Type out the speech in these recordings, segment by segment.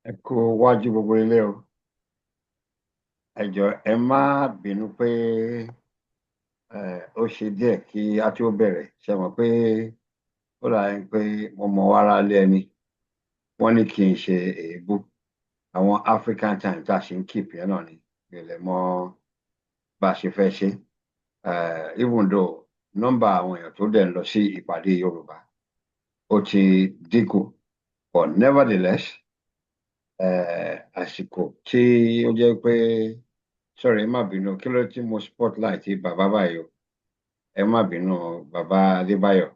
Ẹ kú wájú gbogbo ilé o. Ẹ jọ̀ọ́ ẹ má bínú pé ó ṣe díẹ̀ kí a tó bẹ̀rẹ̀. Ṣé mọ̀ pé ó dà ní pé mo mọ wàrà lé ẹni. Wọ́n ní kí n ṣe èébú. Àwọn African time tá a ṣe ń keep yẹn náà ni. Ìrẹ̀lẹ̀ mọ́ bá a ṣe fẹ́ ṣe. Even though nọ́mbà àwọn èèyàn tó dẹ̀ ń lọ sí ìpàdé Yorùbá ó ti dínkù. But nevertheless, àsìkò tí ó jẹ́ pé sorry ẹ má bínú kí ló tí mo spotlight bàbá báyìí o ẹ má bínú bàbá Adébáyọ̀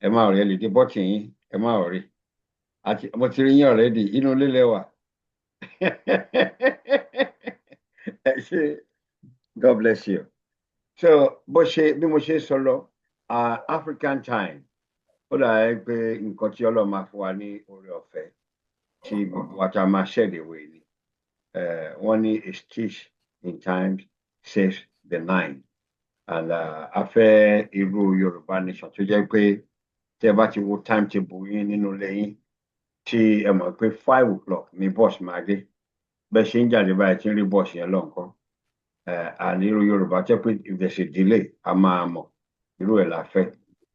ẹ má rí ẹ lè dé bọ́tì yín ẹ má rí àti mo ti rí yín already inú ilé lẹ́wà ẹ ṣé God bless you so bí mo ṣe sọ lọ African time ó dà ẹ́ pé nǹkan tí Ọlọ́run máa fún wa ní oore ọ̀fẹ́ tí gbogbo wa ta máa ṣẹ̀dẹ̀wé ni wọ́n ní a stitch in time saves the nine and a fẹ́ irú Yorùbá nation tó jẹ́ pé tí ẹ bá ti wo timetable yín nínú ilé yín tí ẹ mọ̀ pé 5 o'clock ni bus máa dé bẹ́ẹ̀ ṣe ń jáde báyìí tí ń rí bus yẹn lọ́nkàn and irú Yorùbá tẹ́ pé if there's a delay a máa mọ̀ irú ẹ̀ la fẹ́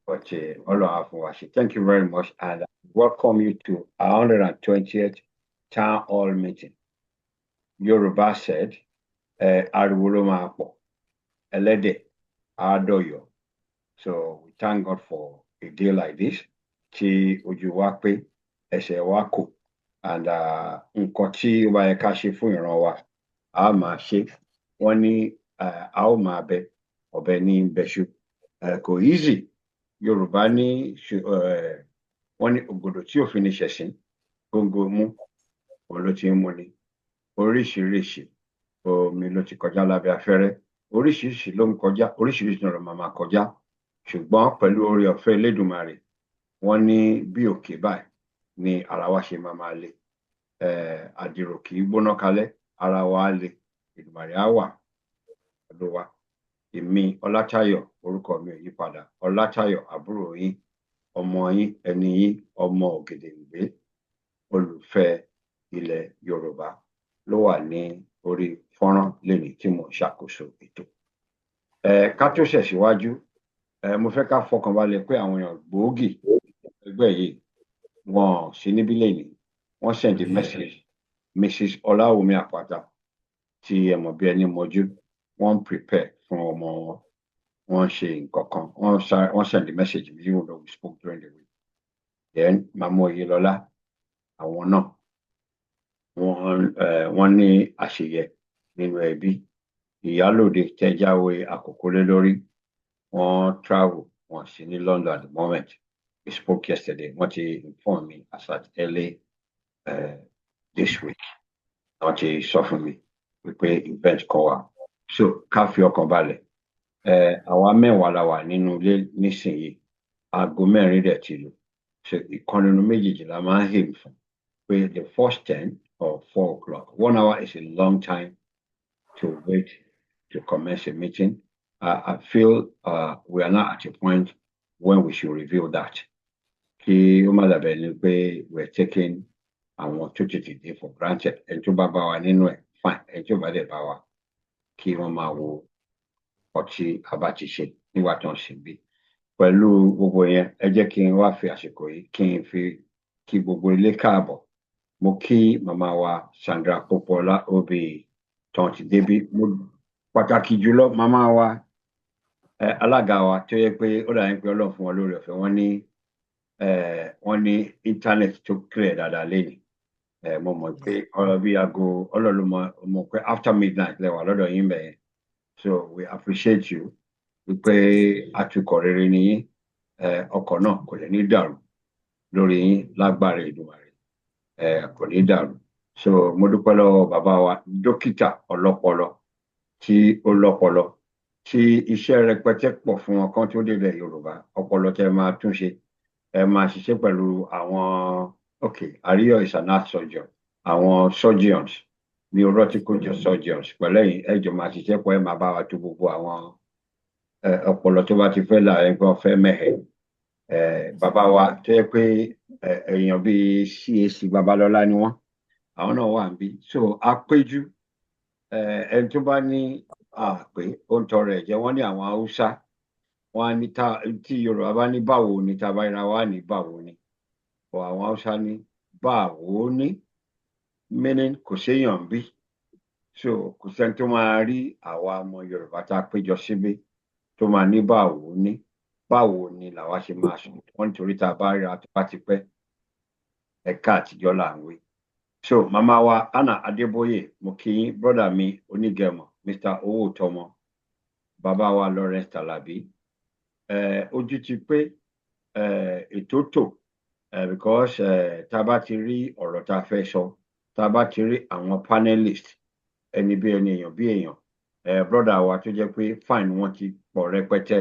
but Ọlọ́run á fún wa ṣe. Thank you very much and I welcome you to our 120th town hall meeting. Yorùbá said ariwo ló máa pọ̀ ẹlẹ́dẹ̀ á dọ̀yọ̀ so we thank God for a day like this tí ojú wa pé ẹsẹ̀ wa kò and nǹkan tí ó bá yẹ ká ṣe fún ìran wa a máa ṣe wọ́n ní a ó máa bẹ ọ̀bẹ ní bẹ́ṣu kò easy Yorùbá ní wọ́n ní ògòdò tí òfin ní ṣẹ̀sìn gbogbo mú òun ló ti ń mú ni oríṣiríṣi omi ló ti kọjá lábẹ́ afẹ́rẹ́ oríṣiríṣi ló ń kọjá oríṣiríṣi ọ̀rọ̀ máa kọjá ṣùgbọ́n pẹ̀lú oore ọ̀fẹ́ Elédùmarè wọ́n ní bí òkè báyìí ni ara wa ṣe máa le àdìrò kì í gbóná kalẹ̀ ara wa á le Èdùmàrè á wà pẹ̀lú wa èmi Ọlátayọ̀ orúkọ mi ò yí padà Ọlátayọ̀ àbúrò yín ọmọ yín ẹni yín ọmọ Ògèdèǹgbé olùfẹ́ ilẹ̀ Yorùbá ló wà ní orí fọ́nrán lẹ́ni tí mo ṣàkóso ètò ká tó ṣẹ̀síwájú mo fẹ́ ká fọkànbalẹ̀ pé àwọn èèyàn gbòógì ẹgbẹ́ yìí wọn sí níbí lẹ́ni wọ́n send a message Mrs. Ọláwùmí Àpáta tí ẹ mọ̀ bí ẹni mọ́jú wọ́n prepare fún ọmọ wọn wọ́n ṣe nǹkan kan wọ́n send a message even though we spoke during the week then Màmá Oyèlọ́lá àwọn náà wọ́n ní àṣeyẹ nínú ẹbí ìyálòde tẹ́jáwé àkókò lé lórí wọ́n travel wọ́n sì ní London at the moment we spoke yesterday wọ́n ti inform me as at early this week wọ́n ti sọ fún mi wípé event kan wà so ká fi ọkàn balẹ̀ àwa mẹ́wàá la wà nínú ilé nísìnyí aago 4 dẹ̀ ti lù so ìkan nínú méjèèjì la máa ń aim fún pé the first 10 or 4 o'clock 1 hour is a long time to wait to commence a meeting. I feel we are now at a point when we should reveal that. Kí ó má dàbẹ̀ ni pé we're taking àwọn tó tètè dé for granted. Ẹni tó bá bá wa nínú ẹ̀ fine, ẹni tó bá dẹ̀ bá wa kí wọ́n máa wo nǹkan tí a bá ti ṣe nígbà tó ń ṣe bí. Pẹ̀lú gbogbo yẹn ẹ jẹ́ kí n wá fi àsìkò yìí kí n fi kí gbogbo ilé káàbọ̀. Mo kí màmá wa Sandra Pópóọlá Obì tán ti débí. Pàtàkì jùlọ màmá wa alága wa tó yẹ pé ó dàbí pé Ọlọ́run fún wọn lórí ọ̀fẹ́ wọ́n ní íńtánẹ́ẹ̀tì tó clear dáadáa lẹ́yìn. Mo mọ̀ pé ọ̀rọ̀ bí aago Ọlọ́run mọ̀ pé after midnight lẹ́wà lọ́dọ̀ yín bẹ̀yẹn. So we appreciate you wípé atukọ̀ rere ni yín. Ọkọ̀ náà kò lè ní dàrú lórí yín lágbára Èdùmàrè. Kò ní dàrú. So mo dúpẹ́ lọ́wọ́ bàbá wa dókítà ọlọ́pọlọ tí ó lọ́pọlọ tí iṣẹ́ rẹpẹtẹ pọ̀ fún wọn kan tó délẹ̀ Yorùbá. Ọpọlọ tẹ máa tún ṣe. Ẹ máa ṣiṣẹ́ pẹ̀lú àwọn Àríyọ̀ is an heart surgeon, àwọn surgeons neurological surgeons pẹ̀lú ẹ̀yin ẹjọ́ máa ṣiṣẹ́ pọ̀ ẹ máa bá wa tó gbogbo àwọn ọpọlọ tó bá ti fẹ́ là ẹgbọ́n fẹ́ mẹ́hẹ̀. Bàbá wa tó yẹ pé èèyàn bíi CAC Babalọ́lá ni wọ́n, àwọn náà wà níbí. So àpéjú ẹni tó bá ní àpé ó ń tọrọ ẹ̀jẹ̀ wọ́n ní àwọn Haúsá wọ́n á ní tí Yorùbá bá ní báwo ni tá a bá ríra wá ní báwo ni àwọn Haúsá ní báwo ni meaning kò séèyàn bí. So kò sẹ́ni tó máa rí àwa ọmọ Yorùbá tá a péjọ síbí tó máa ní báwo ni làwa ṣe máa sùn wọ́n nítorí tá a bá ríra tó bá ti pẹ́ ẹ̀ka àtijọ́ là ń wí. So màmá wa Anna Adébóyè mo kí yín brọ́dà mi onígẹ̀mọ̀ Mr. Owótọ́mọ bàbá wa Lawrence Talabi. Ojú ti pé ètò tò because tá a bá ti rí ọ̀rọ̀ tá a fẹ́ sọ tá a bá ti rí àwọn panelist ẹni bí ẹni èèyàn bí èèyàn brọ́dà wa tó jẹ́ pé fine wọ́n ti pọ̀ rẹpẹtẹ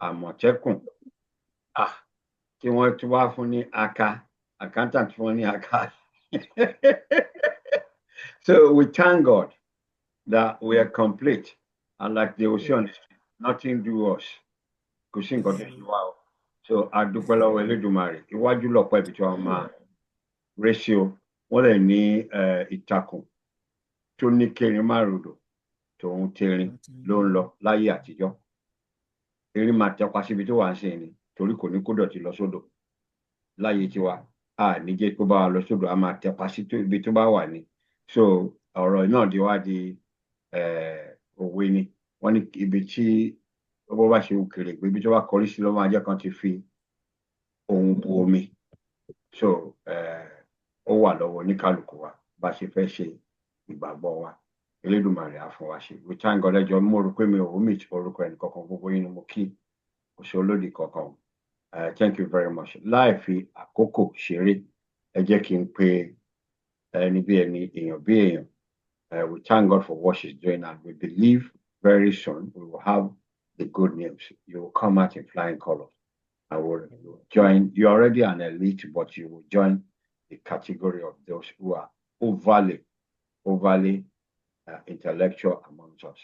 Àmọ̀tẹ́kùn tí wọ́n ti wá fún ní aka accountant fún wọn ní aka. So we thank God that we are complete and like the ocean nothing do us. Kò sí nǹkan tó ṣe wá o. So a dúpẹ́ lọ́wọ́ Elédùmarè iwájú lọ́pọ̀ ibi tí wọ́n máa ratio wọ́n lè ní ìtàkùn tó ní kérin márùndò tòun tẹrin ló ń lọ láyé àtijọ́. Erin máa tẹpa síbi tó wà ń sìn ni torí kò ní kó dọ̀tí lọ sódò. Láyé tiwa a ní jẹ́ kó bá wa lọ sódò a máa tẹpa sí ibi tó bá wà ní. So ọ̀rọ̀ náà di wá di òwe ni wọ́n ní ibi tí bó bá ṣe òkèrè pé ibi tó bá kọrí sí ló máa jẹ́ kan ti fi ohun bu omi. So ó wà lọ́wọ́ oníkálukú wa bá ṣe fẹ́ ṣe ìgbàgbọ́ wa Elédùmarè á fún wa ṣe. We thank God. Ẹjọ́ mo rò pé mi ò meet orúkọ ẹnì kankan gbogbo yín ni mo kí kò sí olódì kankan. Thank you very much. Láì fi àkókò ṣeré ẹ jẹ́ kí n pe ẹni bí ẹni èèyàn bí èèyàn. We thank God for what she's doing and we believe very soon we will have the good news. You will come out in flying colors and will join. You're already an elite, but you will join the category of those who are overly intellectual amongst us.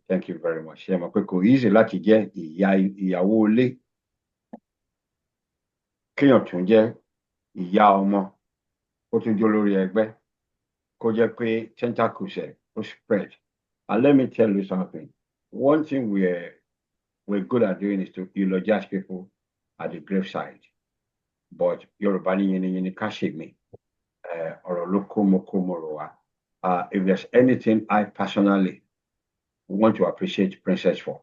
Thank you very much. Ṣé mo pé kò easy láti jẹ́ ìyàwó ilé kéèyàn tún jẹ́ ìyá ọmọ ó tún jẹ́ olórí ẹgbẹ́ kó jẹ́ pé tentacles ẹ̀ ó spread. And let me tell you something. One thing we're good at doing is to eulogize people at the graveside. But Yorùbá ní yìnyín ká ṣe mí ọ̀rọ̀ ló kó mo rò wá. If there's anything I personally want to appreciate Princess for,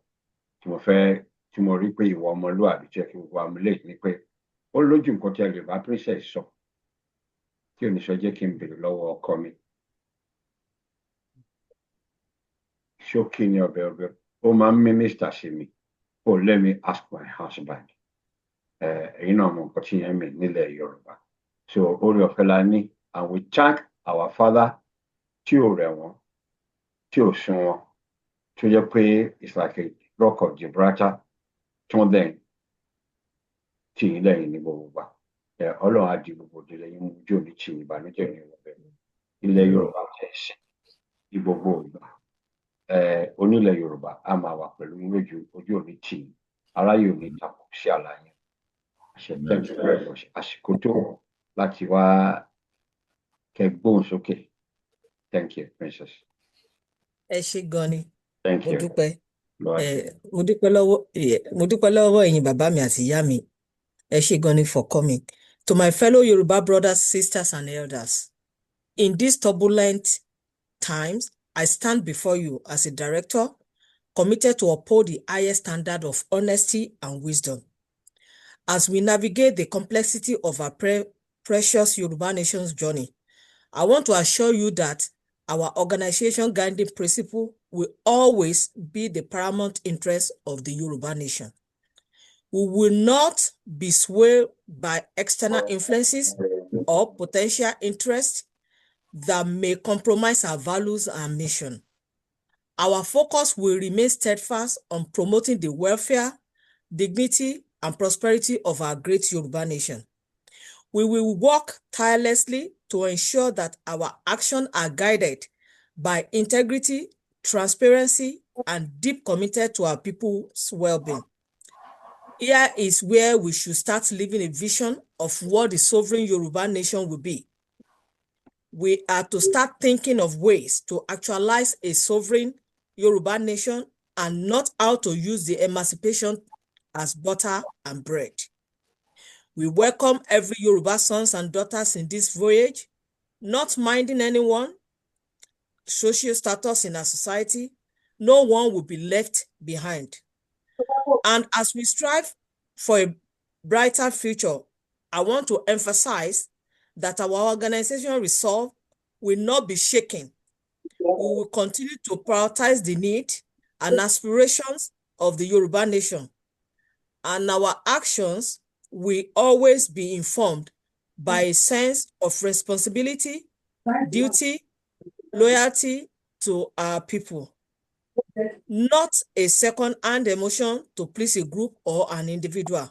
tí mo rí pé ìwà ọmọlúwàbí jẹ́ kí gbogbo amúlẹ̀ ní pé ó lójú nǹkan tí ẹ lè bá Princess sọ tí ò ní sọ jẹ́ kí n bèrè lọ́wọ́ ọkọ mi. Ṣókí ni ọbẹ̀ ó máa ń mínísítà sí mi. Oh, let me ask my husband. Ẹ̀yin náà mọ nǹkan tí yẹn mi nílẹ̀ Yorùbá. So orí ọ̀fẹ́ la ní and we thank our father tí ò rẹ̀ wọ́n tí ò sún wọn tó jẹ́ pé it's like a rock of Gibraltar tí wọ́n dẹ̀ tì í lẹ́yìn ní gbogbo gbà. Ọlọ́run á di gbogbo ìdílé yín mú ojú òní tì í ìbànújẹ́ ní ìwọ̀bẹ̀. Ilẹ̀ Yorùbá tẹ̀ sí ní gbogbo ìgbà. Onílẹ̀ Yorùbá á máa wà pẹ̀lú ojú òní tì í aráyé òní takò sí àlàyé. Thank you very much. Àsìkò tó láti wá kẹgbóhùn sókè. Thank you, Princess. Ẹ ṣé gan ni. Thank Mo you. dúpẹ́. Mo dúpẹ́ lọ́wọ́ ẹ̀yin bàbá mi àti ìyá mi. Ẹ ṣé gan ni for coming. To my fellow Yoruba brothers, sisters, and elders, in these turbulent times, I stand before you as a director committed to uphold the highest standard of honesty and wisdom. As we navigate the complexity of our precious Yoruba nation's journey, I want to assure you that our organization guiding principle will always be the paramount interest of the Yoruba nation. We will not be swayed by external influences or potential interests that may compromise our values and mission. Our focus will remain steadfast on promoting the welfare, dignity, and prosperity of our great Yoruba nation. We will work tirelessly to ensure that our actions are guided by integrity, transparency, and deep commitment to our people's well-being. Here is where we should start living a vision of what the sovereign Yoruba nation will be. We are to start thinking of ways to actualize a sovereign Yoruba nation and not how to use the emancipation as butter and bread. We welcome every Yoruba sons and daughters in this voyage, not minding anyone, social status in our society. No one will be left behind. And as we strive for a brighter future, I want to emphasize that our organization resolve will not be shaken. We will continue to prioritize the need and aspirations of the Yoruba nation, and our actions will always be informed by a sense of responsibility, duty, loyalty to our people, not a second-hand emotion to please a group or an individual.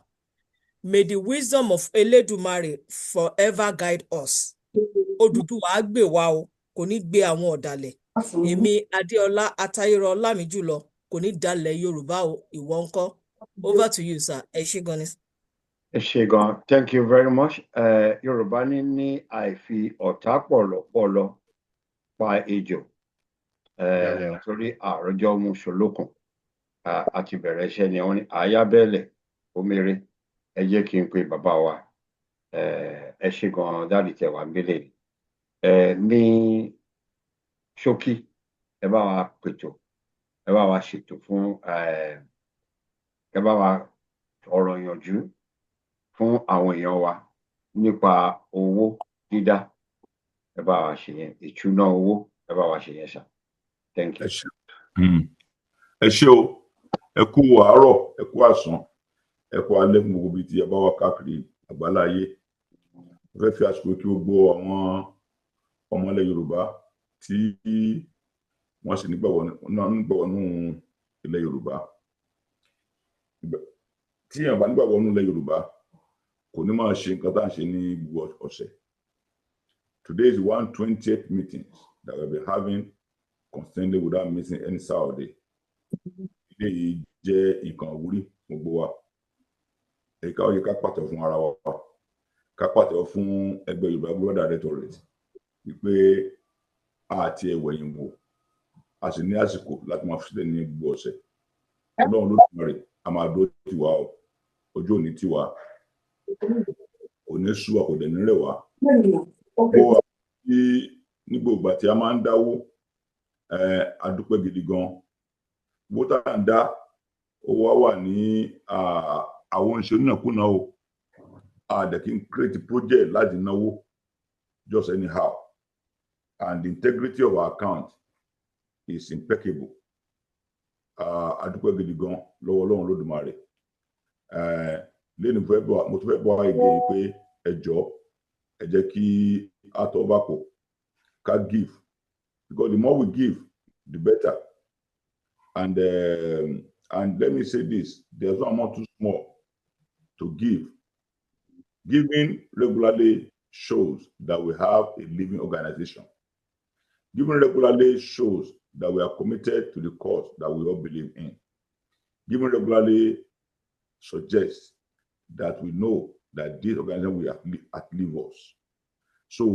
May the wisdom of Eledumare forever guide us. Odùduwà á gbè wá o, kò ní gbé àwọn ọ̀dàlẹ̀. Èmi Adéọlá Atayérọ Ọlámìjùlọ kò ní dalẹ̀ Yorùbá o, ìwọ ńkọ́? Over to you, sir. Ẹ ṣé gan ni. Ẹ ṣé gan. Thank you very much. Yorùbá ní àìfi ọ̀tá pọ̀lọpọ̀lọ pa ejò. Torí àròjọ mú ṣolókùn. Àti bẹ̀rẹ̀ iṣẹ́ ni wọ́n ní àyábẹ̀lẹ̀ omere. Ẹ jẹ́ kí n pe bàbá wa. Ẹ ṣé gan dáàdì tẹ́ wà nílé. Ní ṣókí, ẹ bá wa pètò, ẹ bá wa ṣètò fún ẹ bá wa ọ̀rọ̀ ìyànjú fún àwọn èèyàn wa nípa owó dídá. Ẹ bá wa ṣe yẹn, ìṣúná owó, ẹ bá wa ṣe yẹn sà. Thank you. Ẹ ṣé o, ẹ kú àárọ̀, ẹ kú àsán, ẹ kú alẹ́ fún gbogbo ibi tí ẹ bá wà káàkiri àgbáláyé. Mo fẹ́ fi àsìkò kí gbogbo àwọn ọmọ ilẹ̀ Yorùbá tí wọ́n sì nígbàgbọ́ nínú ilẹ̀ Yorùbá. Tí èèyàn bá nígbàgbọ́ nínú ilẹ̀ Yorùbá, kò ní máa ṣe nǹkan tá à ń ṣe ní gbogbo ọ̀sẹ̀. Today is 120th meeting that we'll be having constantly without missing any Saturday. Ilé yìí jẹ́ nǹkan àwúrí gbogbo wa. Ẹ̀ka ó yẹ ká pàtẹ́wọ́ fún ara wa, ká pàtẹ́wọ́ fún ẹgbẹ́ Yorùbá Global Directorate wípé àti ẹ̀wẹ̀yìn wò a sì ní àsìkò láti máa fi sílẹ̀ ní gbogbo ọ̀sẹ̀. Ọlọ́run Olódùmarè a máa dó tiwa o, ojú òní tiwa, kò ní sú wa, kò dẹ̀ ní rẹ̀ wá. Gbogbo ní gbogbo ìgbà tí a máa ń dáwó, a dúpẹ́ gidi gan. Owó tá à ń dá, owó wà ní àwọn ìṣe onínàkúnà o. A dẹ̀ kí n create project láti náwó just anyhow, and the integrity of our account is impeccable. A dúpẹ́ gidi gan lọ́wọ́ Ọlọ́run Olódùmarè. Lẹ́nu mo tún fẹ́ bọ́ àìgé pé ẹ jọ̀ọ́ ẹ jẹ́ kí a tọ́ bá pọ̀ ká give, because the more we give the better. And let me say this, there's no amount too small to give. Giving regularly shows that we have a living organization. Giving regularly shows that we are committed to the cause that we all believe in. Giving regularly suggests that we know that this organization will outlive us. So,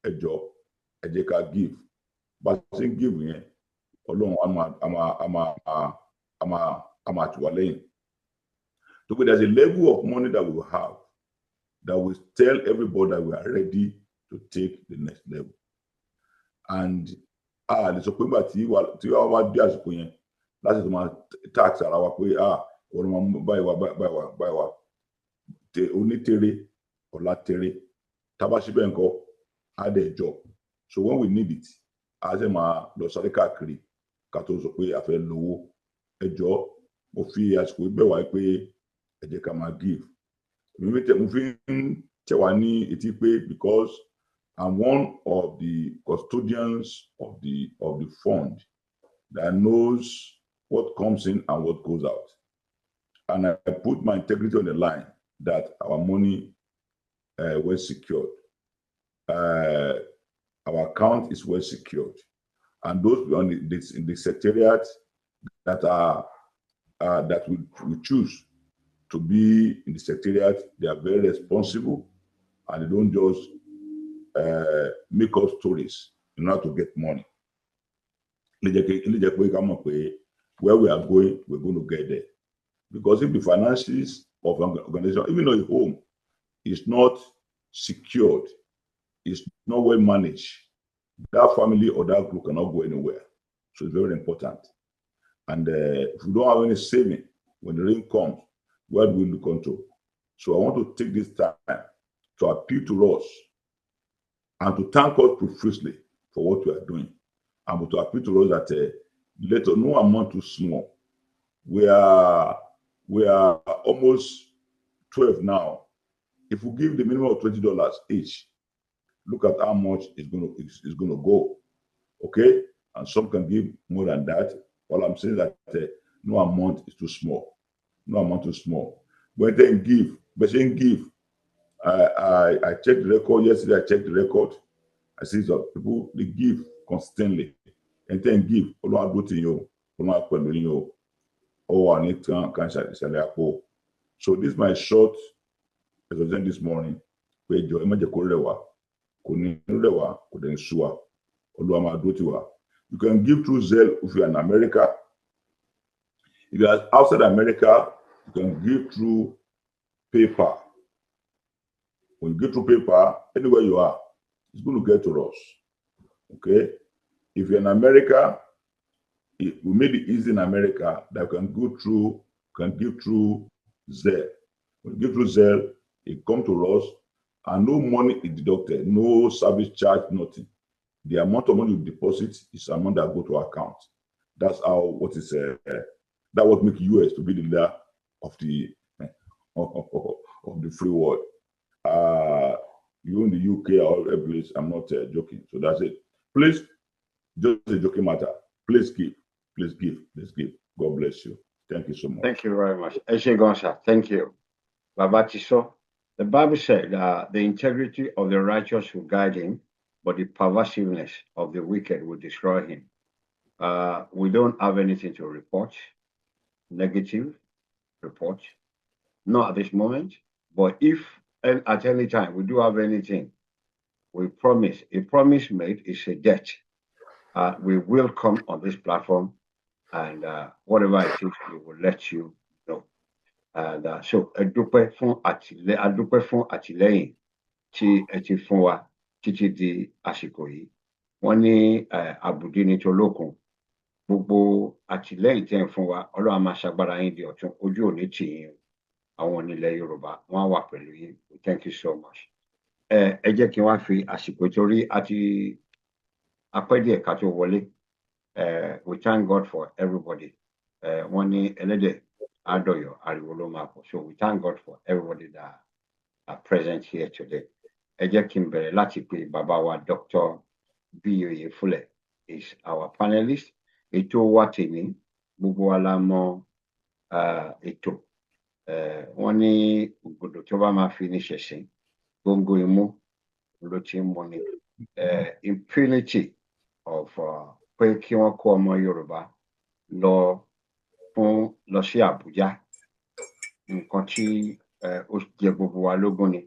ẹ jọ̀ọ́, ẹ jẹ́ ká give. But I think give yẹn, Ọlọ́run a máa amatuwaleyin. So there's a level of money that we will have that will tell everybody that we are ready to take the next level. And lè sọ pé nígbà tí wàá wá dé àsìkò yẹn láti tó máa tax ara wa pé ọ̀rọ̀ máa mú báyìí wá onítèrè ọ̀la tèrè tábà síbẹ̀ nǹkan á dẹ̀ jọ. So when we need it a ṣe máa lọ sáré káàkiri ká tó sọ pé a fẹ́ lówó. Ẹ jọ̀ọ́ mo fi àsìkò bẹ̀ wá pé ẹ jẹ́ ká máa give. Mo fi ń tẹ̀ wá ní etí pé because I'm one of the custodians of the fund that knows what comes in and what goes out. And I put my integrity on the line that our money was secured. Our account is well secured. And those on in the secretariat that that we choose to be in the secretariat, they are very responsible and they don't just make up stories in order to get money. Where we are going, we're going to get there. Because if the finances of an organization, even though a home is not secured, is not well managed, that family or that group cannot go anywhere. So it's very important. And if we don't have any saving, when the rain comes, where do we look onto? So I want to take this time to appeal to us and to thank us profusely for what we are doing. And to appeal to us that let no amount too small. We are almost 12 now. If we give the minimum of $20 each, look at how much it's going to go. Okay, and some can give more than that. All I'm saying is that no amount is too small. No amount too small. When they give, but they give. I checked the record yesterday. I checked the record. I see some people they give constantly, and then give. Olúwa go to you. Olúwa pẹ̀lú you. Oh, I need to. So this is my short presentation this morning. You can give through Zelle if you are in America. If you are outside America, you can give through PayPal. When you give through PayPal, anywhere you are, it's going to get to us. Okay? If you're in America, we made it easy in America that you can give through Zelle. When you give through Zelle, it comes to us, and no money is deducted, no service charge, nothing. The amount of money you deposit is the amount that go to our account. That's how that what makes US to be the leader of the of the free world. You in the UK or every place, I'm not joking. So that's it. Please, just a joking matter. Please give. Please give. Please give. God bless you. Thank you so much. Thank you very much. Eshe, thank you. Babatiso, the Bible said the integrity of the righteous will guide him, but the perversiveness of the wicked will destroy him. We don't have anything to report, negative report, not at this moment. But if at any time we do have anything, we promise. A promise made is a debt. We will come on this platform, and whatever it is, we will let you know. And so, adúpẹ́ fún àtìlẹ́yìn tí ẹ ti fún wa títí di àsìkò yìí. Wọ́n ní àbùdí ní tolókun. Gbogbo àtìlẹ́yìn tí ẹ ń fún wa, Ọlọ́run á máa ṣagbára yín di ọ̀tun. Ojú ò ní tì yín. Àwọn onílẹ̀ Yorùbá wọ́n á wà pẹ̀lú yín. Thank you so much. Ẹ jẹ́ kí n wá fi àsìkò torí àti apẹ́ díẹ̀ ká tó wọlé. We thank God for everybody. Wọ́n ní ẹlẹ́dẹ̀ Adoyo ariwo ló máa pọ̀. So we thank God for everybody that are present here today. Ẹ jẹ́ kí n bẹ̀rẹ̀ láti pè bàbá wa Dr. Biyoye Fuller is our panelist. Ètò wa tèmi gbogbo wa la mọ̀ ètò. Wọ́n ní ògbòdò tó bá máa fi ní ṣẹ̀sìn gbòǹgbò imú ló ti ń mú ni. Impunity of pé kí wọ́n kó ọmọ Yorùbá lọ sí Àbújá, nǹkan tí ó jẹ gbogbo wa lógún ni.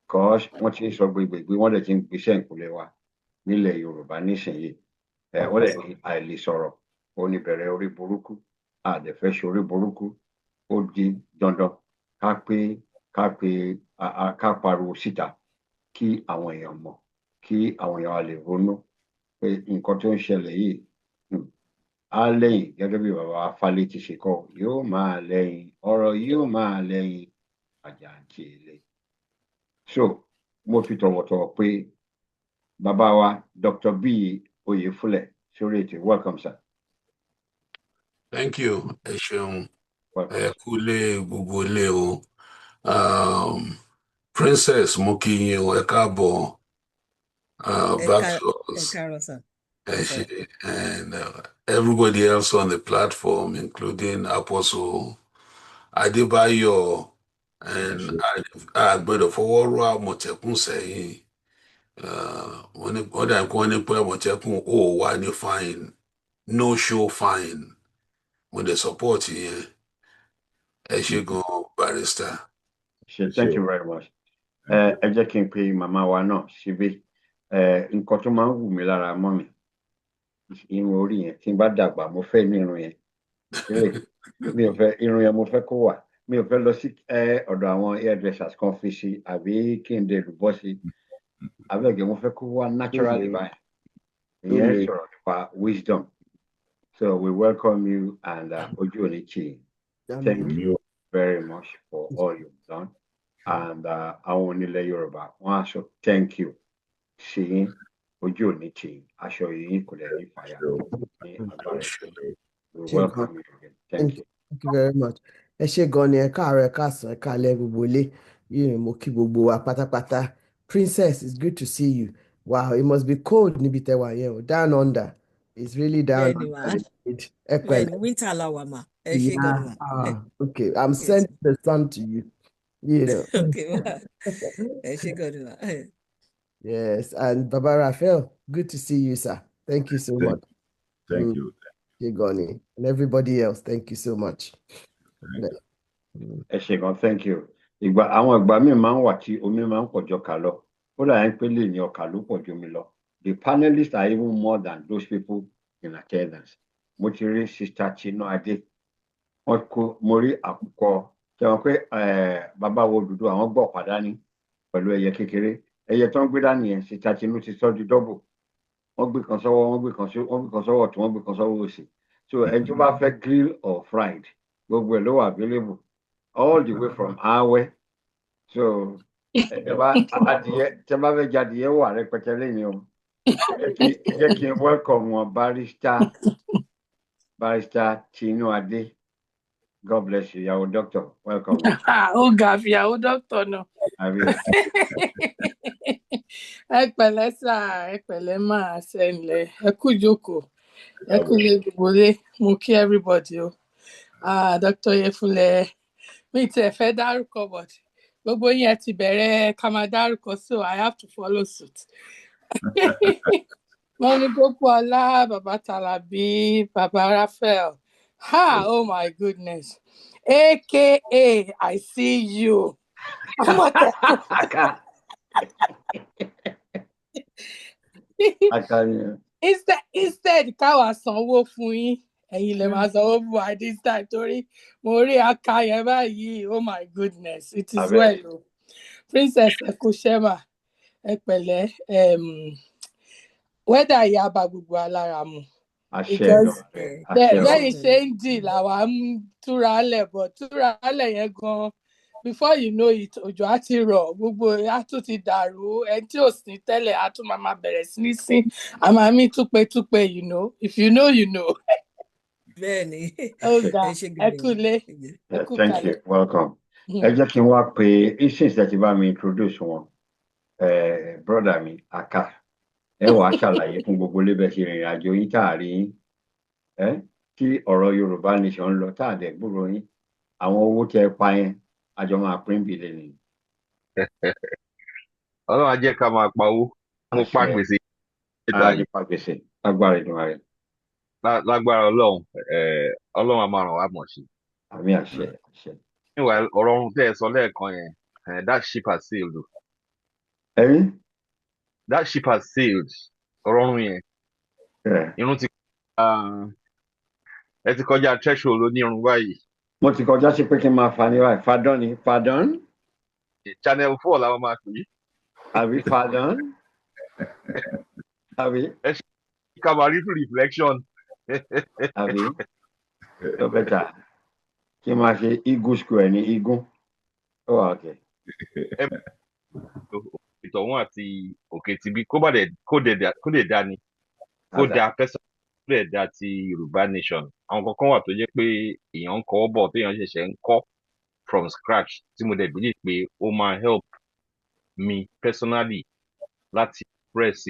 Because wọ́n ti ń sọ gbégbé wọ́n dẹ̀ ti ń gbéṣẹ́ ìkúnlẹ̀ wa nílẹ̀ Yorùbá nísìnyí. Wọ́n dẹ̀ ní àìlè sọ̀rọ̀ ó ní bẹ̀rẹ̀ orí burúkú. àdẹ̀fẹ́ ṣorí burúkú ó di dandan ká pariwo síta kí àwọn èèyàn mọ̀ kí àwọn èèyàn lè ronú pé nǹkan tó ń ṣẹlẹ̀ yìí á lẹ́yìn gẹ́gẹ́ bí bàbá Fálé ti ṣe kọ́ yóò máa lẹ́yìn ọ̀rọ̀ yóò máa lẹ́yìn àjàǹtì ilé. So mo fi tọ̀wọ̀tọ̀wọ̀ pé bàbá wa Dr. B. Oyèfúnlẹ̀ sórí ètò. Welcome, sir. Thank you. Ẹ ṣeun. Welcome. Ẹ kúlé gbogbo ilé o. Princess mo kí yín o, ẹ káàbọ̀. Back to us. Ẹ ṣé. And everybody else on the platform, including Apostle Adébáyọ̀ and àgbẹ̀dọ̀ fọwọ́ rọ́ Àmọ̀tẹ́kùn sẹ́yìn. Wọ́n dà kí wọ́n ní pé Àmọ̀tẹ́kùn ó wà ní fine, no show fine. Mo dẹ̀ support yẹn. Ẹ ṣé gan barrister. Thank you very much. Ẹ jẹ́ kí n pe màmá wa náà síbí. Nǹkan tó máa ń wù mí lára mọ́ mi irun orí yẹn tí n bá dàgbà mo fẹ́ ní irun yẹn. Mi ò fẹ́ irun yẹn mo fẹ́ kó wà. Mi ò fẹ́ lọ sí ọ̀dọ̀ àwọn hairdressers kan fi sí àbí kí n dé lùbọ́ sí. Abẹ́gẹ́ mo fẹ́ kó wà naturally báyìí. Ìyẹn sọ̀rọ̀ nípa wisdom. So we welcome you and Ojú Onichi. Thank you very much for all you've done. And àwọn onílẹ̀ Yorùbá wọ́n á sọ thank you sí yín Ojú Onichi aṣọ yìí kò lè ní fàyà ní agbára. We welcome you again. Thank you. Thank you very much. Ẹ ṣé gan ni ẹ káàárọ̀ ẹ káàsán ẹ káalẹ́ gbogbo ilé. Mo kí gbogbo wa pátápátá. Princess, it's good to see you. Wow, it must be cold níbi tẹ́wà yẹn o. Down under. It's really down under. Ẹ pẹ̀lẹ́. Winter la wà mà. Ẹ ṣé gan ni mà. Okay, I'm sending the sun to you. Okay, ẹ ṣé gan ni mà. Yes, and Baba Raphael, good to see you, sir. Thank you so much. Thank you. Goni, and everybody else, thank you so much. Ẹ ṣé gan, thank you. Àwọn ìgbà míì máa ń wà tí omi máa ń pọ̀ jọ kà lọ. Ó dà yẹn pé lè ní ọkà ló pọ̀ ju omi lọ. The panelists are even more than those people in attendance. Mo ti rí Sister Tinu Adé. Mo rí àkùkọ. Ṣé wọn pé bàbá wo dúdú àwọn gbọ́ ọ̀pá dání pẹ̀lú ẹyẹ kékeré. Ẹyẹ tó ń gbé dání yẹn Sister Tinu ti sọ di double. Wọ́n gbé kan sọ́wọ́, wọ́n gbé kan sọ́wọ́ ọ̀tún, wọ́n gbé kan sọ́wọ́ òsì. So ẹni tó bá fẹ́ grill or fried, gbogbo ẹ̀ ló wà available all the way from Awe. So tẹ́ bá fẹ́ jẹ adìyẹ wà rẹpẹtẹ lẹ́yìn o. Jẹ́ kí n welcome wọn Barrister Tinu Adé. God bless you, ìyàwó doctor. Welcome. Ó ga fìyàwó doctor náà. Ẹ pẹ̀lẹ́ sà, ẹ pẹ̀lẹ́ máa ṣẹlẹ̀, ẹ kú jókòó, ẹ kú lé gbogbo lé, mo kí everybody o. Dr. Oyèfúnlẹ̀, mi ti ẹ̀ fẹ́ dárúkọ but gbogbo yín ẹ ti bẹ̀rẹ̀ ká máa dárúkọ so I have to follow suit. Wọ́n ní Pópóọlá, Bàbá Tàlàbí, Bàbá Raphael. Oh my goodness. AKA, I see you. Instead káwa sanwó fún yín, ẹ̀yin lè máa sanwó fún wa this time torí mo rí aka yẹn báyìí. Oh my goodness, it is well. Princess ẹ kú ṣẹ́mà, ẹ pẹ̀lẹ́. Wẹ́dà ìyá bá gbogbo alára mu. Because bẹ́ẹ̀ ṣe ń dì làwa ń túra lẹ̀ bọ̀ túra lẹ̀ yẹn gan-an. Before you know it, òjò á ti rọ̀, gbogbo á tún ti dàrú, ẹni tí ò sí tẹ́lẹ̀ á tún máa bẹ̀rẹ̀ sí ní sí, a máa mí túpetúpe, you know. If you know, you know. Bẹ́ẹ̀ni. Ẹ kú lé. Thank you, welcome. Ẹ jẹ́ kí n wá pé instance that you bá mi introduce wọn, brother mi, Aka. Ẹ wàá ṣàlàyé fún gbogbo lébẹ̀ ṣe ìrìn àjò yín táàrí yín. Tí ọ̀rọ̀ Yorùbá nation lọ táàdẹ̀ gbúrò yín, àwọn owó tẹ pa yẹn. Àjọ máa pín bìlẹ̀ ni. Ọlọ́run á jẹ́ ká máa pa owó. Mo pa gbèsè. Pa gbèsè. Lágbára ìdùnnú rẹ̀. Lágbára Ọlọ́run, Ọlọ́run á máa ràn wá mọ̀ sí. Àmín àṣẹ. Meanwhile, ọ̀rọ̀ ọ̀run tẹ́ ẹ sọ lẹ́ẹ̀kan yẹn, that ship has sailed. That ship has sailed. Ọ̀rọ̀ ọ̀run yẹn. Irun ti ẹ ti kọjá threshold onírun báyìí. Mo ti kọjá sí pé kí n máa fa ní báyìí. Fadán ni, Fadán. Channel 4 làwọn máa pè é. Àbí Fadán. Àbí. Ẹ ṣe ká máa rí reflection. Àbí. Tó bẹ́tà. Kí n máa ṣe Eagle Square ní Igun. Ó wà okay. Ìtọ̀hún àti òkè tìbí kó dẹ̀ dá ni. Kó dá pẹ́sàn kó dẹ̀ dá ti Yorùbá nation. Àwọn kankan wà tó jẹ́ pé èèyàn ń kọ́ bọ̀ téèyàn ṣẹ̀ṣẹ̀ ń kọ́ from scratch tí mo dẹ̀ believe pé ó máa help me personally láti press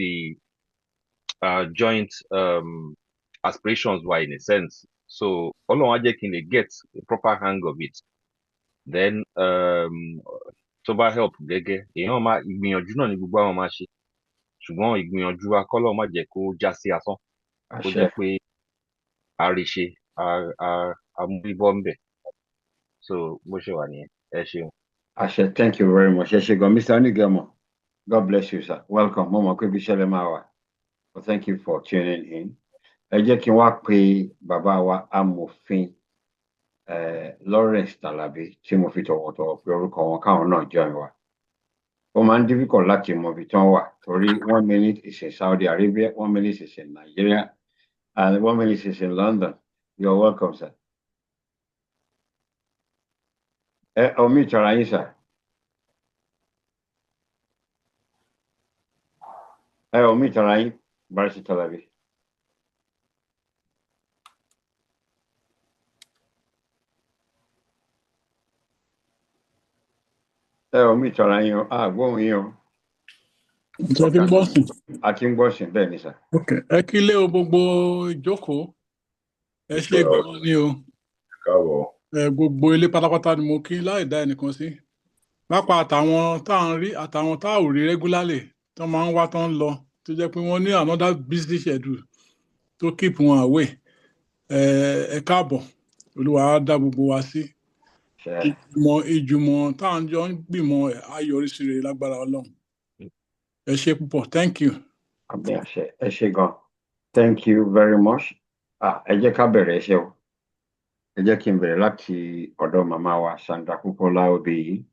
joint aspirations wa in a sense. So Ọlọ́run á jẹ́ kí n lè get a proper hang of it. Then tó bá help gẹ́gẹ́ èèyàn máa ìgbìyànjú náà ni gbogbo àwọn máa ṣe ṣùgbọ́n ìgbìyànjú akọ́lọ́ má jẹ́ kó já sí asán kó jẹ́ pé àríṣe àmúbíbọ́ ń bẹ̀. So bó ṣe wà nìyẹn ẹ ṣeun. Àṣẹ, thank you very much. Ẹ ṣé gan, Mr. Onigemo. God bless you, sir. Welcome. Mo mọ̀ pé ibi iṣẹ́ lẹ máa wà. But thank you for tuning in. Ẹ jẹ́ kí n wá pe bàbá wa amòfin Lawrence Talabi tí mo fi tọ̀wọ̀tọ̀wọ̀ pé orúkọ wọn káwọn náà join wa. Ó máa ń difficult láti mọ ibi tí wọ́n wà torí 1 minute is in Saudi Arabia, 1 minute is in Nigeria, and 1 minute is in London. You're welcome, sir. Omi ìtara yín, sir. Omi ìtara yín, Barrister Talabi. Omi ìtara yín, gbóhùn yín o. Akíngbọ́sìn bẹ́ẹ̀ ni, sir. Ẹ kílé o gbogbo ìjókòó. Ẹ ṣé gan ni o. Káàbọ̀. Gbogbo ilé pátápátá ni mo kí láì dá ẹnìkan sí. Pápá àtàwọn tá à ń rí àtàwọn tá ò rí regularly tó máa ń wá tó ń lọ tó jẹ́ pé wọ́n ní another busy schedule tó keep wọn away. Ẹ káàbọ̀. Olúwa á dá gbogbo wa sí. Ìjùmọ̀ tá à ń jọ ń gbìmọ̀ ayọ̀rísí rere lágbára Ọlọ́run. Ẹ ṣé púpọ̀. Thank you. Àmì àṣẹ. Ẹ ṣé gan. Thank you very much. Ẹ jẹ́ ká bẹ̀rẹ̀ iṣẹ́ o. Ẹ jẹ́ kí n bẹ̀rẹ̀ láti ọ̀dọ̀ màmá wa Sandra Kúkọ́lá Obèyí.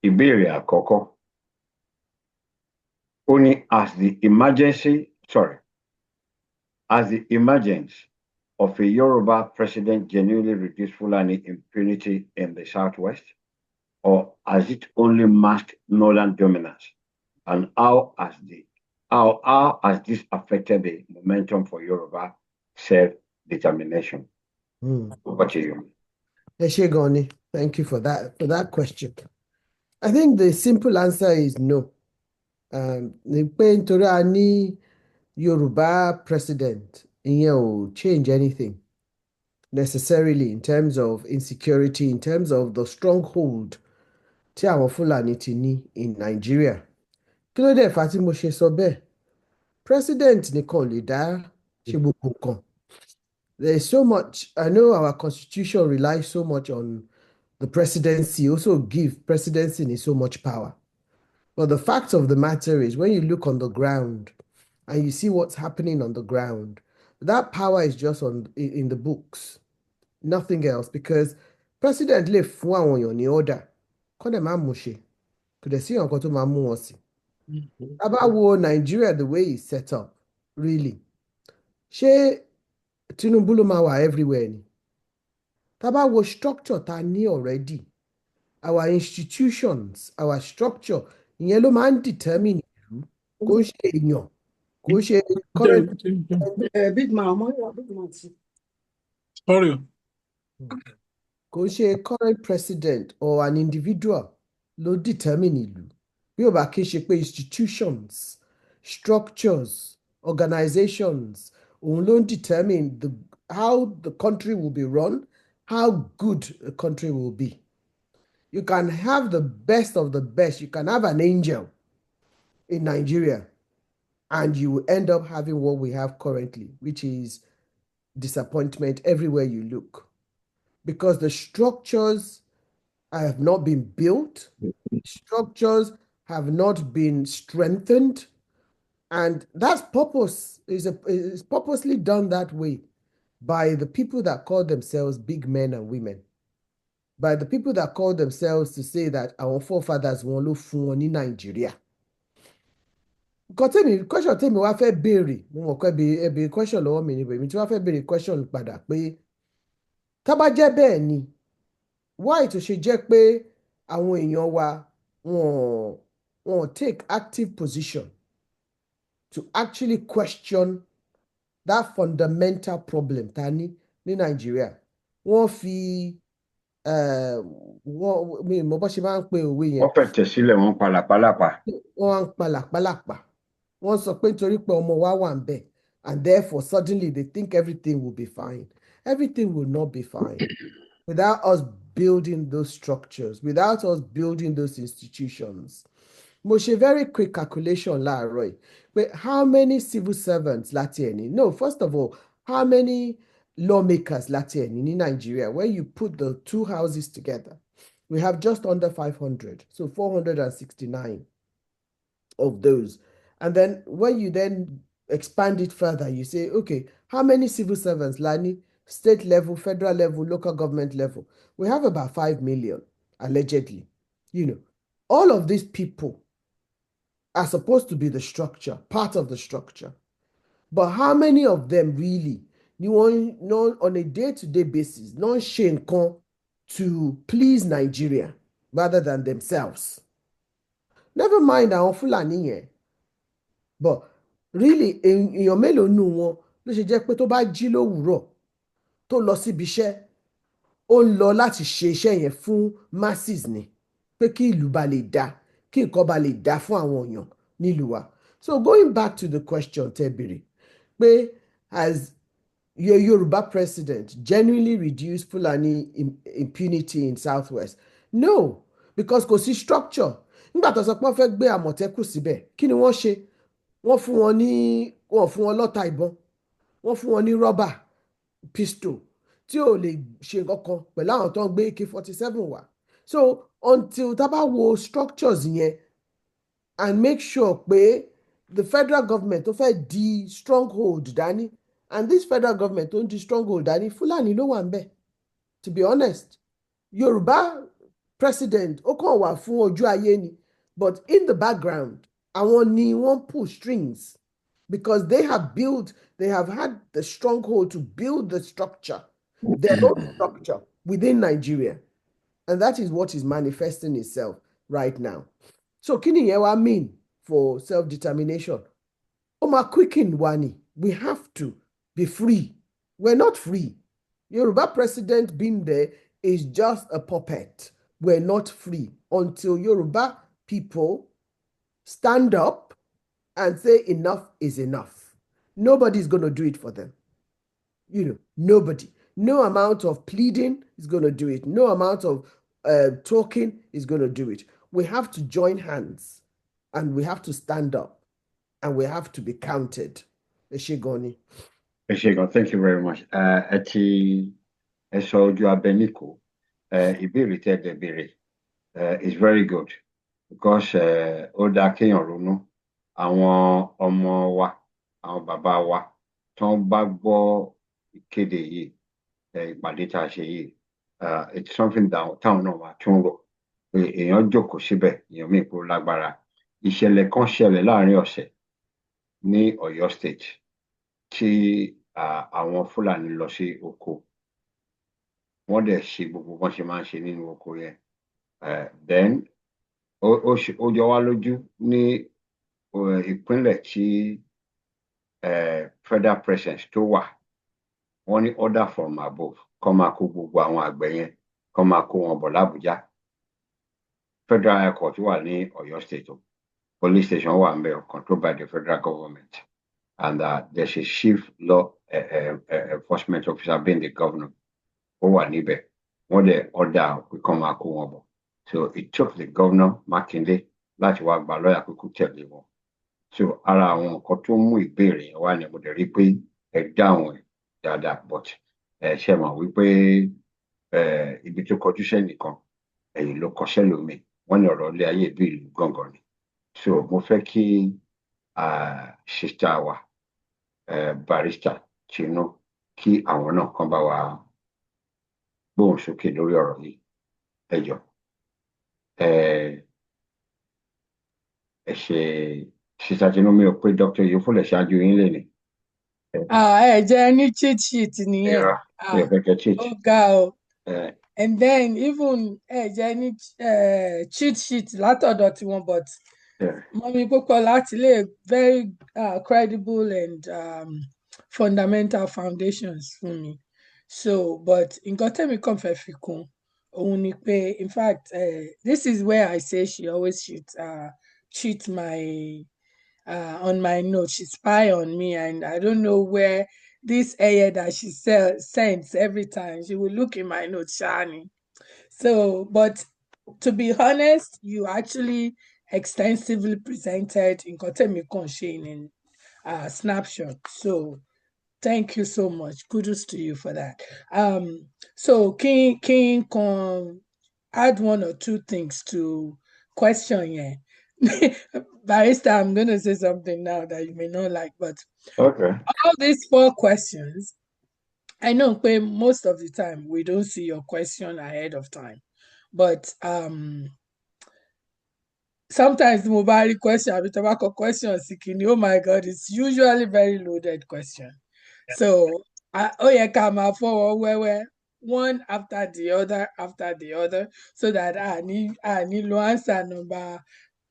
Ìbéèrè àkọ́kọ́. Ó ní as the emergence of a Yoruba president genuinely reduced Fulani impunity in the Southwest, or has it only masked Northern dominance? And how has this affected the momentum for Yoruba self-determination? Over to you. Ẹ ṣé gan ni. Thank you for that question. I think the simple answer is no. Ní pé nítorí a ní Yoruba president, ìyẹn ò change anything necessarily in terms of insecurity, in terms of the stronghold tí àwọn Fulani ti ní in Nigeria. Kí ló dé fà tí mo ṣe sọ bẹ́ẹ̀? President nìkan lè dá ṣe gbogbo nǹkan. There is so much, I know our constitution relies so much on the presidency, also give presidency so much power. But the fact of the matter is, when you look on the ground and you see what's happening on the ground, that power is just in the books, nothing else. Because president lè fún àwọn èèyàn ní order, kọ́ dẹ̀ máa mú ṣe, kò dẹ̀ sí nǹkan tó máa mú wọn sí. About wo Nigeria, the way it's set up, really. Ṣé Tinubu ló máa wà everywhere ni? Tá bá wo structure ta ní already, our institutions, our structure, ìyẹn ló máa ń determine ìlú, kò ṣe èèyàn, kò ṣe current. Big man. Sorry. Kò ṣe current president or an individual ló determine ìlú. Bí ó bá kí ṣe pé institutions, structures, organizations, òun ló determine how the country will be run, how good the country will be. You can have the best of the best. You can have an angel in Nigeria, and you will end up having what we have currently, which is disappointment everywhere you look. Because the structures have not been built, structures have not been strengthened, And that's purpose, is purposely done that way by the people that call themselves big men and women. By the people that call themselves to say that our forefathers wọn ló fún wọn ní Nàìjíríà. Question tèmi wá fẹ́ béèrè, mo mọ̀ pé ẹ béèrè question lọ́wọ́ mi ni, èmi tí wá fẹ́ béèrè question padà pé tá bá jẹ́ bẹ́ẹ̀ ni, why tó ṣe jẹ́ pé àwọn èèyàn wa wọ́n take active position to actually question that fundamental problem tá ní Nàìjíríà. Wọ́n fi mi mọ̀ bó ṣe máa ń pe òwe yẹn. Wọ́n fẹ̀tẹ̀ sílẹ̀ wọn palàpalàpà. Wọ́n ń palàpalàpà. Wọ́n sọ pé nítorí pé ọmọ wa wà ń bẹ̀, and therefore suddenly they think everything will be fine. Everything will not be fine without us building those structures, without us building those institutions. Mo ṣe very quick calculation láàárọ̀ yìí pé how many civil servants láti ẹ̀ ní? No, first of all, how many lawmakers láti ẹ̀ ní ní Nigeria? When you put the two houses together, we have just under 500, so 469 of those. And then when you then expand it further, you say, okay, how many civil servants, Lani, state level, federal level, local government level? We have about 5 million, allegedly. You know, all of these people are supposed to be the structure, part of the structure. But how many of them really, on a day-to-day basis, ṣe nǹkan to please Nigeria rather than themselves? Never mind àwọn Fulani yẹn. But really, èèyàn mélòó nù wọn ló ṣe jẹ́ pé tó bá jí lówùúrọ̀ tó lọ síbi iṣẹ́, ó ń lọ láti ṣe iṣẹ́ yẹn fún masses ni, pé kí ìlú bá lè dá, kí nǹkan bá lè dá fún àwọn èèyàn nílùú wa. So going back to the question tẹ́ béèrè, pé has your Yoruba president genuinely reduced Fulani impunity in Southwest? No, because kò sí structure. Nígbà tó sọ pé wọ́n fẹ́ gbé Àmọ̀tẹ́kùn síbẹ̀, kí ni wọ́n ṣe? Wọ́n fún wọn lọ́ta ìbọn, wọ́n fún wọn ní rọ́bà pistol tí ò lè ṣe nǹkan kan pẹ̀lú àwọn tó ń gbé AK-47 wá. So until tá bá wo structures yẹn and make sure pé the federal government tó fẹ́ di stronghold dání, and this federal government tó ń di stronghold dání, Fulani ló wà ń bẹ̀. To be honest, Yoruba president ó kàn wà fún ojú ayé ni, but in the background, àwọn ni wọ́n pull strings because they have had the stronghold to build the structure, their own structure within Nigeria. And that is what is manifesting itself right now. So kí ni yẹn wá mean for self-determination? Ó máa quicken wa ni. We have to be free. We're not free. Yoruba president being there is just a puppet. We're not free until Yoruba people stand up and say enough is enough. Nobody's going to do it for them. You know, nobody. No amount of pleading is going to do it. No amount of talking is going to do it. We have to join hands and we have to stand up and we have to be counted. Eshegoni. Eshegon, thank you very much. Eso ojú abẹ́níkò, ìbéèrè tẹ́ dẹ̀ béèrè is very good because ó dá kéèyàn ronú. Àwọn ọmọ wa, àwọn bàbá wa, tó ń bá gbọ́ ìkéde yìí, ìpàdé tá a ṣe yìí, it's something táwọn náà wà tún rò. Èèyàn jókòó síbẹ̀, èèyàn mí kó lágbára. Ìṣẹ̀lẹ̀ kan ṣẹlẹ̀ láàrin ọ̀sẹ̀ ní Ọ̀yọ́ State tí àwọn Fúlàní lọ sí oko. Wọ́n dẹ̀ ṣe gbogbo bọ́n ṣe máa ń ṣe nínú oko yẹn. Then ó jọ wá lójú ní ìpínlẹ̀ tí federal presence tó wà. Wọ́n ní order from above kó máa kó gbogbo àwọn àgbẹ̀ yẹn, kó máa kó wọn bọ̀ l'Ábùjá. Federal High Court wà ní Ọ̀yọ́ State. Police station wà ńbẹ̀, controlled by the federal government. And there's a chief law enforcement officer being the governor. Ó wà níbẹ̀. Wọ́n dẹ̀ order pé kó máa kó wọn bọ̀. So it took the governor, Makinde, láti wá gba lọ́yà pé kó tẹ̀lé wọn. So ara àwọn nǹkan tó mú ìbéèrè yẹn wá ni mo dẹ̀ rí pé ẹ dáhùn ẹ̀ dáadáa, but ṣe mọ̀ wípé ibi tó kọjú sẹ́nìkan ẹ̀yìn ló kọ sẹ́lòmíì. Wọ́n ní ọ̀rọ̀ ilé ayé bí ìlú gángan ni. So mo fẹ́ kí sister wa barrister Tinu kí àwọn náà kàn bá wa gbóhùn sókè lórí ọ̀rọ̀ yìí ẹ jọ̀ọ́ ẹ ṣe sister Tinu mi ò pé Dr. Yefule ṣáájú yín lè ní. ẹ jẹ́ ní cheat sheet nìyẹn. mi ò fẹ́ kẹ́ cheat. Ó ga o. And then even ẹ jẹ́ ní cheat sheet látọ̀dọ̀ tiwọn, but Mọ́mí Pópóọlá ti lè very credible and fundamental foundations fún mi. So, but nǹkan tẹ́mi kàn fẹ́ fi kún òun ni pé, in fact, this is where I say she always cheat my on my notes. She spy on me, and I don't know where this air that she sends every time. She will look in my notes, Shani. So, but to be honest, you actually extensively presented in Kotemi Konshin in snapshot. So thank you so much. Kudos to you for that. So King can add one or two things to question here. Barrister, I'm going to say something now that you may not like, but okay. All these 4 questions, I know most of the time we don't see your question ahead of time, but sometimes the mobile question, the tobacco question, oh my God, it's usually very loaded question. So, forward one after the other, so that I need answer number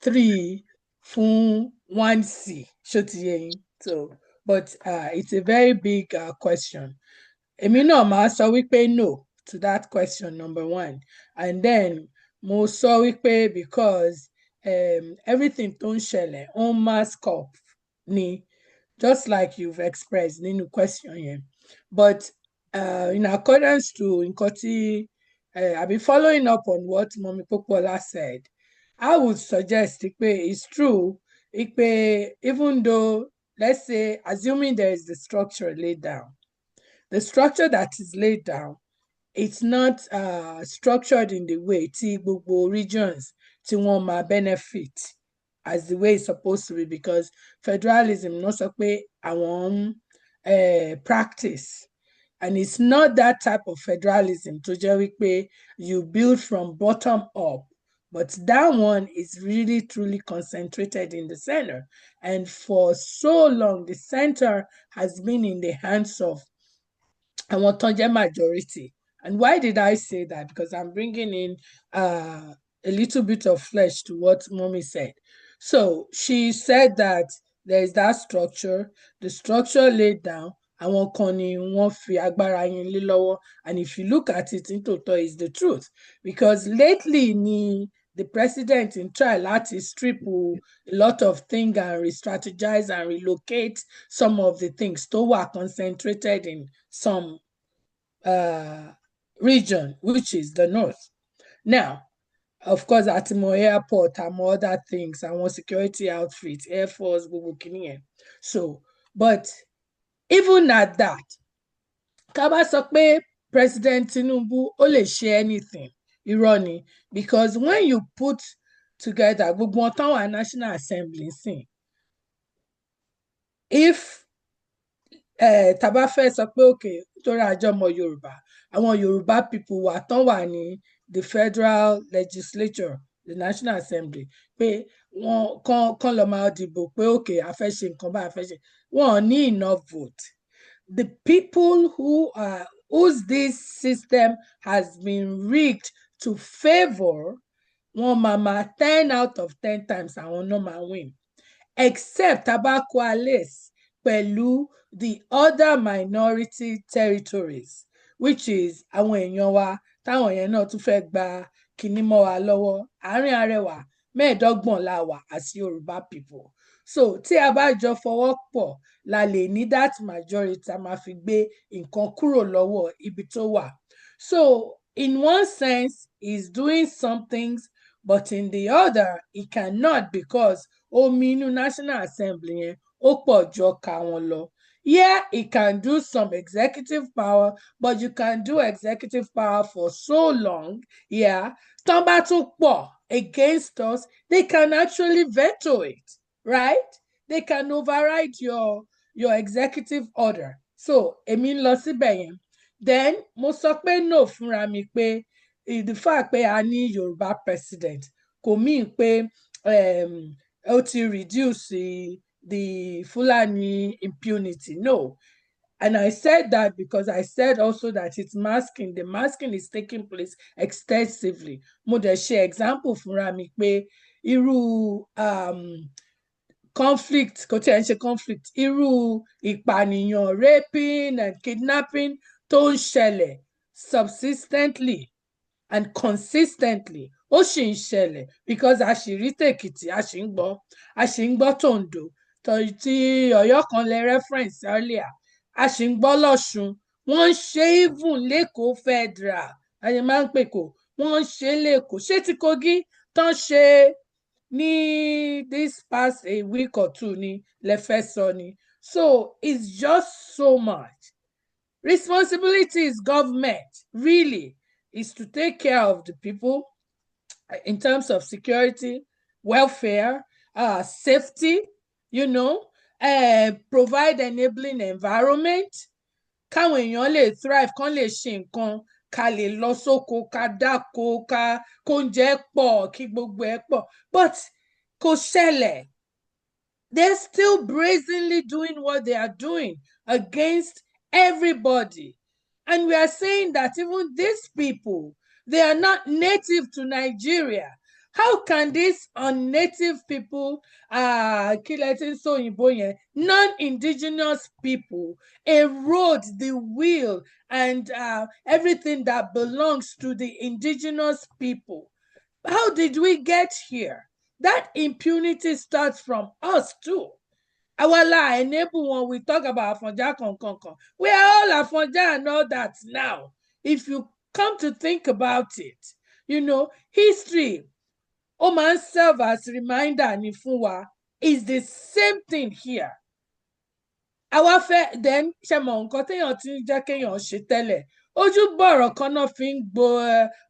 3 from 1C. So, but it's a very big question. Èmi náà máa sọ wípé no to that question number 1, and then mo sọ wípé because everything tó ń ṣẹlẹ̀ on mask up ni, just like you've expressed nínú question yẹn, but in accordance to nǹkan tí I'll be following up on what Mọ́mí Pópóọlá said. I would suggest it's true even though, let's say, assuming there is the structure laid down, the structure that is laid down, it's not structured in the way tí gbogbo regions tí wọ́n máa benefit as the way it's supposed to be, because federalism náà sọ pé àwọn practice, and it's not that type of federalism tó jẹ́ wípé you build from bottom up, but that one is really truly concentrated in the center, and for so long the center has been in the hands of àwọn tó jẹ́ majority. And why did I say that? Because I'm bringing in a little bit of flesh to what Mommy said. So she said that there is that structure, the structure laid down, àwọn kan ni wọ́n fi agbára yín lé lọ́wọ́, and if you look at it, nítòótọ́ is the truth, because lately ni the president in try láti strip a lot of things and re-strategize and relocate some of the things tó wà concentrated in some region, which is the north. Now, of course, at Mo Airport and other things, and one security outfit, Air Force, gbogbo kini yẹn. So, but even at that, ká bá sọ pé President Tinubu ó lè ṣe anything, irọ́ ni, because when you put together gbogbo wọn tán wà National Assembly sìn, if tá bá fẹ́ sọ pé okay, torí àjọ ọmọ Yorùbá, àwọn Yorùbá people wà tán wà ní the federal legislature, the National Assembly, pé wọ́n kàn lọ máa dìbò pé okay, a fẹ́ ṣe nǹkan báyìí, a fẹ́ ṣe, wọn ò ní enough vote. The people whose this system has been rigged to favor, wọn máa 10 out of 10 times àwọn náà máa win, except tá bá coalesce pẹ̀lú the other minority territories, which is àwọn èèyàn wa táwọn yẹn náà tún fẹ́ gba kinní mọ́ wa lọ́wọ́. Àárín Arẹwà 15 la wà as Yorùbá people. So tí a bá jọ fọwọ́ pọ̀, la lè ní that majority a máa fi gbé nǹkan kúrò lọ́wọ́ ibi tó wà. So in one sense, he's doing some things, but in the other, he cannot, because omi inú National Assembly yẹn ó pọ̀ jọ ká wọn lọ. Yeah, he can do some executive power, but you can do executive power for so long. Yeah, tán bá tún pọ̀ against us, they can actually veto it, right? they can override your executive order. So èmi ń lọ síbẹ̀ yẹn. Then mo sọ pé no fúnra mi pé the fact pé a ní Yorùbá president kò mean pé ó ti reduce the Fulani impunity. No. And I said that because I said also that it's masking. The masking is taking place extensively. Mo dẹ̀ ṣe example fúnra mi pé irú conflict, kò tí ẹ̀ ń ṣe conflict, irú ìpànìyàn, raping and kidnapping tó ń ṣẹlẹ̀ subsistently and consistently ó sì ń ṣẹlẹ̀ because a sì rí tèkìtì, a sì ń gbọ́ tòǹdó tí Ọ̀yọ́ kan lè reference earlier, a sì ń gbọ́ lọ́ṣun, wọ́n ń ṣe even lẹ́kọ̀ọ́ federal ayé máa ń pè kó wọ́n ń ṣe lẹ́kọ̀ọ́, ṣé ti Kogi tán ṣe ní this past a week or two ni lẹ fẹ́ sọ ni. So it's just so much. Responsibility is government, really, is to take care of the people in terms of security, welfare, safety, provide enabling environment. Káwọn èèyàn lè thrive, kán lè ṣe nǹkan, ká lè lọ sóko, ká dáko, kóúnjẹ pọ̀, kí gbogbo ẹ̀ pọ̀. But kò ṣẹlẹ̀. They're still brazenly doing what they are doing against everybody. And we are saying that even these people, they are not native to Nigeria. How can these unnative people, non-indigenous people, erode the will and everything that belongs to the indigenous people? How did we get here? That impunity starts from us too. Our lie enable when we talk about Afonja Konkonko. We are all Afonja and all that now. If you come to think about it, history, man serve as reminder ni fún wa, is the same thing here. Our then ṣẹmọ nǹkan téèyàn ti ń jẹ́ kéèyàn ṣe tẹ́lẹ̀. Ojú bọ̀rọ̀ kan náà fi ń gbo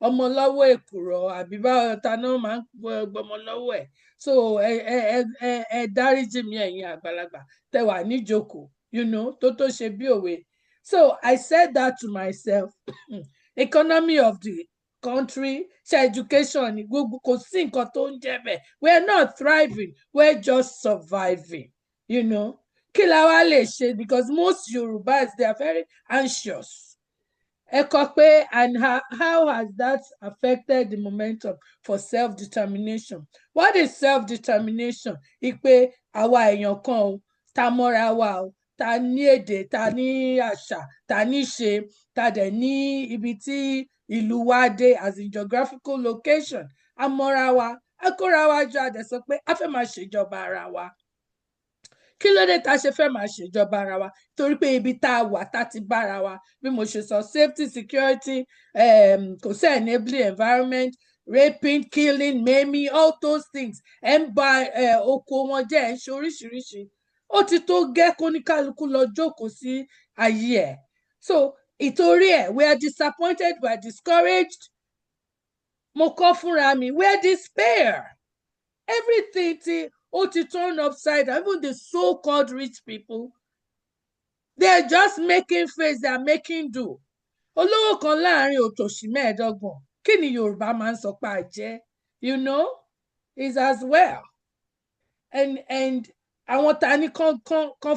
ọmọ lọ́wọ́ èkùrọ́ àbí báwo ta náà máa ń gbọmọ lọ́wọ́ ẹ̀. So ẹ dáríjì mí ẹ̀yin àgbàlagbà tẹ wà níjókòó, tó ṣe bí òwe. So I said that to myself. Economy of the country, education, gbogbo kò sí nǹkan tó ń jẹ́ bẹ́ẹ̀. We're not thriving, we're just surviving, Kí la wá lè ṣe? Because most Yorubas, they are very anxious. And how has that affected the momentum for self-determination? What is self-determination? Ìpè àwa èèyàn kan o, ta mọ́ra wa o, ta ní èdè, ta ní àṣà, ta ní ṣe, ta dẹ̀ ní ibi tí ìlú wa dé as in geographical location. A mọ́ra wa, a kóra wa jọ, a dẹ̀ sọ pé a fẹ́ máa ṣèjọba ara wa. Kí ló dé tá ṣe fẹ́ máa ṣèjọba ara wa? Torí pé ibi tá a wà tá ti bára wa, bí mo ṣe sọ, safety, security, kò sí enabling environment, raping, killing, maiming, all those things. Ẹ ń ba oko wọn jẹ́, ẹ ń ṣe oríṣiríṣi. Ó ti tó gẹ́ kó ní kálukú lọ jókòó sí ayé ẹ̀. So ìtorí ẹ̀, we are disappointed, we are discouraged. Mo kọ́ fúnra mi, we are despair. Everything ó ti turn upside down. Even the so-called rich people, they're just making face, they're making do. Olówó kan láàrin òtòṣì mẹ́ẹ̀ẹ́dọ́gbọ̀n. Kí ni Yorùbá máa ń sọ pé a jẹ́? Is as well. And àwọn tani kan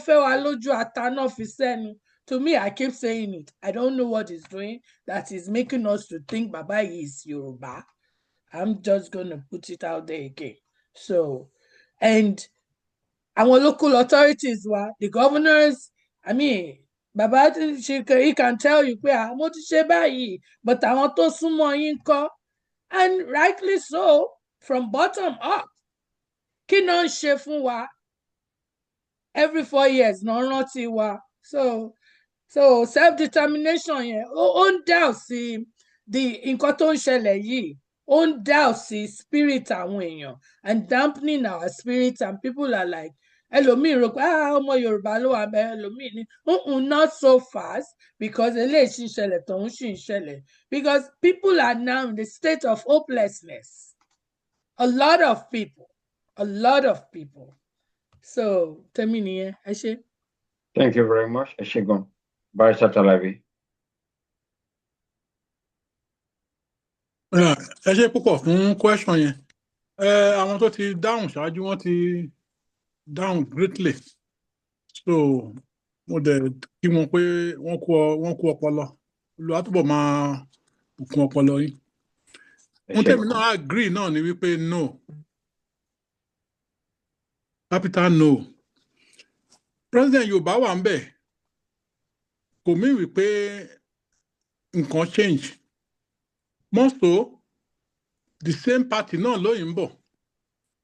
fẹ́ wa lójú ata náà fi sẹ́nu. To me, I keep saying it. I don't know what he's doing that is making us to think Baba is Yoruba. I'm just going to put it out there again. So, and our local authorities were the governors. I mean, Baba, he can tell you, but I want to say but I want to summon and rightly so, from bottom up. Kí ló ń ṣe fún wa? Every 4 years, no rántí wa. So self-determination yẹn, ó ń dá sí the nǹkan tó ń ṣẹlẹ̀ yìí. Ó ń dá sí spirit àwọn èèyàn and dampening our spirits, and people are like, ẹlòmíì rò pé ọmọ Yorùbá ló wà bẹ́ẹ̀, ẹlòmíì ní not so fast, because eléyìí ṣì ń ṣẹlẹ̀, tọ̀hún ṣì ń ṣẹlẹ̀, because people are now in the state of hopelessness. A lot of people. So tèmi nìyẹn, ẹ ṣé. Thank you very much. Ẹ ṣé gan. Barrister Talabi. Ẹ ṣé púpọ̀ fún question yẹn. Àwọn tó ti dáhùn ṣáájú wọ́n ti dáhùn greatly. So mo dẹ̀ kí wọn pé wọ́n kú ọpọlọ. Olúwa túbọ̀ máa bùkún ọpọlọ yín. Ohun tèmi náà agree náà ni wípé no. Capital no. President Yorùbá wà ń bẹ̀. Kò mí wípé nǹkan change. More so, the same party náà lóyìn ń bọ̀.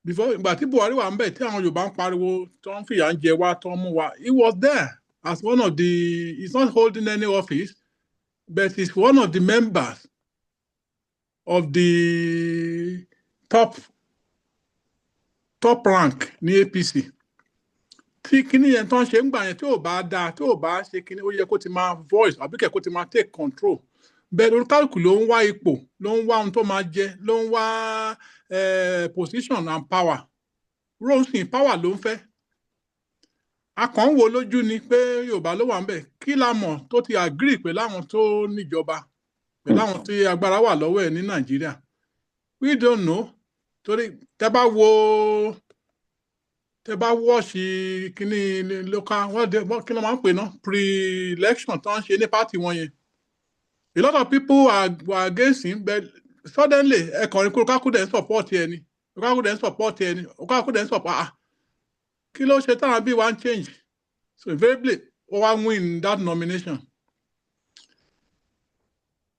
Before ìgbà tí Buhari wà ń bẹ̀ tí àwọn Yorùbá ń pariwo tó ń fìyà ń jẹ wá tó ń mú wa, he was there as one of the, he's not holding any office, but he's one of the members of the top rank ní APC. Tí kíní yẹn tó ń ṣe ń gbà yẹn tí ò bá dáa, tí ò bá ṣe kíní, ó yẹ kó ti máa voice àbí kẹ̀ kó ti máa take control. Bẹ́ẹ̀ olúkálùkù ló ń wá ipò, ló ń wá ohun tó máa jẹ, ló ń wá position and power. Rosin power ló ń fẹ́. A kàn ń wo lójú ni pé Yorùbá ló wà ń bẹ̀. Kí la mọ̀ tó ti agree pẹ̀lú àwọn tó níjọba, pẹ̀lú àwọn tí agbára wà lọ́wọ́ ẹ̀ ní Nàìjíríà. We don't know. Torí tẹ́ bá wọ́ọ̀ṣì kíní local, kí ló máa ń pè ná, pre-election tó ń ṣe ní party wọn yẹn. A lot of people were against him, but suddenly ẹ̀kọ́ ní Lukaku dẹ̀ ń support ẹni. Lukaku dẹ̀ ń support. Kí ló ṣe táwọn bí one change? So invariably, one win that nomination.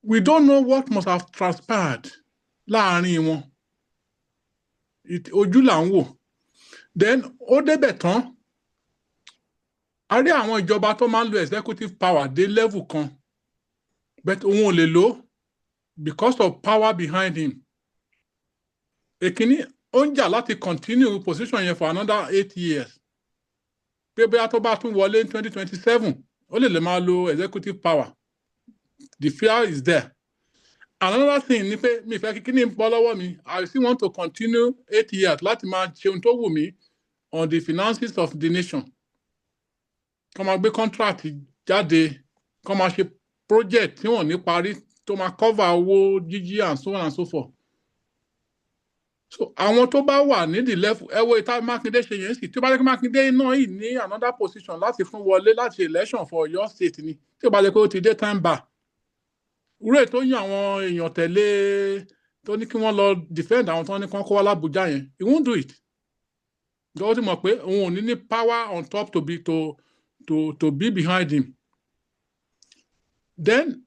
We don't know what must have transpired láàárín wọn. Ojú là ń wò. Then ó débẹ̀ tán. A rí àwọn ìjọba tó máa ń lo executive power dé level kan. But òun ò lè lò because of power behind him. Èkíní, ó ń jà láti continue position yẹn for another 8 years. Pé bóyá tó bá tún wọlé in 2027, ó lè máa lo executive power. The fear is there. Another thing ni pé mi fẹ́ kíní ń bọ́ lọ́wọ́ mi. I still want to continue 8 years láti máa ṣe ohun tó wù mí on the finances of the nation. Kọ́ máa gbé contract jáde, kọ́ máa ṣe project tí wọ́n ní parí tó máa cover owó jíjí and so on and so forth. So àwọn tó bá wà ní the level, ẹ wo ìta Mákindé ṣe yẹn sì, tí ó bá jẹ́ kí Mákindé náà yìí ní another position láti fún wọlé láti ṣe election for your state ni, tí ó bá jẹ́ pé ó ti dé time bar. Rúrè tó yàn àwọn èèyàn tẹ̀lé tó ní kí wọ́n lọ defend àwọn tó ní kí wọ́n kó wá l'Abuja yẹn, he won't do it. Ó ti mọ̀ pé òun ò ní power on top to be behind him. Then,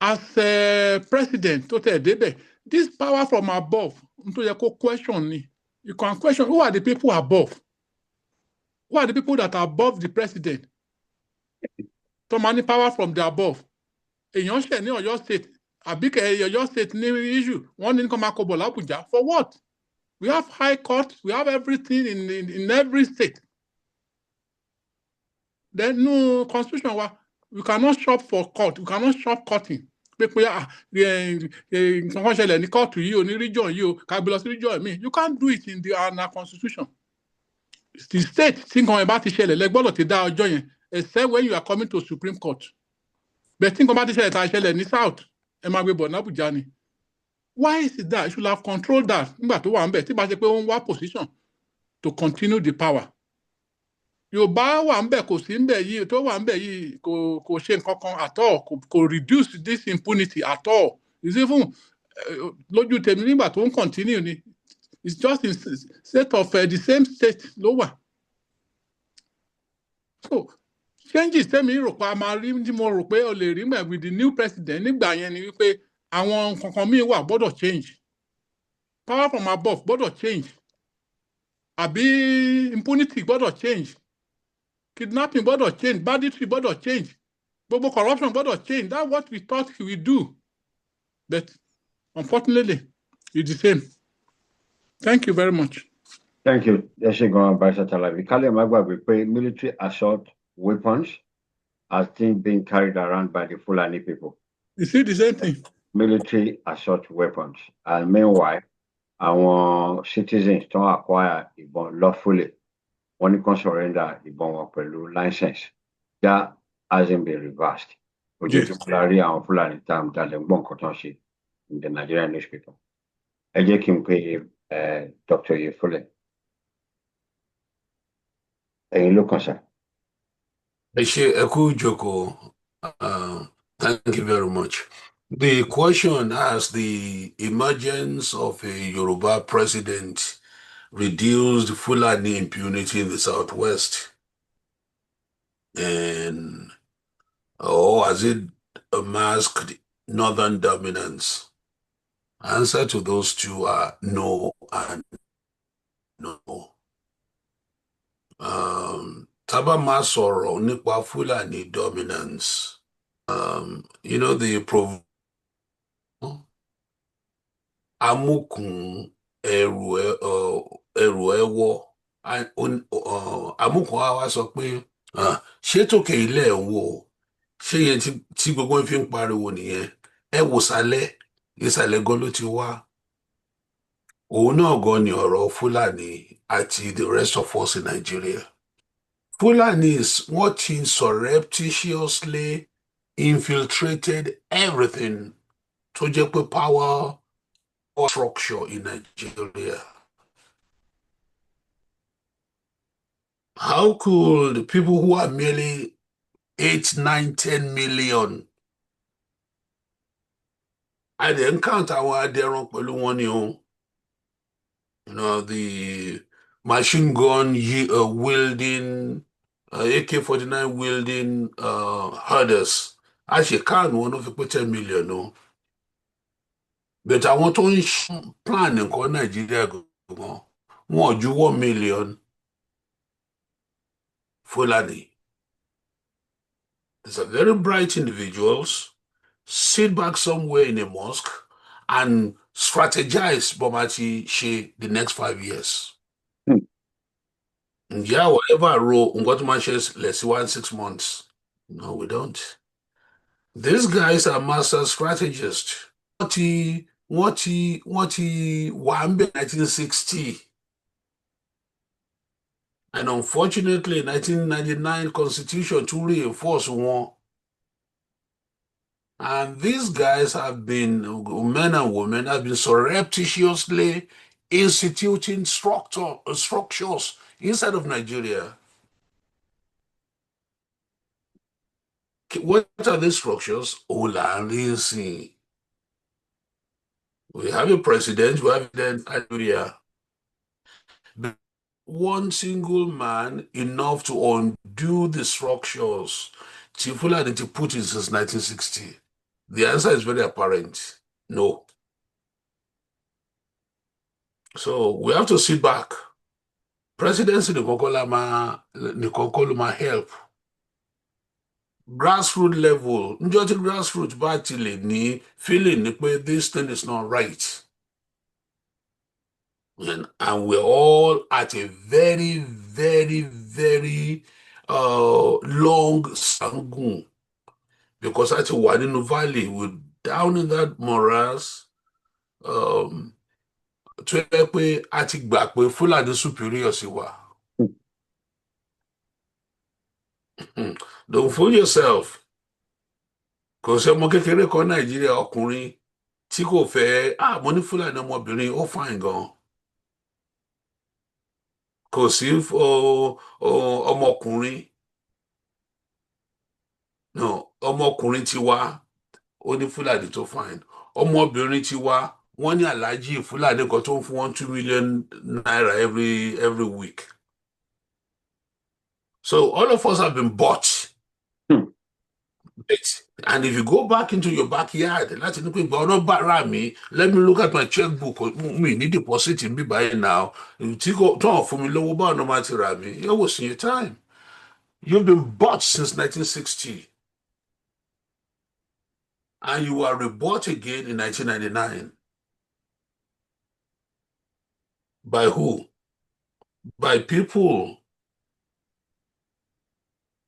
as a president, this power from above, question ni. You can question, who are the people above? Who are the people that are above the president? To money power from the above. Èèyàn ṣẹ̀ ní Ọ̀yọ́ state, àbíkẹ́ Ọ̀yọ́ state ní issue, wọ́n ní kó máa kó bọ̀ l'Abuja. For what? We have high court, we have everything in every state. Then no constitution wa. We cannot shop for court. We cannot shop cutting. You can't do it in our constitution. The state think about it, except when you are coming to Supreme Court. But think about it, South. Why is it that? You should have controlled that. Position to continue the power. Yorùbá wà ń bẹ̀ kò sí ń bẹ̀ yìí, tó wà ń bẹ̀ yìí kò ṣe nǹkan kan at all, kò reduce this impunity at all. It's even lójú tèmi nígbà tó ń continue ni, it's just in state of the same state ló wà. So changes tèmi rò pé a máa rí, tí mo rò pé o lè rí mẹ́ with the new president nígbà yẹn ni wípé àwọn kankan míì wà gbọ́dọ̀ change. Power from above gbọ́dọ̀ change. Àbí impunity gbọ́dọ̀ change. Kidnapping gbọ́dọ̀ change, banditry gbọ́dọ̀ change, gbogbo corruption gbọ́dọ̀ change. That's what we thought he would do. But unfortunately, it's the same. Thank you very much. Thank you. Barrister Talabi. Kale Magbabe pé military assault weapons are still being carried around by the Fulani people. You see the same thing? Military assault weapons. And meanwhile, our citizens don't acquire ìbọn lawfully. wọ́n ní kàn surrender ìbọn wọn pẹ̀lú license. That hasn't been reversed. Ojoojúmọ́ la rí àwọn Fúlàní tá à ń dalẹ̀ ń gbọ́ nǹkan tó ń ṣe in the Nigerian newspaper. Ẹ jẹ́ kí n pe Dr. Yefule. Ẹ̀yin ló kàn sá. Thank you very much. The question has the emergence of a Yoruba president reduced Fulani impunity in the Southwest, or has it masked Northern dominance? Answer to those two are no and no. Taba ma sọ̀rọ̀ nípa Fulani dominance. The amukun ẹrù ẹwọ amukun wa sọ pé ṣé tòkè ilé ẹ̀ ń wò ṣé yẹn tí gbogbo fi ń pariwo nìyẹn ẹ wò sálẹ̀ ìsàlẹ̀ gan ló ti wá òun náà gan ni ọ̀rọ̀ Fulani àti the rest of us in Nigeria. Fulanis wọ́n ti surreptitiously infiltrated everything tó jẹ́ pé power or structure in Nigeria. How could people who are merely 8, 9, 10 million I didn't count our adẹran pẹ̀lú wọn ni o. The machine gun wielding, AK-49 wielding herders. Actually, count one of the 10 million, no. But I want to plan in Nigeria more ju 1 million Fulani. These are very bright individuals, sit back somewhere in a mosque and strategize Bomachi She the next 5 years. Yeah, whatever role Ngotmaches, let's see 6 months. No, we don't. These guys are master strategists. What he Wambe 1960. And unfortunately, 1999 Constitution to reinforce one. And these guys have been, men and women, have been surreptitiously instituting structures inside of Nigeria. What are these structures? We have a president, we have Nigeria. One single man enough to undo the structures Fulani to put in since 1960. The answer is very apparent. No. So we have to sit back. Presidency Nikonkoluma help. Grassroots level, just grassroots battle ni feeling this thing is not right. And we're all at a very, very, very long sangun. Because at Wadinu Valley, we're down in that morass. To atik back, we're full of the superior siwa. Don't fool yourself. Because you're kékeré kan Nigeria ọkùnrin tí kò fẹ́ mo ní Fúlàní ọmọbìnrin ó fine gan. Kò sí ọmọkùnrin. No, ọmọkùnrin ti wá ó ní Fúlàní tó fine. Ọmọbìnrin ti wá wọ́n ní Alhaji Fúlàní kan tó ń fún wọn 2 million naira every week. So all of us have been bought. And if you go back into your backyard, let me look at my checkbook. Me need deposit in me by now. You go for me low bar no matter me. You're wasting your time. You've been bought since 1960. And you are rebought again in 1999. By who? By people.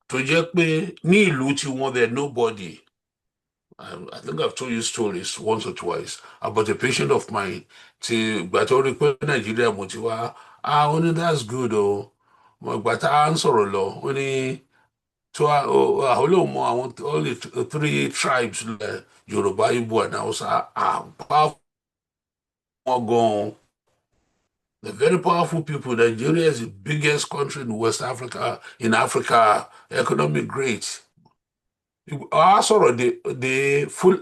To just be ni luti one there nobody. I think I've told you stories once or twice about a patient of mine. But Nigeria motiva. Only that's good. ìgbà tá a ń sọ̀rọ̀ lọ ó ní àwọn olóhùn mọ àwọn only 3 tribes Yorùbá, Igbo and Hausa powerful gan. They're very powerful people. Nigeria is the biggest country in West Africa, economic great. A sọ̀rọ̀ de full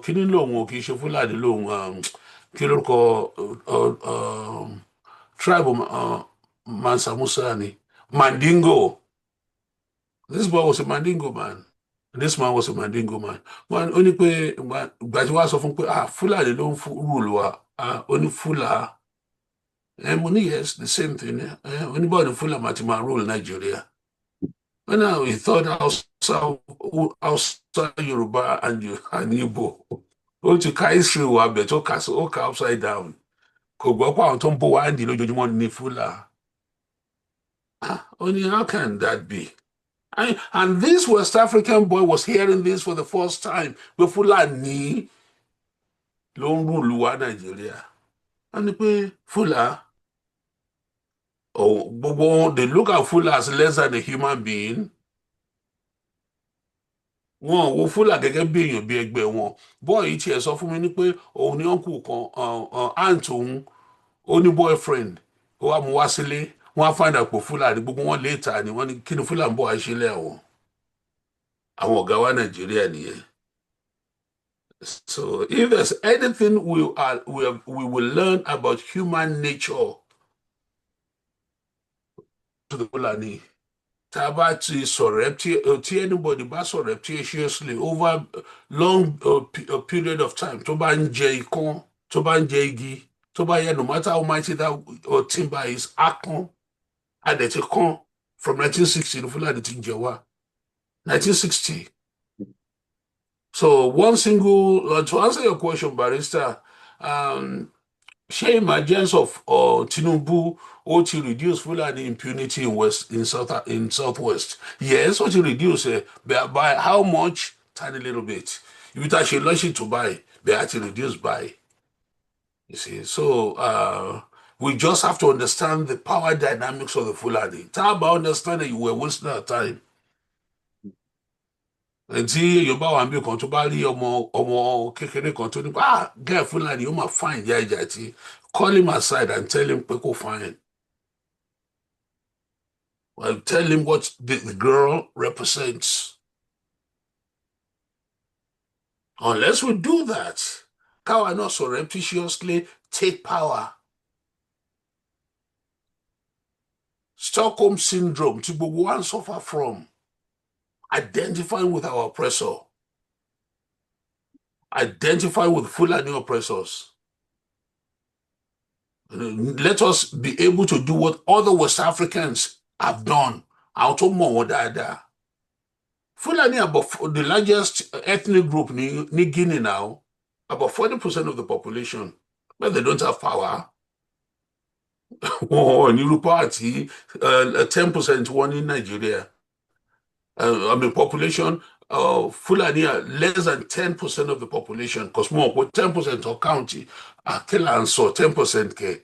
kíní lòun ò kì í ṣe Fúlàní lòun kí lórúkọ tribe Mansa Musa ni Mandingo. This boy was a Mandingo man. This man was a Mandingo man. Wọ́n ó ní pé ìgbà tí wọ́n á sọ fún pé Fúlàní ló ń rúùlù wa ó ní Fúlà. Money, yes, the same thing. Anybody full of Matima rule Nigeria. And now he thought outside Yoruba and Igbo. O to Kaisri wa beto castle upside down. Kogwapa on Tombo and the Lojumon Nifula. Only how can that be? And this West African boy was hearing this for the first time. Fulani Long rule Nigeria. And the Fula. They look at Fula as less than a human being. Wọn wo Fula gẹ́gẹ́ bí èèyàn bí ẹgbẹ́ wọn. Boy yìí tiẹ̀ sọ fún mi ní pé òun ní uncle kan aunt òun ó ní boyfriend ó wá mú wá sílé wọ́n á find out pé Fula ní gbogbo wọn later ni wọ́n ní kí ni Fula ń bọ̀ wá sílé àwọn. Àwọn ọ̀gá wa Nàìjíríà nìyẹn. So if there's anything we will learn about human nature to the Fulani. Tabati anybody surreptitiously over long period of time. Toban Jaycon, Toban Jaygi, Tobaya, no matter how mighty that timber is, Akon, Adetekon from 1960 to Fulani Tinjawa. 1960. So one single to answer your question, Barrister, shame emergence of Tinubu or to reduce Fulani impunity in southwest. Yes, or to reduce by how much? Tiny little bit. If it actually launch it to buy, they actually reduce by. You see, so we just have to understand the power dynamics of the Fulani. Talk about understanding you were wasting our time. Tí Yorùbá wà níbi kan tó bá rí ọmọ kékeré kan tó ní gẹ́ Fúlàní ó máa fine ìjà tí call him aside and tell him pé kò fine. Well, tell him what the girl represents. Unless we do that, káwa náà surreptitiously take power. Stockholm syndrome tí gbogbo wa ń suffer from. Identifying with our oppressor. Identify with Fulani oppressors. Let us be able to do what other West Africans have done. Fulani are about the largest ethnic group in Guinea now, about 40% of the population, but they don't have power. In Europe, 10% one in Nigeria. Population, Fulani are less than 10% of the population, because more 10% of county, Kela so 10% K.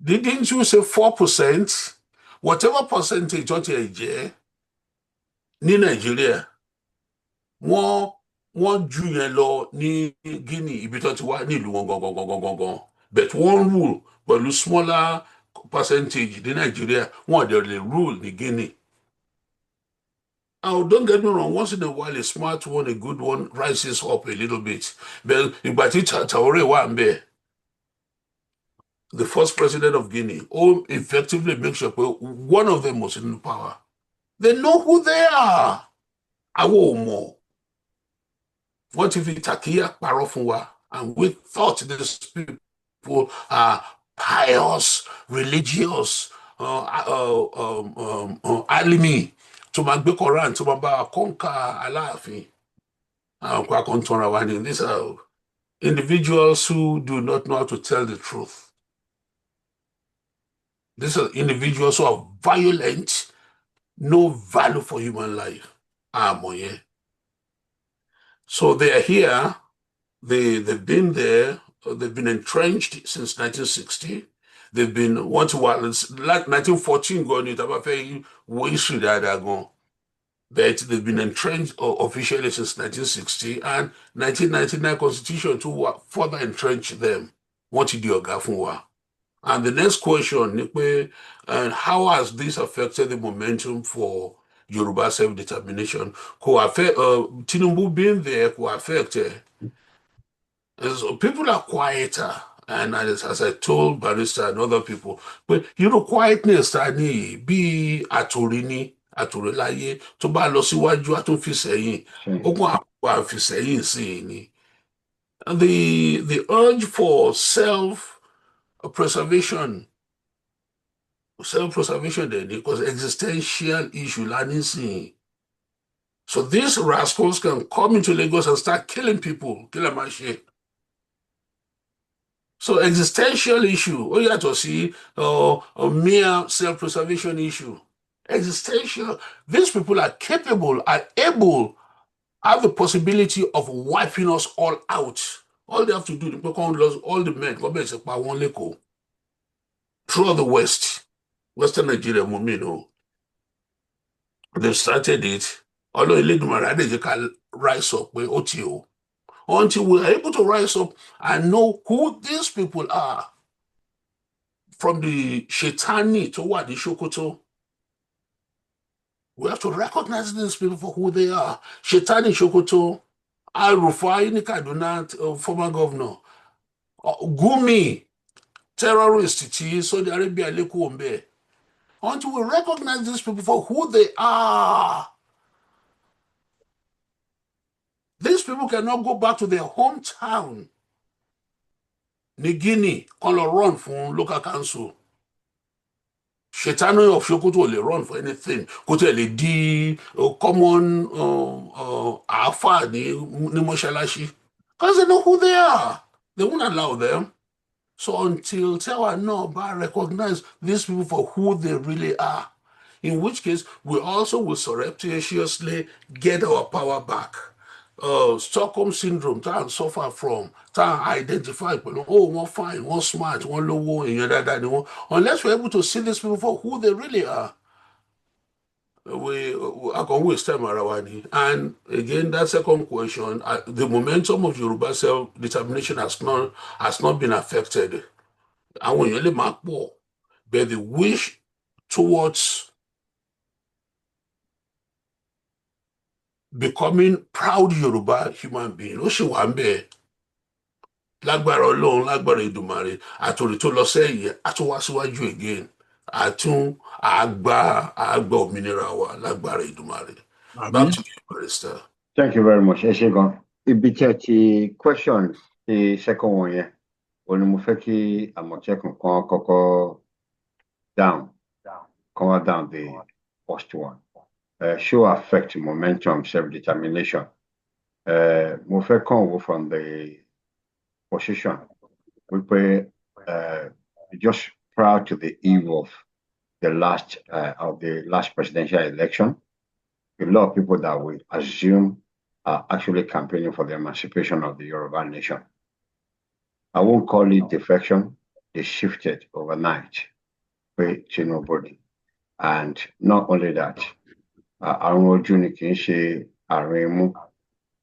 Didn't you say 4%? Whatever percentage what you ní Nigeria, wọ́n ju yẹn lọ ní Guinea ibi tó ti wá nílùú wọn gangan. But one rule, pẹ̀lú smaller percentage ní Nigeria, wọ́n dey rule ní Guinea. Now, don't get me wrong, once in a while, a smart one, a good one, rises up a little bit. But Traoré wà ń bẹ̀, the first president of Guinea, effectively make sure one of them was in power. They know who they are. Àwọn ò mọ̀. What if Itakia parọ́ fún wa? And we thought these people are pious, religious, alimi. To máa gbé Quran to máa bá kọ́ńkà Aláàfin. These are individuals who do not know how to tell the truth. These are individuals who are violent, no value for human life. So they are here. They've been there. They've been entrenched since 1960. they've been want to like 1914 going into history that but they've been entrenched officially since 1960 and 1999 constitution to further entrench them. What did you get from? And the next question, how has this affected the momentum for Yoruba self-determination? Tinubu being there could affect people are quieter. And as I told Barrister and other people, but quietness be atorini, atorilaye, tó bá lọ síwájú á tún fi sẹ́yìn, ogun àpò fi sẹ́yìn sí ni. The urge for self-preservation then, because existential issue learning. So these rascals can come into Lagos and start killing people, kill my shit. So existential issue, you have to see a mere self-preservation issue. Existential, these people are capable, are able, have the possibility of wiping us all out. All they have to do, all the men, throughout the West, Western Nigeria, they've started it. Although they can rise up, until we are able to rise up and know who these people are. From the Shaitani to what the Shokoto, we have to recognize these people for who they are. Shaitani Shokoto, Al-Rufai ní Kaduna, former governor, Gumi, terrorist, Saudi Arabia, Lekuombe. Until we recognize these people for who they are, these people cannot go back to their hometown. Nigini, run for local council. Shaitani of Shokoto will run for anything. Kote le di common alpha ni Moshalashi. Because they know who they are. They won't allow them. So until Tewa Noba recognize these people for who they really are, in which case we also will surreptitiously get our power back. Stockholm syndrome, and suffer from, identify, one fine, one smart, one low, unless we're able to see these people for who they really are, we are going to waste time around. And again, that second question, the momentum of Yoruba self-determination has not been affected. And when you mark more, but the wish towards becoming proud Yoruba human being, lágbára Ọlọ́run, lágbára Èdùmàrè, àtòrí tó lọ sẹ́yìn àtúnwá síwájú again, àgbà òmìnira wa lágbára Èdùmàrè. Back to you, Barrister. Thank you very much. Eshegon. Ibi tí ẹ ti question ti second one yẹn, òní mo fẹ́ kí Àmọ̀tẹ́kùn kan kọ́kọ́ down the first one. Show affect momentum, self-determination. Mo fẹ́ kàn wò from the position. We just prior to the eve of the last presidential election, a lot of people that we assume are actually campaigning for the emancipation of the Yoruba nation. I won't call it defection. They shifted overnight to nobody. And not only that, a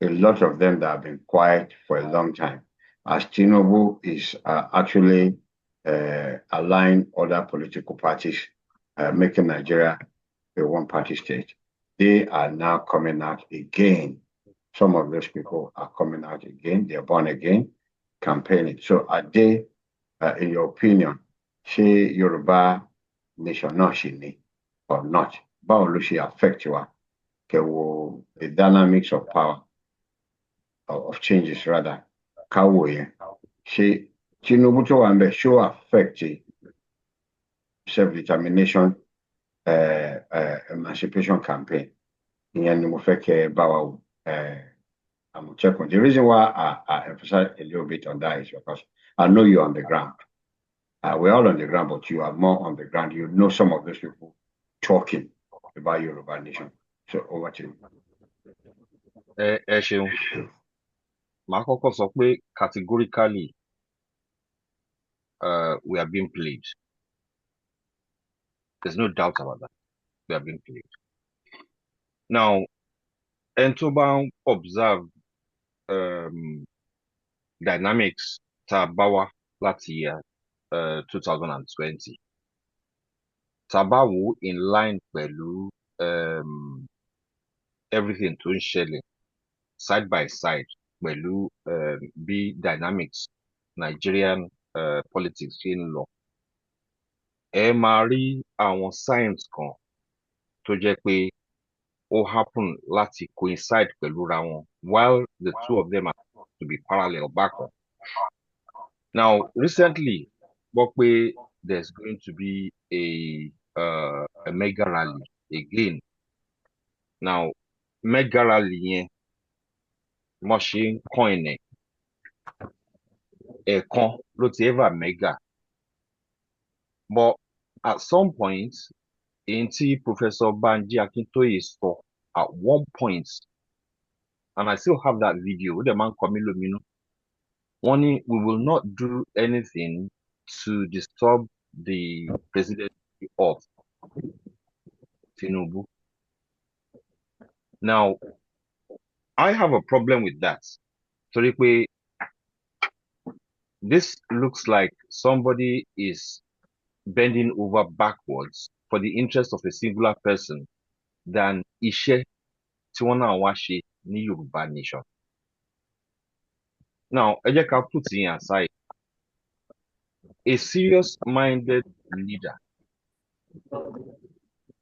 lot of them that have been quiet for a long time, as Tinubu is actually allowing other political parties, making Nigeria a one-party state. They are now coming out again. Some of those people are coming out again. They're born again, campaigning. So are they, in your opinion, she Yoruba nation, not she or not? How will she affect you? The dynamics of power, of changes rather. She Tinubu to ambe show affect self-determination emancipation campaign. The reason why I emphasize a little bit on that is because I know you're on the ground. We're all on the ground, but you are more on the ground. You know some of those people talking about Yoruba nation. So over to you. Màá kọ́kọ́ sọ pé categorically we are being played. There's no doubt about that. We are being played. Now, Entoban observed dynamics Tabawa last year, 2020. Tabawo in line pẹ̀lú everything tó ń ṣẹlẹ̀ side by side pẹ̀lú bí dynamics Nigerian politics ṣe ń lọ. Ẹ máa rí àwọn signs kan tó jẹ́ pé ó happen láti coincide pẹ̀lú ra wọn while the two of them are to be parallel bákan. Now, recently, gbọ́ pé there's going to be a mega rally again. Now, mega rally yẹn wọ́n ṣe ń coin ẹ̀ ẹ̀ẹ̀kan ló ti ever mega. But at some point, in tí Professor Banji Akintoye sọ at one point, and I still have that video, ó dẹ̀ máa ń kọ mí lóminú. Wọ́n ní we will not do anything to disturb the presidency of Tinubu. Now, I have a problem with that. Torí pé this looks like somebody is bending over backwards for the interest of a singular person than iṣẹ́ tí wọ́n náà wá ṣe ní Yorùbá nation. Now, ẹ jẹ́ ká put yín aside. A serious-minded leader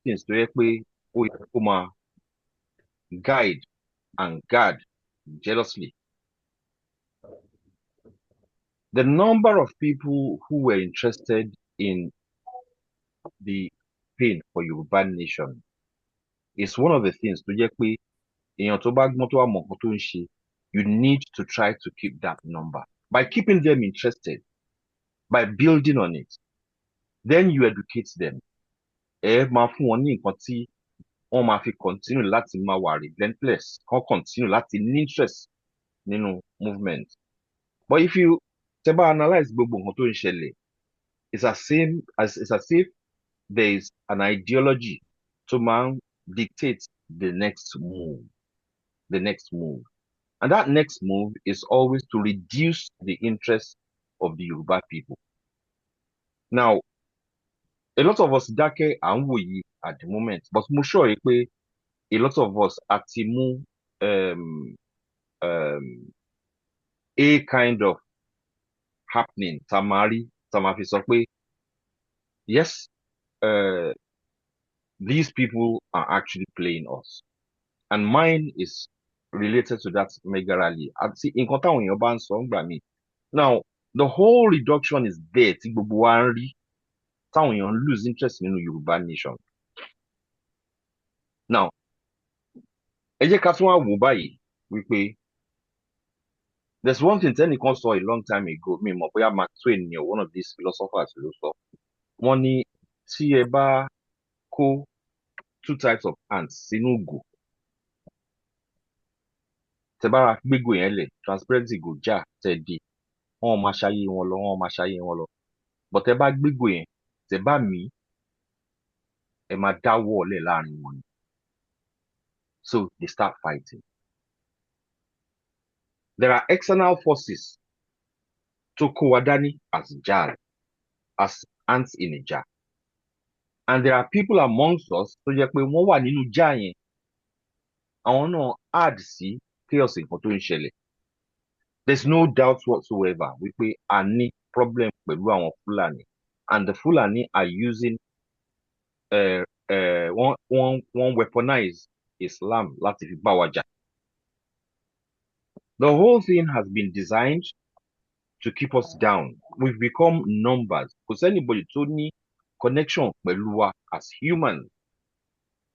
thinks tó yẹ pé ó máa guide and guard jealously. The number of people who were interested in the pain for Yoruba nation is one of the things tó jẹ́ pé èèyàn tó bá gbọ́n tó wà mọ̀ nǹkan tó ń ṣe, you need to try to keep that number. By keeping them interested, by building on it, then you educate them. Ẹ máa fún wọn ní nǹkan tí wọ́n máa fi continue láti máa wà relentless, kan continue láti ní interest nínú movement. But if you tẹ́ bá analyse gbogbo nǹkan tó ń ṣẹlẹ̀, it's as if there is an ideology to man dictate the next move. And that next move is always to reduce the interest of the Yoruba people. Now, a lot of us dákẹ́ à ń wòye at the moment, but mo sure pé a lot of us àti mú a kind of happening tamari tamafi sọ pé yes, these people are actually playing us. And mine is related to that mega rally. Nǹkan táwọn èèyàn bá ń sọ ń gbà mí. Now, the whole reduction is there tí gbogbo wa ń rí táwọn èèyàn lose interest nínú Yorùbá nation. Now, ẹ jẹ́ ká tún wá wò báyìí wípé there's one thing tẹ́nìkan sọ a long time ago, mi mọ̀ bóyá Mark Twain ni one of these philosophers ló sọ. Wọ́n ní tí ẹ bá kó 2 types of ants sínú ìgò, tẹ́ bá ra gbégbó yẹn lẹ̀, transparency go já tẹ́ di, wọ́n máa ṣayé wọn lọ. But tẹ́ bá gbégbó yẹn, tẹ́ bá mí, ẹ máa dáwọ́ ọ̀lẹ láàrin wọn. So they start fighting. There are external forces to kó wa dání as ants in a jar. And there are people amongst us tó jẹ́ pé wọ́n wà nínú jar yẹn. Àwọn náà add sí chaos nǹkan tó ń ṣẹlẹ̀. There's no doubt whatsoever wípé a ní problem pẹ̀lú àwọn Fulani. And the Fulani are using wọ́n weaponize Islam láti fi bá wa jà. The whole thing has been designed to keep us down. We've become numbers. Kò sẹ́nibody tó ní connection pẹ̀lú wa as humans.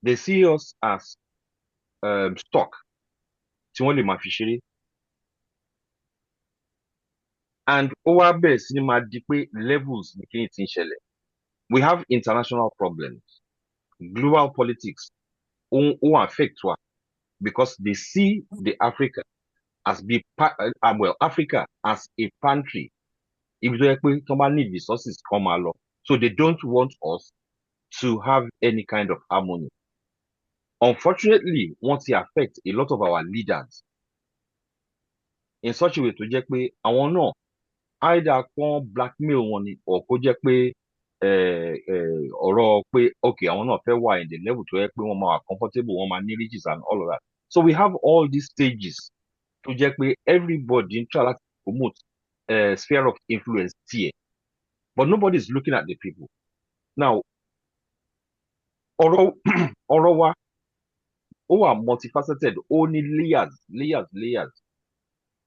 They see us as stock tí wọ́n lè máa fi ṣeré. And ó wá bẹ̀rẹ̀ sí ni máa di pé levels ní kíni tí ń ṣẹlẹ̀. We have international problems. Global politics ó affect wa because they see the Africa as Africa as a pantry Ibi tó yẹ pé tó bá need resources kan máa lọ. So they don't want us to have any kind of harmony. Unfortunately, wọ́n ti affect a lot of our leaders in such a way tó jẹ́ pé àwọn náà either kan blackmail wọn ni or kó jẹ́ pé ọ̀rọ̀ pé okay àwọn náà fẹ́ wà in the level tó yẹ pé wọ́n máa wà comfortable, wọ́n máa ní riches and all of that. So we have all these stages tó jẹ́ pé everybody ń try láti promote sphere of influence tiẹ̀, but nobody is looking at the people. Now ọ̀rọ̀ wa ó wà multifaceted, ó ní layers.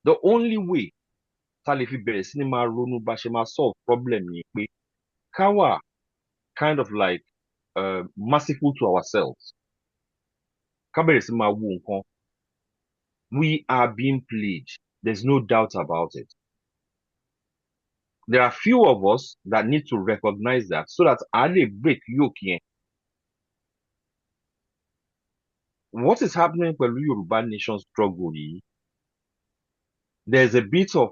The only way tá lè fi bẹ̀rẹ̀ sí ni máa ronú bá ṣe máa solve problem ni pé ká wà kind of like merciful to ourselves. Ká bẹ̀rẹ̀ sí máa wo nǹkan. We are being played. There's no doubt about it. There are few of us that need to recognize that so that a lè break yoke yẹn. What is happening pẹ̀lú Yorùbá nation struggle yìí? There's a bit of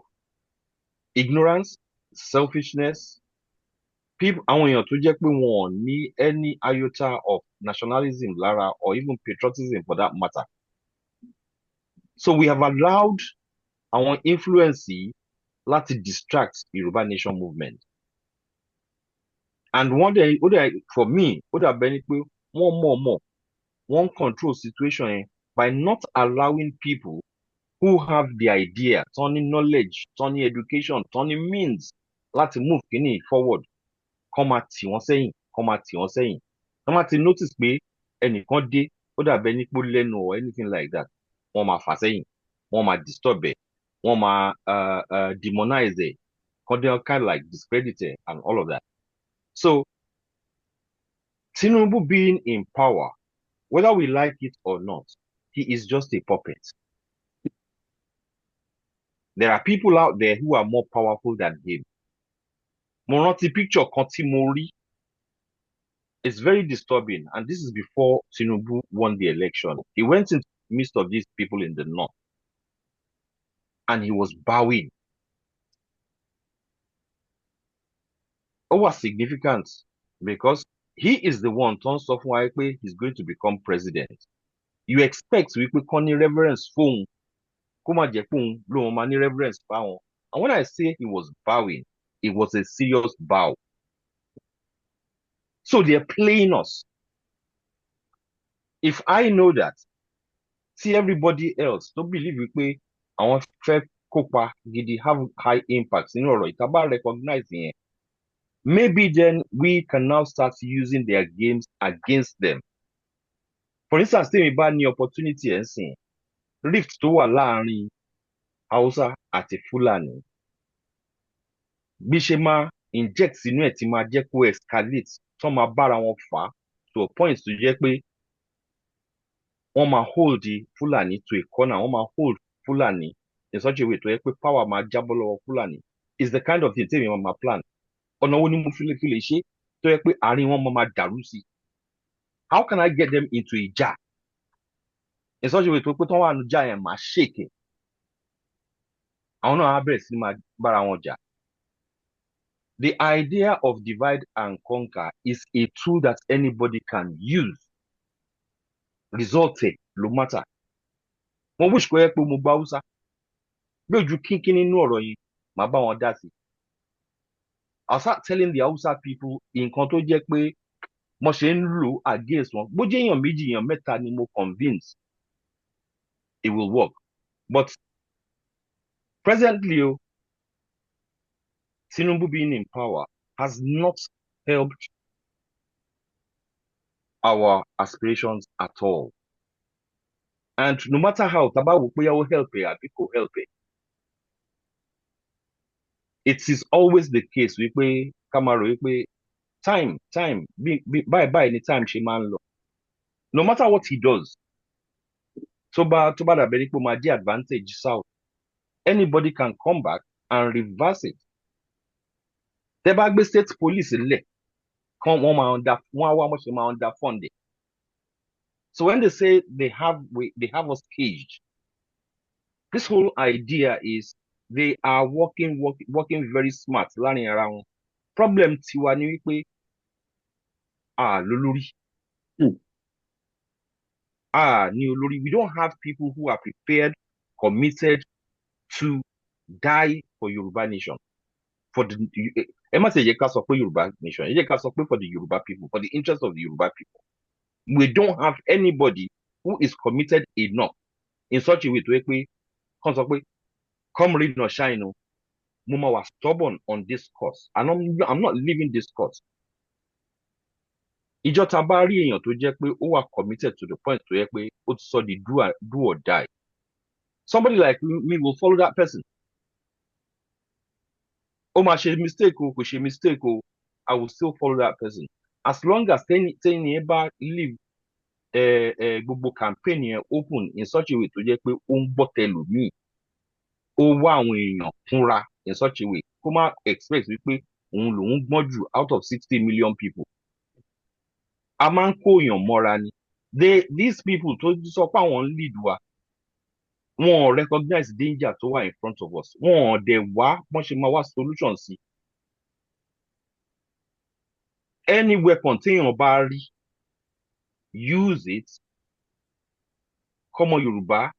ignorance, selfishness. People, àwọn èèyàn tó jẹ́ pé wọn ò ní any iota of nationalism lára or even patriotism for that matter. So we have allowed our influence láti distract Yorùbá nation movement. And one day, for me, ó dàbí ẹni pé wọ́n control situation by not allowing people who have the idea, turning knowledge, turning education, turning means láti move kíní forward. Kọ́ máa tì wọ́n sẹ́yìn. Wọ́n máa ti notice pé ẹnìkan dé, ó dàbí ẹni pé ó lẹ́nu or anything like that. Wọ́n máa fà sẹ́yìn, wọ́n máa disturb ẹ̀, wọ́n máa demonize ẹ̀, kind of like discredit ẹ̀ and all of that. So, Tinubu being in power, whether we like it or not, he is just a puppet. There are people out there who are more powerful than him. Mo rántí picture kan tí mo rí. It's very disturbing, and this is before Tinubu won the election. He went into the midst of these people in the north, and he was bowing. It was significant because he is the one tó ń sọ fún wa pé he's going to become president. You expect wípé kán ní reverence fóun, kó má jẹ́ fóun lóun máa ní reverence fáwọn. And when I say he was bowing, it was a serious bow. So they're playing us. If I know that, see everybody else don't believe wípé àwọn fẹ́ kópa gidi have high impact nínú ọ̀rọ̀ ìtàbá recognizing it. Maybe then we can now start using their games against them. For instance, tèmi bá ní opportunity ẹ̀ ń sìn, rift tó wà láàrin Hausa àti Fulani. Bí ṣe máa inject sínú ẹ̀ tí máa jẹ́ kó escalate, tó máa bára wọn fà á to a point tó jẹ́ pé wọ́n máa hold Fulani to a corner, wọ́n máa hold Fulani in such a way tó yẹ pé power máa jábọ́ lọ́wọ́ Fulani. Is the kind of thing tèmi máa plan. Ọ̀nà wo ni mo fi lè ṣe tó yẹ pé àárín wọn máa dàrú sí? How can I get them into a jar? In such a way tó pé tí wọ́n wà ní jar yẹn máa shake. Àwọn náà á bẹ̀rẹ̀ sí máa bára wọn jà. The idea of divide and conquer is a tool that anybody can use. Result ló matter. Mo wish kó yẹ pé mo gba Hausa. Bí ojú kínkín nínú ọ̀rọ̀ yìí, màá bá wọn dá sí. I'll start telling the Hausa people nǹkan tó jẹ́ pé mo ṣe ń lò against wọn. Bó jẹ́ èèyàn méjì, èèyàn mẹ́ta ni mo convince, it will work. But presently, Tinubu being in power has not helped our aspirations at all. And no matter how, taba wò pé ó help ẹ àbí kò help ẹ. It is always the case wípé Kamaro wípé time bye ni time ṣe máa ń lọ. No matter what he does, tó bá dàbẹ̀ ní pé ó máa jẹ́ advantage south, anybody can come back and reverse it. Tẹ́ bá gbé state police lẹ̀, kan wọ́n á wá mọ̀ ṣe máa underfund it. So when they say they have us caged, this whole idea is they are working very smart láàrin ara wọn. Problem tiwa ni wípé lólórí. Ní olórí. We don't have people who are prepared, committed to die for Yoruba nation. For the ẹ má ṣe yẹ ká sọ pé Yoruba nation, ẹ jẹ́ ká sọ pé for the Yoruba people, for the interest of the Yoruba people. We don't have anybody who is committed enough in such a way to pé kàn sọ pé come rain or shine o, mo máa wà stubborn on this cause and I'm not leaving this cause. Ìjọ ta bá rí èèyàn tó jẹ́ pé ó wà committed to the point tó yẹ pé ó ti sọ di do or die. Somebody like me will follow that person. Ó máa ṣe mistake o, kò ṣe mistake o, I will still follow that person. As long as tẹ́yìn yẹn bá leave gbogbo campaign yẹn open in such a way tó jẹ́ pé ó ń gbọ́ tẹlòmíì, ó wá àwọn èèyàn fúnra in such a way kó má expect wípé òun lòun gbọ́n jù out of 60 million people. A máa ń kó èèyàn mọ́ra ni. These people tó sọ pé àwọn ń lead wa, wọn ò recognize danger tó wà in front of us. Wọn ò dẹ̀ wá wọ́n ṣe máa wá solution sí. Any weapon téèyàn bá rí, use it. Kọ́mọ Yorùbá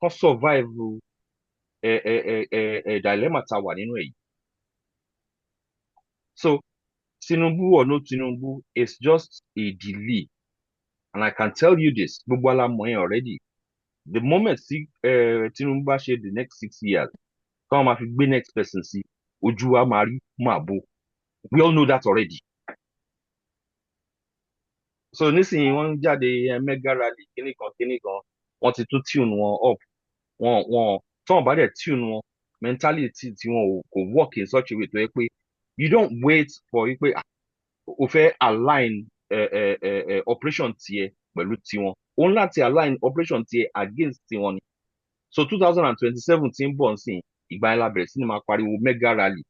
kán survive dilemma tá wà nínú èyí. So Tinubu or no Tinubu is just a delay, and I can tell you this, gbogbo alamọ yẹn already. The moment Tinubu bá ṣe the next 6 years, káwọn máa fi gbé next person sí, ojú wa máa rí máa bò. We all know that already. So nísìnyí wọ́n ń jáde mega rally kíní kan, wọ́n ti tún tune wọn up. Tí wọ́n bá dẹ̀ tune wọn, mentality tí wọn kò work in such a way tó yẹ pé you don't wait for wípé o fẹ́ align operation tiẹ̀ pẹ̀lú tiwọn. Òun láti align operation tiẹ̀ against tiwọn ni. So 2027 tí ń bọ̀ nsìn, ìgbà yẹn la bẹ̀rẹ̀ sí ni máa pariwo mega rally.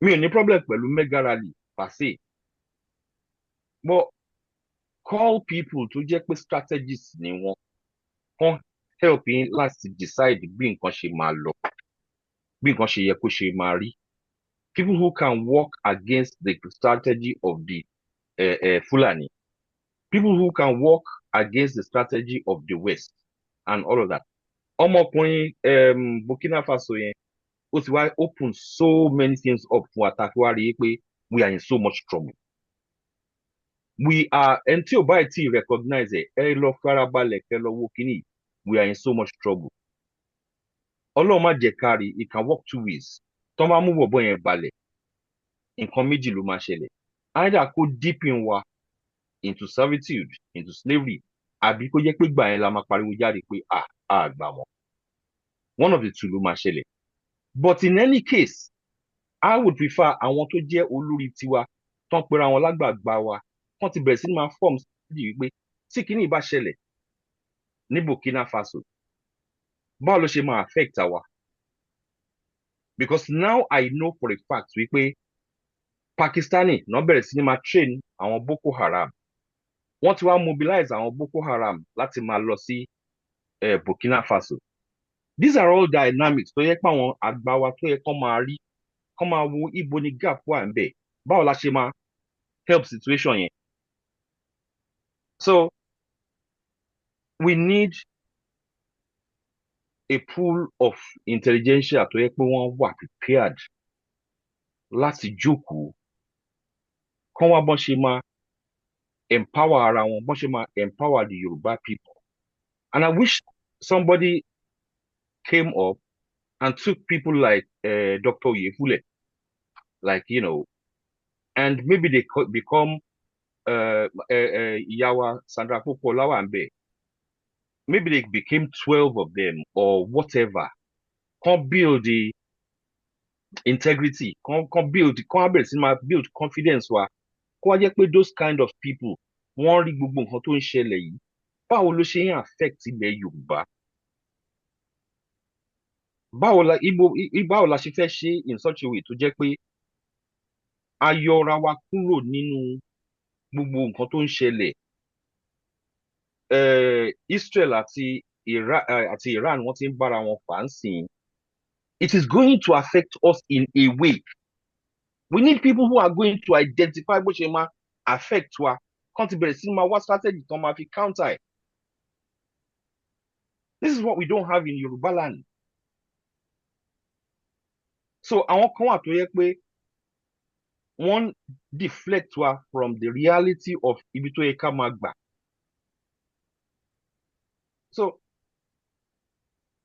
Mi ò ní problem pẹ̀lú mega rally per se. But call people tó jẹ́ pé strategists ni wọ́n kàn help yín láti decide bí nǹkan ṣe máa lọ, bí nǹkan ṣe yẹ kó ṣe máa rí. People who can work against the strategy of the Fulani. People who can work against the strategy of the West and all of that. Ọmọkùnrin Burkina Faso yẹn, ó ti wá open so many things up fún àtàkùn rí pé we are in so much trouble. We are, ẹni tí ò báyìí tí recognize ẹ lọ farabalẹ̀ kẹ́ lọ wo kíní, we are in so much trouble. Ọlọ́run má jẹ́ kárí, it can work 2 ways. Tọ́ bá mú bọ̀bọ̀ yẹn balẹ̀, nǹkan méjì ló máa ṣẹlẹ̀. Either kó deepen wa into servitude, into slavery, àbí kó jẹ́ pé gbà yẹn la máa pariwo jáde pé gbà wọ́n. One of the two ló máa ṣẹlẹ̀. But in any case, I would prefer àwọn tó jẹ́ olórí tiwa tán pera wọn lágbàgbà wa, wọ́n ti bẹ̀rẹ̀ sí ní máa form strategy wípé tí kíní bá ṣẹlẹ̀ ní Burkina Faso, báwo ló ṣe máa affect àwa? Because now I know for a fact wípé Pakistani náà bẹ̀rẹ̀ sí ní máa train àwọn Boko Haram. Wọ́n ti wá mobilize àwọn Boko Haram láti máa lọ sí Burkina Faso. These are all dynamics tó yẹ pé àwọn àgbà wa tó yẹ kán máa rí, kán máa wo ibo ni gap wà ń bẹ̀. Báwo la ṣe máa help situation yẹn? So we need a pool of intelligentsia tó yẹ pé wọ́n wà prepared láti jókòó, kán wá bọ́n ṣe máa empower ara wọn, bọ́n ṣe máa empower the Yoruba people. And I wish somebody came up and took people like Dr. Oyefule, like, and maybe they could become Iyawa Sandra Popolawa and Be. Maybe they became 12 of them or whatever. Can't build the integrity, can't build confidence. Those kind of people, wọ́n rí gbogbo nǹkan tó ń ṣẹlẹ̀ yìí, báwo ló ṣe ń affect ilẹ̀ Yorùbá? Báwo la ṣe fẹ́ ṣe in such a way tó jẹ́ pé a yọra wa kúrò nínú gbogbo nǹkan tó ń ṣẹlẹ̀. Israel àti Iran wọ́n ti ń bára wọn fà ń sìn, it is going to affect us in a way. We need people who are going to identify bó ṣe máa affect wa, kán ti bẹ̀rẹ̀ sí máa wá strategy tán máa fi counter it. This is what we don't have in Yoruba land. So àwọn kan wà tó yẹ pé wọ́n deflect wa from the reality of ibi tó yẹ ká máa gbà. So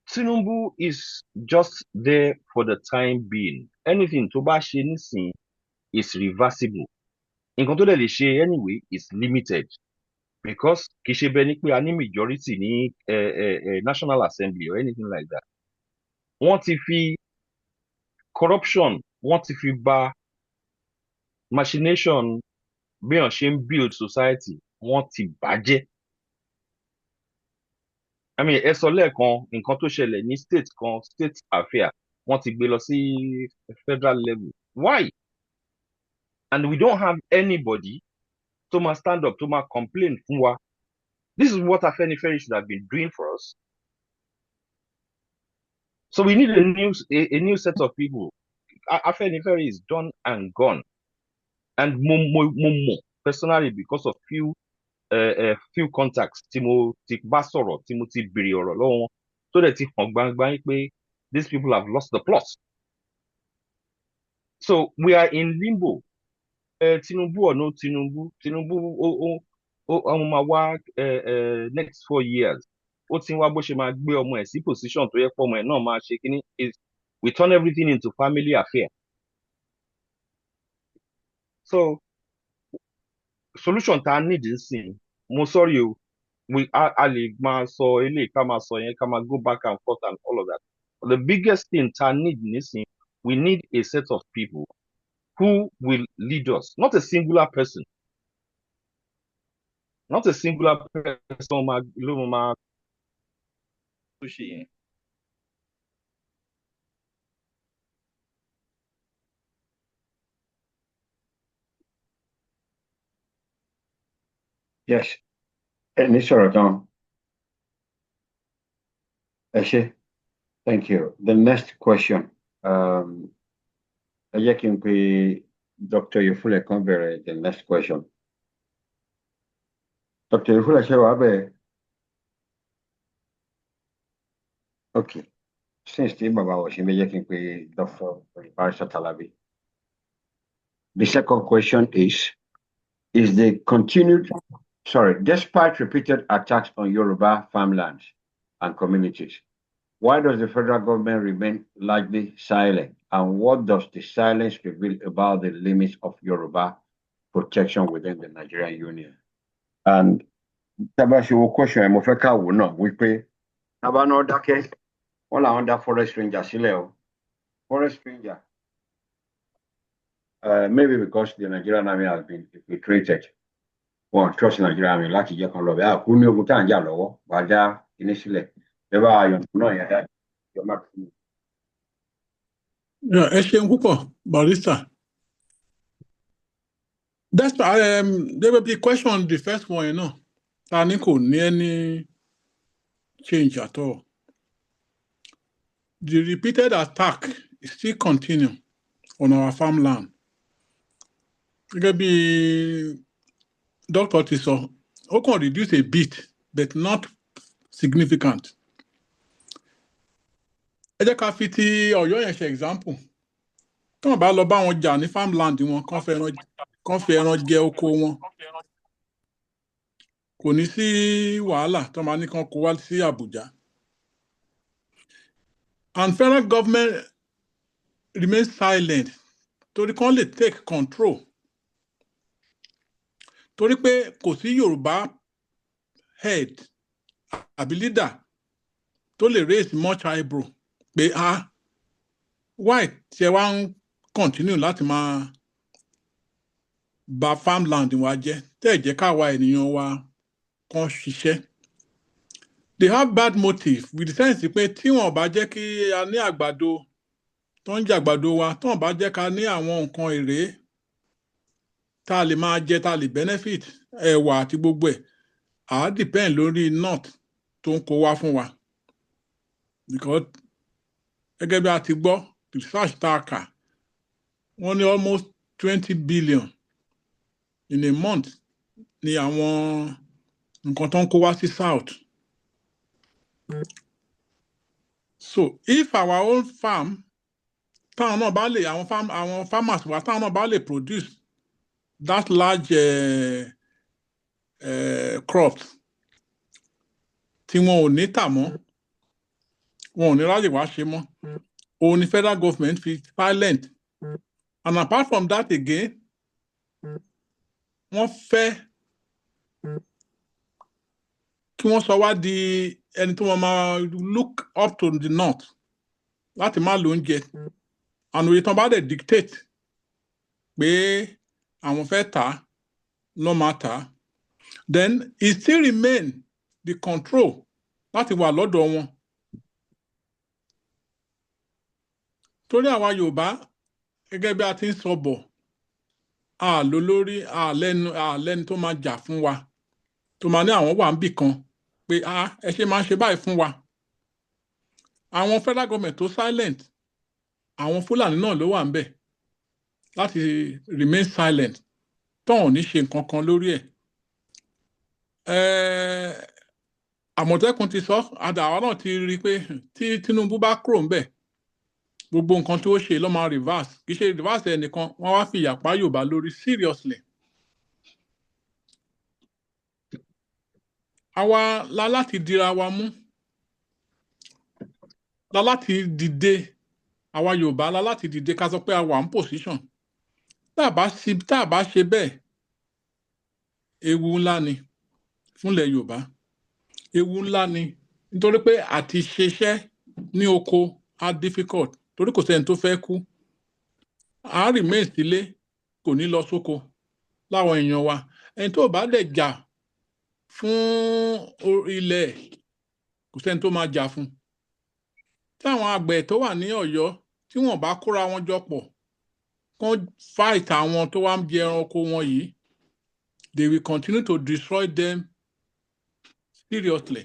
Tinubu is just there for the time being. Anything tó bá ṣe nísìn is reversible. Nǹkan tó dẹ̀ lè ṣe anyway is limited because kì í ṣe bẹ́ẹ̀ ni pé a ní majority ní National Assembly or anything like that. Wọ́n ti fi corruption, wọ́n ti fi bà machination bí wọ́n ṣe ń build society, wọ́n ti bàjẹ́. I mean, ẹ sọ lẹ́ẹ̀kan nǹkan tó ṣẹlẹ̀ ní state kan, state affair, wọ́n ti gbé lọ sí federal level. Why? And we don't have anybody to ma stand up, to ma complain fún wa. This is what Afenifere should have been doing for us. So we need a new set of people. Afenifere is done and gone. And personally, because of few contacts, Timothy Basoro, Timothy Birioro, so that these people have lost the plot. So we are in limbo. Tinubu or no Tinubu, next 4 years. Position to is we turn everything into family affair. So solution ta need nsin. Mo sorry o. We are so go back and forth and all of that. But the biggest thing ta need nsin, we need a set of people who will lead us, not a singular person. Not a singular person. Yes. Any sort of Eshe, thank you. The next question. I can be Dr. Yefule Convere, the next question. Dr. Yefule Shewabe. Okay. Since the Baba was making Dr. Barisa Talabi. The second question is the continued, despite repeated attacks on Yoruba farmlands and communities, why does the federal government remain largely silent? And what does the silence reveal about the limits of Yoruba protection within the Nigerian Union? And Tabashiwo question, Mofeka will not. We pay Tabano Dake, all under forest ranger, Sileo, forest ranger. Maybe because the Nigerian army has been infiltrated. Well, trust Nigerian army, like you can love it. Who knew what time Jalo, Baja, initially. Never are you know that you're not. Yeah, Barista. That's there will be a question on the first one, Taniko, any change at all. The repeated attack is still continuing on our farmland. It can be Dr. Tiso, who can reduce a bit, but not significant. Ẹ jẹ́ ká fi ti Ọ̀yọ́ yẹn ṣe example. Tí wọ́n bá lọ bá wọn jà ní farmland wọn, kán fi ẹran jẹ oko wọn. Kò ní sí wàhálà tí wọ́n máa ní kán kó wá sí Àbújá. And federal government remains silent torí kán lè take control. Torí pé kò sí Yorùbá head àbí leader tó lè raise much eyebrow pé why tí ẹ wá ń continue láti máa bà farmland wa jẹ́ tẹ́ ẹ jẹ́ káwa ènìyàn wa kàn ṣiṣẹ́. They have bad motive with the sense pé tí wọ́n bá jẹ́ kí a ní àgbàdo tó ń jẹ àgbàdo wa, tí wọ́n bá jẹ́ ká ní àwọn nǹkan èrè tá a lè máa jẹ, tá a lè benefit ẹ̀wà àti gbogbo ẹ̀, depend lórí north tó ń kó wá fún wa because gẹ́gẹ́ bí a ti gbọ́ research tá a kà wọ́n ní almost 20 billion in a month ni àwọn nǹkan tó ń kó wá sí south. So if our own farm táwọn náà bá lè àwọn farmers wa táwọn náà bá lè produce that large crops tí wọn ò ní tà mọ́ wọn ò ní ráyè wá ṣe mọ́ òun ni federal government fi silent and apart from that again wọ́n fẹ́ kí wọ́n sọ wá di ẹni tó máa look up to the north láti má lo oúnjẹ and òye tán bá dẹ̀ dictate pé àwọn fẹ́ tà á lọ́ máa tà á then it still remain the control láti wà lọ́dọ̀ wọn. Torí àwa Yorùbá gẹ́gẹ́ bí a ti ń sọ bọ̀ lólórí àlẹ́nu tó máa jà fún wa tó máa ní àwọn wà níbì kan pé ẹ ṣe máa ṣe báyìí fún wa. Àwọn federal government tó silent àwọn Fúlàní náà ló wà níbẹ̀ láti remain silent tán ò ní ṣe nǹkan kan lórí ẹ̀. Àmọ̀tẹ́kùn ti sọ àdàwà náà ti rí i pé tí Tinubu bá kúrò ńbẹ̀ gbogbo nǹkan tí ó ṣe ló máa reverse kì í ṣe reverse ẹnìkan wọ́n wá fi ìyàpá Yorùbá lórí seriously. Àwa la láti dira wa mú la láti dìde àwa Yorùbá la láti dìde ká sọ pé a wà ní position tá a bá ṣe bẹ́ẹ̀ ewu ńlá ni fúnlẹ̀ Yorùbá ewu ńlá ni nítorí pé àti ṣiṣẹ́ ní oko á difficult torí kò sẹ́ni tó fẹ́ kú à remain sílé kò ní lọ sóko láwọn èèyàn wa ẹni tó bá dẹ̀ jà fún ilẹ̀ kò sẹ́ni tó máa jà fún. Tí àwọn àgbẹ̀ tó wà ní Ọ̀yọ́ tí wọ́n bá kóra wọn jọ pọ̀ kán fight àwọn tó wá ń jẹ ẹranko wọn yìí they will continue to destroy them seriously.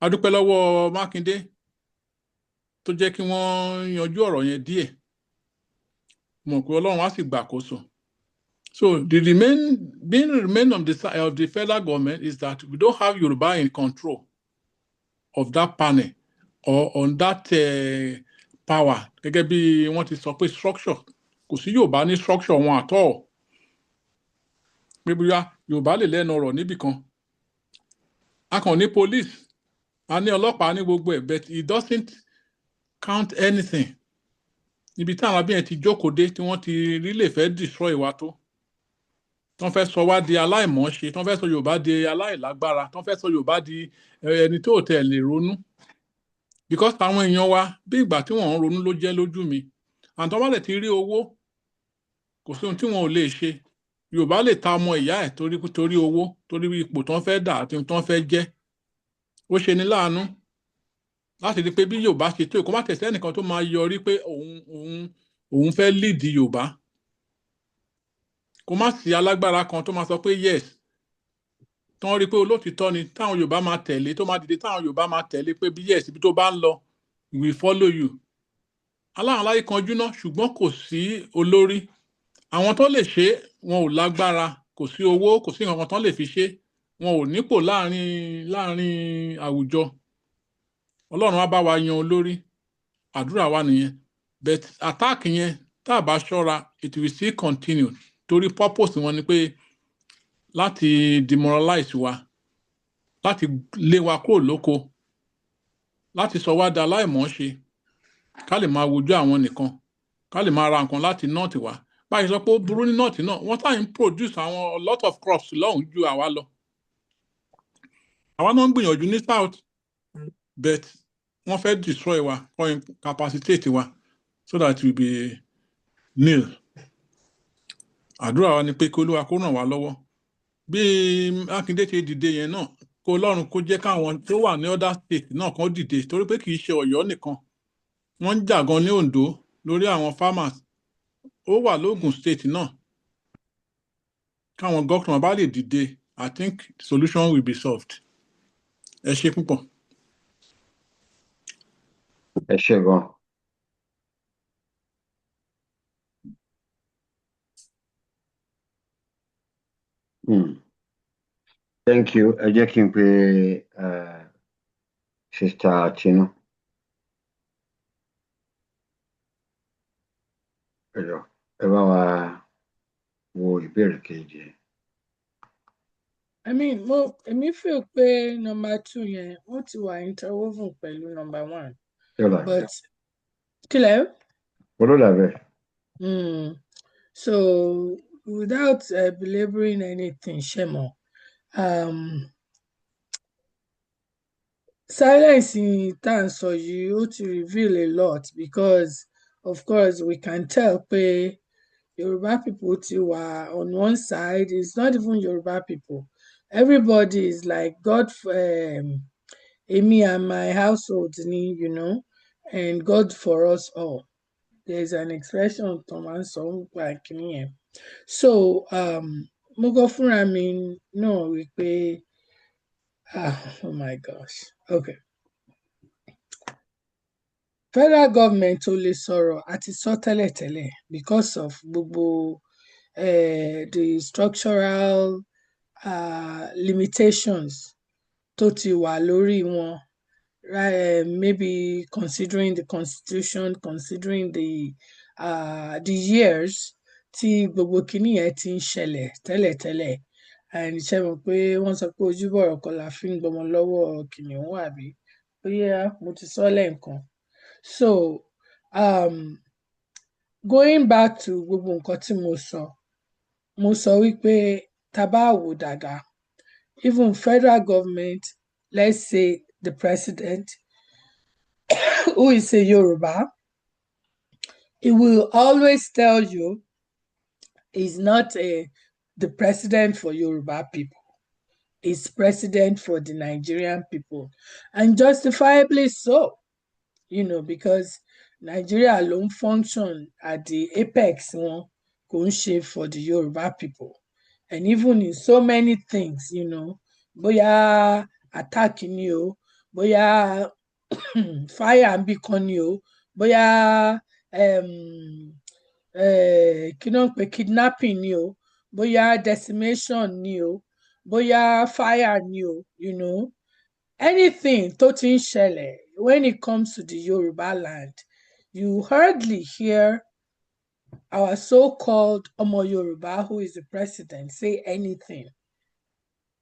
A dúpẹ́ lọ́wọ́ Mákindé tó jẹ́ kí wọ́n yanjú ọ̀rọ̀ yẹn díẹ̀ mọ̀ pé Ọlọ́run á sì gbàkóso. So the remain of the federal government is that we don't have Yoruba in control of that panel or on that power. Gẹ́gẹ́ bí wọ́n ti sọ pé structure kò sí Yorùbá ní structure wọn at all. Pé bóyá Yorùbá lè lẹ́nu ọ̀rọ̀ níbì kan. A kàn ní police, a ní ọlọ́pàá ní gbogbo ẹ̀ but it doesn't count anything. Níbi tí àwọn abíyẹn ti jókòó dé tí wọ́n ti rí lè fẹ́ destroy wa tó. Tán fẹ́ sọ wá di aláìmọ̀ọ́ṣe, tán fẹ́ sọ Yorùbá di aláìlágbára, tán fẹ́ sọ Yorùbá di ẹni tó tẹ̀ lè ronú. Because àwọn èèyàn wa bí ìgbà tí wọ́n ń ronú ló jẹ́ lójú mi. Àtọ́ bá lè ti rí owó kò sí ohun tí wọn ò lè ṣe. Yorùbá lè ta ọmọ ìyá ẹ̀ torí owó torí ipò tán fẹ́ dà àti tán fẹ́ jẹ́. Ó ṣe ni láàánú láti rí pé bí Yorùbá ṣe tó kó má tẹ̀sí ẹnìkan tó máa yọrí pé òun fẹ́ lead Yorùbá. Kó má sí alágbára kan tó máa sọ pé yes tán rí pé olótìtọ́ ni táwọn Yorùbá máa tẹ̀lé tó máa dìde táwọn Yorùbá máa tẹ̀lé pé bí yes ibi tó bá ń lọ we will follow you. Aláwọn aláyé kanjú náà ṣùgbọ́n kò sí olórí. Àwọn tó lè ṣe wọn ò lágbára kò sí owó kò sí nǹkan tán lè fi ṣe wọn ò nípò láàrin àwùjọ. Ọlọ́run á bá wa yan olórí àdúrà wa nìyẹn but attack yẹn tá a bá ṣọ́ra it will still continue torí purpose wọn ni pé láti demoralize wa láti lé wa kúrò lóko láti sọ wá di aláìmọ̀ọ́ṣe ká lè máa wojú àwọn nìkan ká lè máa ra nǹkan láti north wa báyìí sọ pé ó burú ní north náà wọ́n táyì ń produce àwọn a lot of crops lọ́hùn ju àwa lọ. Àwa náà ń gbìyànjú ní south but wọ́n fẹ́ destroy wa or incapacitate wa so that we be nil. Àdúrà wa ni pé kí Olúwa kó ràn wá lọ́wọ́. Bí Mákindé ti dìde yẹn náà kó Ọlọ́run kó jẹ́ káwọn tó wà ní other state náà kan dìde torí pé kì í ṣe Ọ̀yọ́ nìkan. Wọ́n ń jà gan ní Ondo lórí àwọn farmers. Ó wà lógùn state náà. Káwọn gọ́kùnrin bá lè dìde I think the solution will be solved. ẹ ṣé púpọ̀. ẹ ṣé gan. Thank you. Ẹ jẹ́ kí n pe Sister Tinu. Ẹ bá wa wo ìbéèrè kejì. Èmi feel pé number 2 yẹn wọ́n ti wà interwoven pẹ̀lú number 1. But kílẹ̀? What do you So without belaboring anything, Shemo, silence in terms of you to reveal a lot because, of course, we can tell pé Yoruba people too are on one side. It's not even Yoruba people. Everybody is like God for me and my household, you know, and God for us all. There's an expression Thomas song like me. So mo go fúnra mi náà wípé oh my gosh, okay. Federal government ò lè sọ̀rọ̀ àti sọ tẹ́lẹ̀tẹ́lẹ̀ because of gbogbo the structural limitations tó ti wà lórí wọn, maybe considering the constitution, considering the years tí gbogbo kinní yẹn ti ń ṣẹlẹ̀ tẹ́lẹ̀tẹ́lẹ̀, and ṣe mọ̀ pé wọ́n sọ pé ojúbọ̀rọ̀ kan la fi ń gbọmọ lọ́wọ́ kìnìún àbí bóyá mo ti sọ lẹ́ẹ̀kan. So going back to gbogbo nǹkan tí mo sọ wípé tá bá wò dáadáa, even federal government, let's say the president who is a Yoruba, he will always tell you he's not the president for Yoruba people. He's president for the Nigerian people, and justifiably so, because Nigeria ló ń function at the apex wọn, kò ń ṣe for the Yoruba people. And even in so many things, bóyá attack ni o, bóyá fire and bí kan ni o, bóyá kí náà pé kidnapping ni o, bóyá decimation ni o, bóyá fire ni o, anything tó ti ń ṣẹlẹ̀ when it comes to the Yoruba land, you hardly hear our so-called Omo Yoruba, who is the president, say anything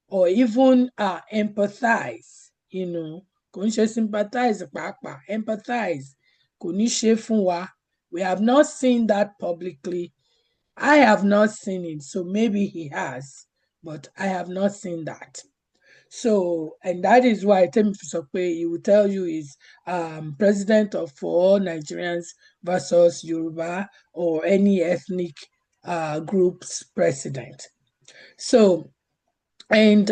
or even empathize, kò ń ṣe sympathize pàápàá, empathize, kò ní ṣe fún wa. We have not seen that publicly. I have not seen it, so maybe he has, but I have not seen that. So, and that is why Temi Fisokpe, he will tell you is president of for all Nigerians versus Yoruba or any ethnic group's president. So, and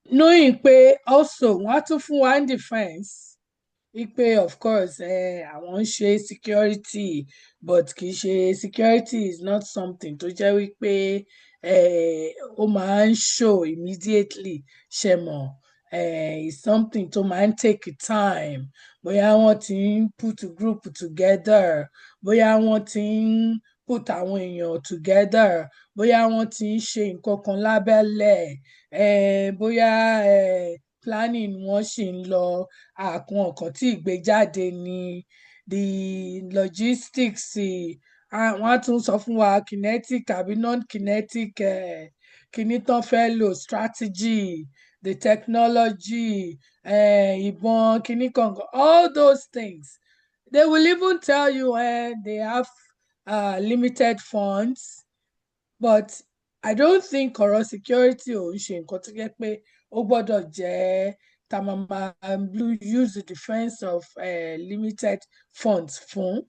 knowing pé also wọ́n á tún fún wa in defense, wípé of course àwọn ń ṣe security, but kì í ṣe security is not something tó jẹ́ wípé ó máa ń show immediately, ṣe mọ̀, it's something tó máa ń take time. Bóyá wọ́n ti ń put group together, bóyá wọ́n ti ń put àwọn èèyàn together, bóyá wọ́n ti ń ṣe nǹkan kan lábẹ́lẹ̀, bóyá planning wọn ṣì ń lọ, àwọn nǹkan tí ìgbéjáde ni the logistics, wọ́n á tún sọ fún wa kinetic àbí non-kinetic kíní tán fẹ́ lò, strategy, the technology, ìbọn kíní kankan, all those things. They will even tell you they have limited funds, but I don't think ọ̀rọ̀ security ò ń ṣe nǹkan tó jẹ́ pé ó gbọ́dọ̀ jẹ́ tá máa use the defense of limited funds fún.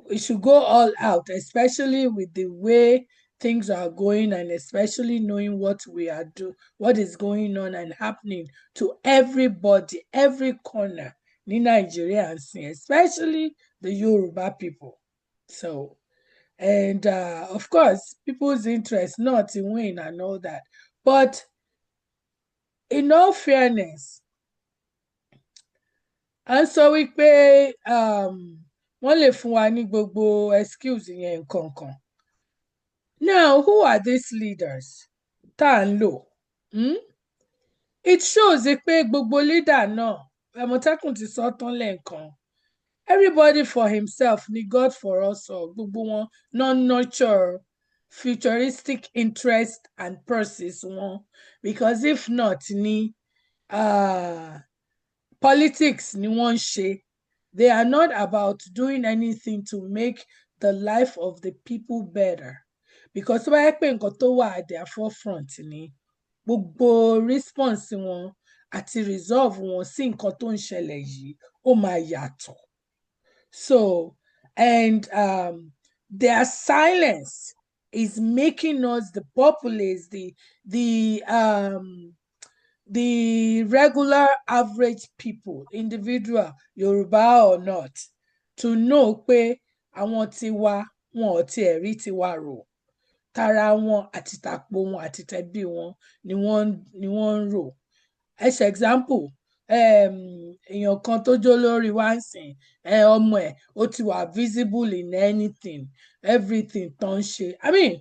We should go all out, especially with the way things are going, and especially knowing what what is going on and happening to everybody, every corner in Nigeria, especially the Yoruba people. So, and of course, people's interest not to win and all that, but in all fairness, à ń sọ wípé wọ́n lè fún wa ní gbogbo excuse yẹn nǹkankan. Now, who are these leaders tá à ń lò? It shows pé gbogbo leader náà, Àmọ̀tẹ́kùn ti sọ tán lẹ́ẹ̀kan, everybody for himself ni God for us all. Gbogbo wọn non-nurture futuristic interest and purses wọn, because if not ni politics ni wọ́n ń ṣe. They are not about doing anything to make the life of the people better. Because tó bá yẹ pé nǹkan tó wà at their forefront ni, gbogbo response wọn àti resolve wọn sí nǹkan tó ń ṣẹlẹ̀ yìí ó máa yàtọ̀. So, and their silence is making us, the populace, the regular average people, individual, Yoruba or not, to know pé àwọn tiwa wọn ò tiẹ̀ rí tiwa rò. Tara wọn àti tàpò wọn àti tẹbí wọn ni wọ́n ń rò. As example, èèyàn kan tó jó lórí wá ń sìn, ọmọ ẹ̀ ó ti wà visible in everything tó ń ṣe. I mean,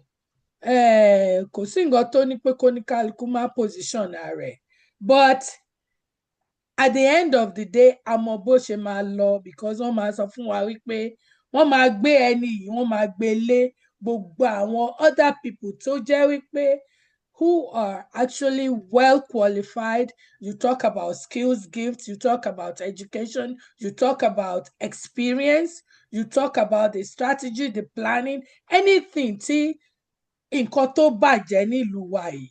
kò sí nǹkan tó ní pé kó ní kálukú má position rẹ̀, but at the end of the day, a mọ bó ṣe máa lọ, because wọ́n máa sọ fún wa wípé wọ́n máa gbé ẹni yìí, wọ́n máa gbé lé gbogbo àwọn other people tó jẹ́ wípé who are actually well qualified. You talk about skills, gifts, you talk about education, you talk about experience, you talk about the strategy, the planning, anything tí nǹkan tó bàjẹ́ nílùú wa yìí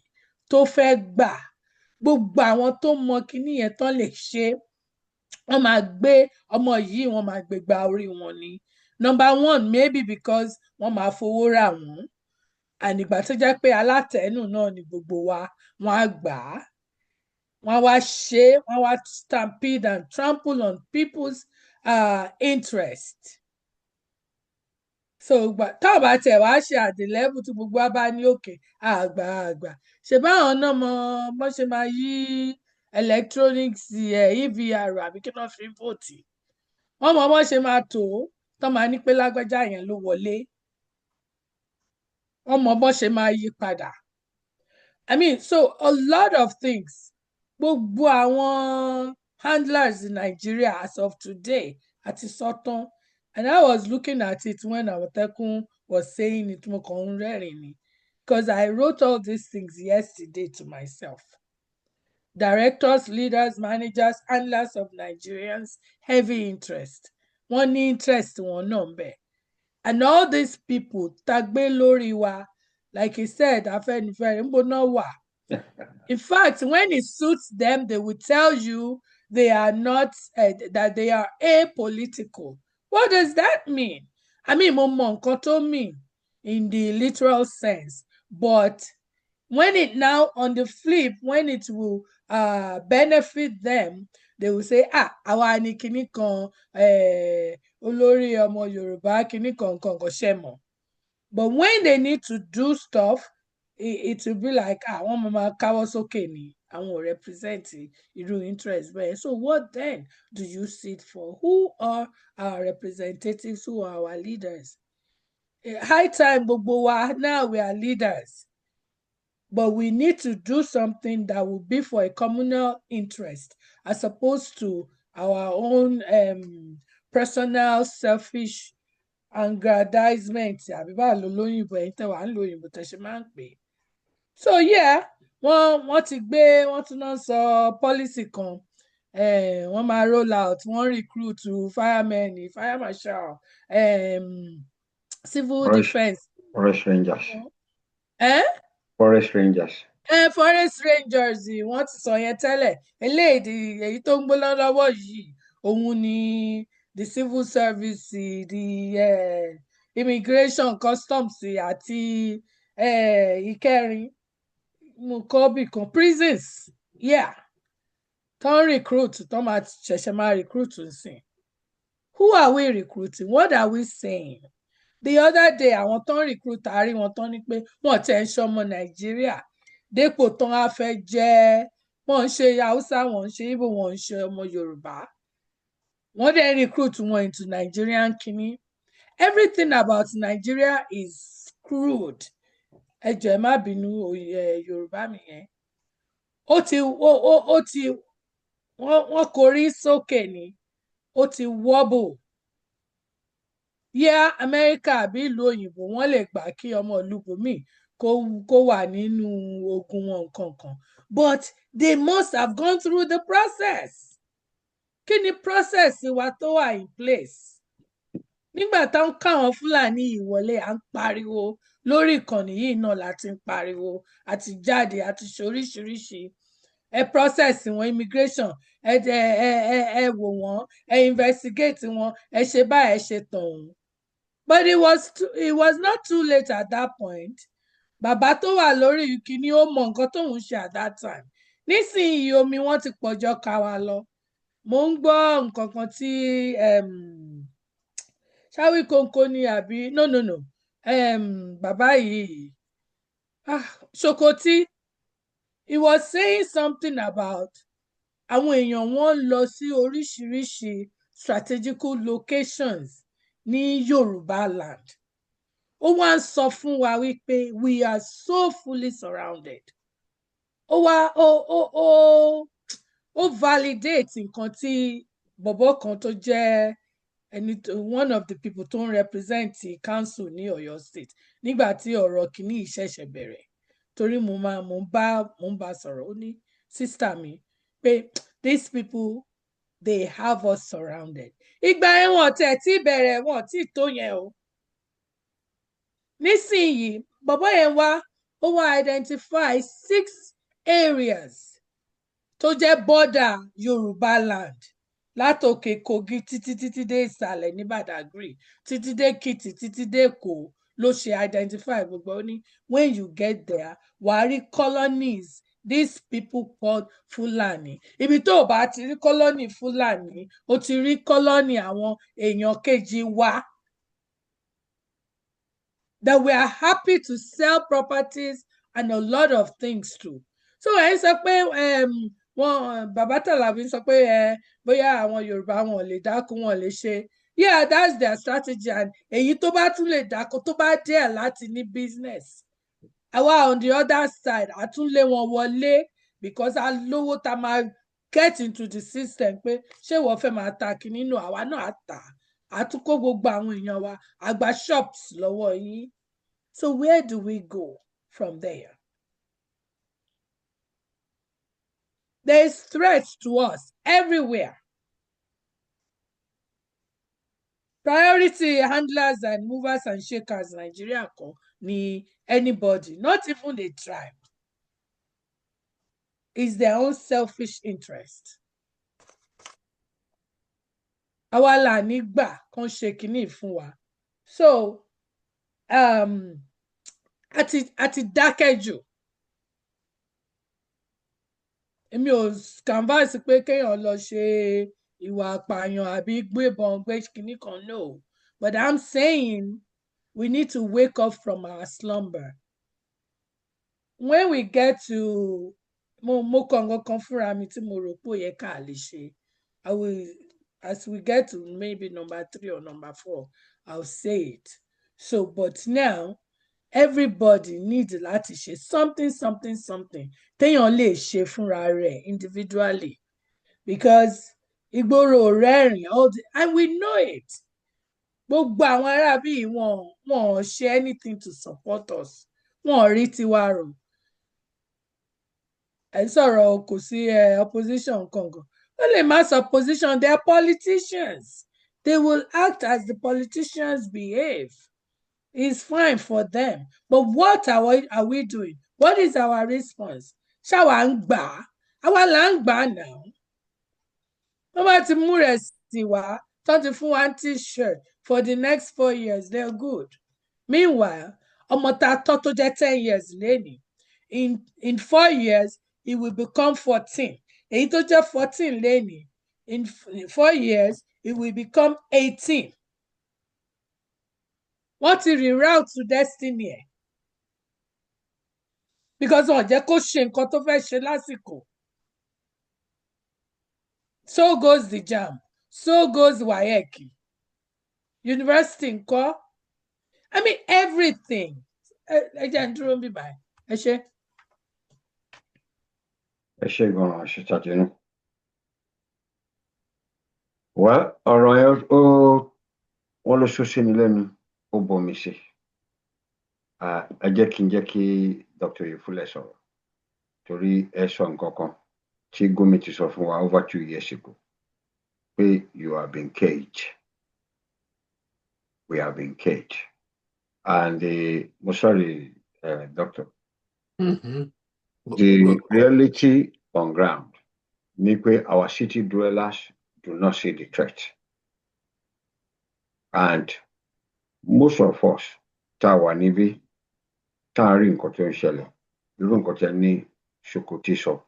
tó fẹ́ gbà, gbogbo àwọn tó mọ kíní yẹn tán lè ṣe, wọ́n máa gbé ọmọ yìí, wọ́n máa gbé gba orí wọn ni. Number one, maybe because wọ́n máa fowó rà wọ́n. Ànígbà tó jẹ́ pé alátẹ̀ẹ́nù náà ni gbogbo wa, wọ́n á gbà á. Wọ́n wá ṣe, wọ́n wá stampede and trample on people's interest. So tá ò bá tẹ̀ wá ṣe at the level tí gbogbo wa bá ní òkè àgbà. Ṣé báwọn náà mọ bọ́n ṣe máa yí electronics EVR àbí kí wọ́n fi vote? Wọ́n mọ bọ́n ṣe máa tò ó, tán máa ní pé lágbájá yẹn ló wọlé. Wọ́n mọ bọ́n ṣe máa yí padà. I mean, so a lot of things. Gbogbo àwọn handlers in Nigeria as of today àti sọ́tán. And I was looking at it when Àmọ̀tẹ́kùn was saying it, mo kàn ń rẹ́rìn ni, because I wrote all these things yesterday to myself. Directors, leaders, managers, handlers of Nigerians, heavy interest. Wọ́n ní interest wọn náà ń bẹ. And all these people, tagbe lórí wa, like he said, Afẹ́nifẹ́re, ńbo náà wà. In fact, when it suits them, they will tell you they are not, that they are apolitical. What does that mean? I mean, mo mọ nǹkan tó mean in the literal sense, but when it now on the flip, when it will benefit them, they will say, àwa ni kinní kan, olórí ọmọ Yorùbá kinní kan ṣe mọ̀. But when they need to do stuff, it will be like, wọ́n máa káwọ́ sókè ni, àwọn ò represent irú interest bẹ́ẹ̀. So what then do you sit for? Who are our representatives? Who are our leaders? High time gbogbo wa, now we are leaders. But we need to do something that will be for a communal interest, as opposed to our own personal, selfish aggrandizement. Àbí báwo ló lóyìnbó ẹ̀yin tẹ́ wà ń lo òyìnbó tẹ́ ṣe máa ń pè é. So yeah, wọ́n ti gbé, wọ́n tún náà sọ policy kan. Wọ́n máa roll out, wọ́n recruit firemen, fire marshal, civil defense. Forest rangers. Forest rangers, wọ́n ti sọ yẹn tẹ́lẹ̀. Eléyìí èyí tó ń gbóná lọ́wọ́ yìí, òun ni the civil service, the immigration, customs àti ìkẹrin mùkọ́bì kan, prisons, yeah. Tán recruit, tán máa ṣẹ̀ṣẹ̀ máa recruit nsìn. Who are we recruiting? What are we saying? The other day, àwọn tán recruit àárín wọn tán ní pé wọ́n tẹ̀ ń ṣọmọ Nàìjíríà, dépò tán á fẹ́ jẹ́ wọ́n ń ṣe Hausa, wọ́n ń ṣe Igbo, wọ́n ń ṣe ọmọ Yorùbá. Wọ́n dẹ̀ recruit wọn into Nigerian kini. Everything about Nigeria is screwed. Ẹ jọ̀ọ́ ẹ má bínú Yorùbá mi yẹn. Wọ́n korí sókè ni. Ó ti wobble. Yeah, America àbí ìlú òyìnbó wọ́n lè gbà kí ọmọ ìlú bòmíì kó wà nínú ogun wọn nǹkan. But they must have gone through the process. Kí ni process wa tó wà in place? Nígbà táwọn káwọn Fúlàní ìwọlé à ń pariwo lórí ìkànnì yìí náà láti ń pariwo àti jáde àti ṣoríṣiríṣi. Process wọn immigration ẹ wò wọ́n investigate wọn ṣe báyìí ṣe tọ̀hún. But it was not too late at that point. Bàbá tó wà lórí ìkíní ó mọ nǹkan tóun ṣe at that time. Nísìnyí omi wọn ti pọ̀jọ́ ká wa lọ. Mo ń gbọ́ nǹkan kan tí ṣáwí kónkó ni àbí no bàbá yìí Sokoti, he was saying something about àwọn èèyàn wọn lọ sí oríṣiríṣi strategical locations ní Yorùbá land. Ó wá ń sọ fún wa wípé we are so fully surrounded. Ó validate nǹkan tí bọ̀bọ̀ kan tó jẹ́ one of the people tó ń represent the council ní Ọ̀yọ́ state nígbà tí ọ̀rọ̀ kìíní ìṣẹ̀ṣẹ̀ bẹ̀rẹ̀. Torí mo ń bá sọ̀rọ̀ ó ní sister mi pé these people they have us surrounded. Ìgbà yẹn wọn tẹ̀ tí bẹ̀rẹ̀ wọn tí tó yẹn o. Nísìnyí bọ̀bọ̀ yẹn ó wá identify 6 areas tó jẹ́ border Yorùbá land látòkè Kogi títí dé ìsàlẹ̀ ní Badagry títí dé Kìtì títí dé Èkó ló ṣe identify gbogbo ó ní when you get there wàá rí colonies these people called Fulani. Ibi tó o bá ti rí colony Fulani o ti rí colony àwọn èèyàn kejì wa that we are happy to sell properties and a lot of things to. So ẹ sọ pé bàbá Tàlàbí sọ pé bóyá àwọn Yorùbá wọn lè dáko wọn lè ṣe. Yeah, that's their strategy, and èyí tó bá tún lè dáko tó bá díẹ̀ láti ní business. Àwa on the other side a tún lé wọn wọlé because a lówó tá máa get into the system pé ṣé wọ́n fẹ́ máa ta kíní nù àwa náà á tà á tún kó gbogbo àwọn èèyàn wa àgbà shops lọ́wọ́ yín. So where do we go from there? There is threats to us everywhere. Priority handlers and movers and shakers Nigeria kan ni anybody, not even a tribe. It's their own selfish interest. Àwa là nígbà kan ṣe kínní fún wa. So àti dákẹ́ jù. Èmi ò canvas pé kéèyàn lọ ṣe ìwà àpààyàn àbí gbébọn gbé kínní kan no. But I'm saying we need to wake up from our slumber. When we get to mo kàn fúnra mi tí mo rò pé ó yẹ ká lè ṣe. I will, as we get to maybe number 3 or number 4, I'll say it. So, but now everybody needs láti ṣe something téèyàn lè ṣe fúnra rẹ̀ individually because ìgboro rẹ́rìn and we know it. Gbogbo àwọn arábí wọn ṣe anything to support us. Wọn rí tiwa rò. Ẹ sọ̀rọ̀ kò sí opposition kankan. Ó lè má sọ opposition, they are politicians. They will act as the politicians behave. It's fine for them. But what are we doing? What is our response? Ṣáwa ń gbà á? Àwa là ń gbà á now. Wọ́n bá ti mú rẹ̀ sí wa, tó ti fún wa t-shirt for the next 4 years, they're good. Meanwhile, ọmọ tá a tọ́ tó jẹ́ 10 years lénìí, in 4 years, it will become 14. Èyí tó jẹ́ 14 lénìí, in 4 years, it will become 18. Wọ́n ti reroute to destiny ẹ̀. Because wọ́n jẹ́ kó ṣe nǹkan tó fẹ́ ṣe lásìkò. So goes the JAMB. So goes WAEC. University ńkọ́. I mean, everything. Ẹ jẹ́ n dúró níbí báyìí. Ẹ ṣé. Ẹ ṣé gan-an, Sister Tinu. Well, ọ̀rọ̀ yẹn wọ́n ló sọ sí mi lẹ́nu, ó bomi sí. Ẹ jẹ́ kí Dr. Oyefúlẹ̀ sọ̀rọ̀. Torí ẹ sọ nǹkan kan tí Gómìnà ti sọ fún wa over 2 years ago. Pé you have been caged. We have been caged. And sorry, Doctor. The reality on ground ni pé our city dwellers do not see the threat. And most of us tá a wà níbí tá a rí nǹkan tó ń ṣẹlẹ̀, irú nǹkan tẹ́ ní Ṣòkòtì sọ.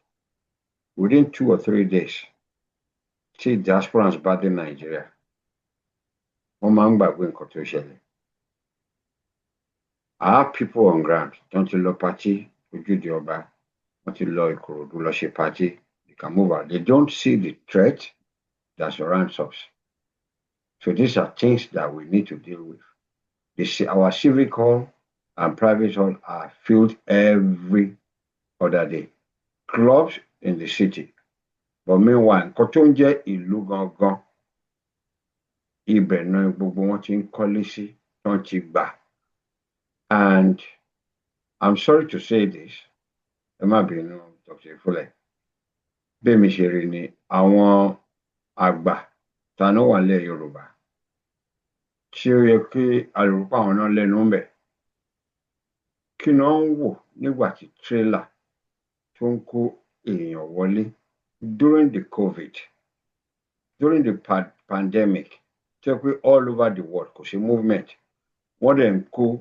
Within 2 or 3 days, tí diasporans bá dé Nàìjíríà, wọ́n máa ń gbàgbé nǹkan tó ń ṣẹlẹ̀. Our people on ground don't lọ party ojúde ọba, wọ́n ti lọ Ìkòròdú lọ ṣe party, they can move out. They don't see the threat that surrounds us. So these are things that we need to deal with. Our civic hall and private hall are filled every other day. Clubs in the city. But meanwhile, nǹkan tó ń jẹ́ ìlú gangan, ibẹ̀ náà gbogbo wọn ti ń kọ́lé sí, tán ti gbà. And I'm sorry to say this, ẹ má bínú, Dr. Ifule. Bí mi ṣe rí ni àwọn àgbà tá ló wà nílẹ̀ Yorùbá tí ó yẹ kí àlùpàá àwọn náà lẹ́nu ń bẹ̀. Kí ni wọ́n ń wò nígbà tí tírélà tó ń kó èèyàn wọlé during the COVID, during the pandemic, tí ó pé all over the world kò sí movement, wọ́n dẹ̀ ń kó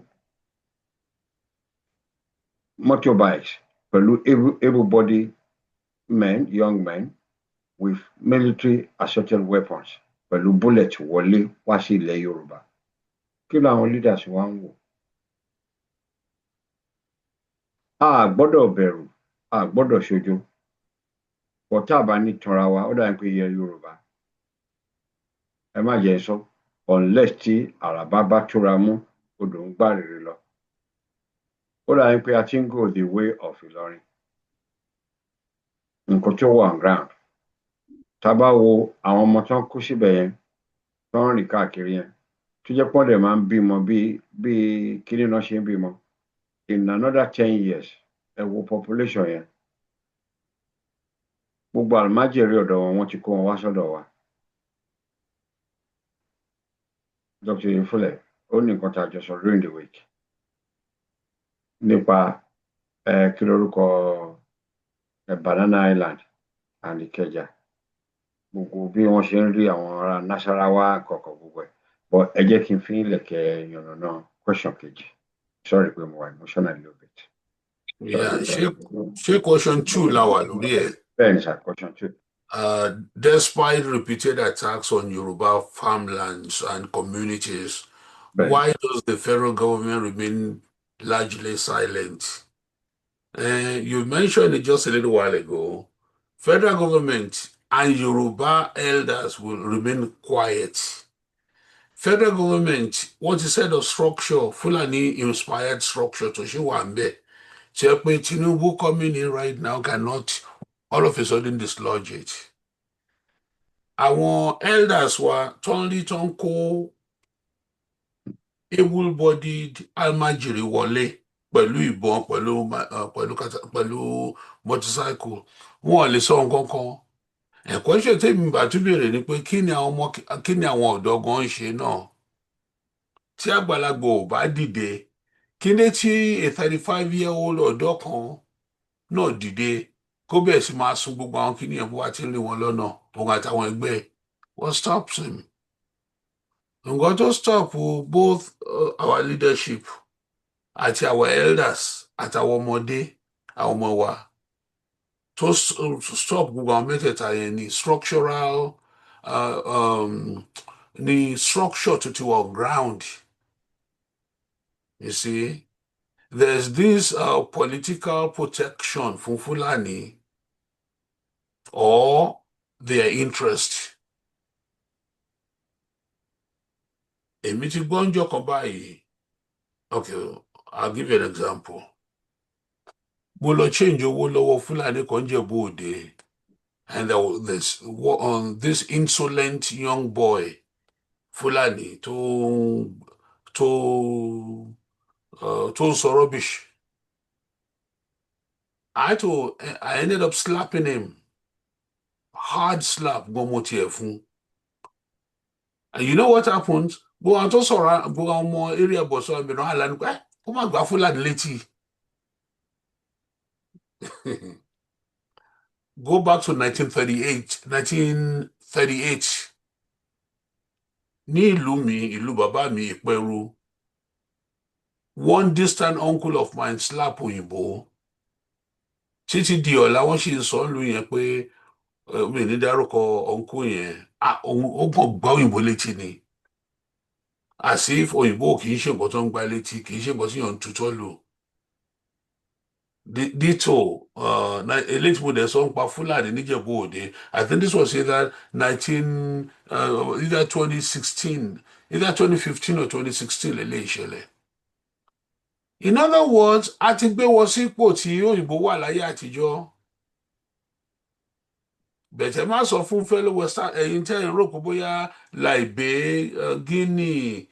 motorbikes pẹ̀lú able-bodied men, young men, with military assorted weapons, pẹ̀lú bullet wọlé wá sí ilẹ̀ Yorùbá. Kí làwọn leaders wá ń wò? A gbọ́dọ̀ bẹ̀rù, a gbọ́dọ̀ ṣojo. But tá a bá ní tanra wa, ó dàbí pé ilẹ̀ Yorùbá. Ẹ má jẹ́ sọ, unless tí àràbá bá túra mú, odò ń gbà rere lọ. Ó dàbí pé a ti ń go the way of Ìlọrin. Nǹkan tó wà on ground. Tá a bá wo àwọn ọmọ tán kú síbẹ̀ yẹn, tán rìn káàkiri yẹn, tó jẹ́ pọ́n dẹ̀ máa ń bímọ bí kíní náà ṣe ń bímọ. In another 10 years, ẹ wo population yẹn. Gbogbo àlùmájèrè ọ̀dọ̀ wọn ti kó wọn wá sọ́dọ̀ wa. Dr. Ifule, ó ní nǹkan tá a jọ sọ during the week. Nípa kí lórúkọ Banana Island and Ìkẹjà. Gbogbo bí wọ́n ṣe ń rí àwọn ará Nasarawa kọ̀ọ̀kan gbogbo ẹ̀. But ẹ jẹ́ kí n fi ilẹ̀kẹ̀ yànnàná question kejì. Sorry pé mo wà emotional a little bit. Yeah, ṣé question 2 la wà lórí ẹ̀? Bẹ́ẹ̀ni sir, question 2. Despite repeated attacks on Yoruba farmlands and communities, why does the federal government remain largely silent? You mentioned it just a little while ago. Federal government and Yoruba elders will remain quiet. Federal government, what is said of structure, Fulani-inspired structure, to Shiwambe, Tinubu coming in right now cannot all of a sudden dislodge it. Àwọn elders wa tọ́nlí tán kó able-bodied almajiri wọlé pẹ̀lú ìbọn pẹ̀lú motorcycle, wọn ò lè sọ nǹkan kan. Ẹ̀kọ́ ṣe tèmi bá tún béèrè ni pé kí ni àwọn ọ̀dọ́ gan ń ṣe náà? Tí àgbàlagbà ò bá dìde, kí ni tí a 35-year-old ọ̀dọ́ kan náà dìde kó bẹ̀rẹ̀ sí máa sun gbogbo àwọn kíní ẹ̀ bó wá ti ń rí wọn lọ́nà òun àtàwọn ẹgbẹ́ ẹ̀? What stops him? Nǹkan tó stop both our leadership àti our elders àtàwọn ọmọdé, àwọn ọmọ wa, tó stop gbogbo àwọn mẹ́tẹ̀ẹ̀ta yẹn ni structural, ni structure to our ground. You see, there's this political protection from Fulani, or their interest. Èmi ti gbọ́ ńjọ́ kan báyìí. Okay, I'll give you an example. Mo lọ change owó lọ́wọ́ Fulani kan Jẹ̀bú Òde, and there was this insolent young boy, Fulani, tó sọ rubbish. I ended up slapping him. Hard slap, gbọ́n tiẹ̀ fún. And you know what happens? Go on to Sora, go on more area, but so I'm going to come on, go Fulani létí. Go back to 1938. Ní ìlú mi, ìlú bàbá mi, Ìpẹ́rù. One distant uncle of mine slap òyìnbó. Títí di ọ̀la wọ́n sì ń sọ ìlú yẹn pé mi ní dárúkọ uncle yẹn. Ó kàn gbá òyìnbó létí ni. As if òyìnbó kì í ṣe nǹkan tó ń gbá létí, kì í ṣe nǹkan tí yàn ń tutọ́ lò. Dito, late mo dẹ̀ sọ ń pa Fulani níjẹ̀bú Òde. I think this was either 2016, either 2015 or 2016 lélẹ̀ ìṣẹ̀lẹ̀. In other words, a ti gbé wọn sípò tí òyìnbó wà láyé àtijọ́. Bẹ̀tẹ̀ má sọ fún fellow Western ẹ̀yin tẹ́ ń rò pé bóyá Láìbé, Guinea,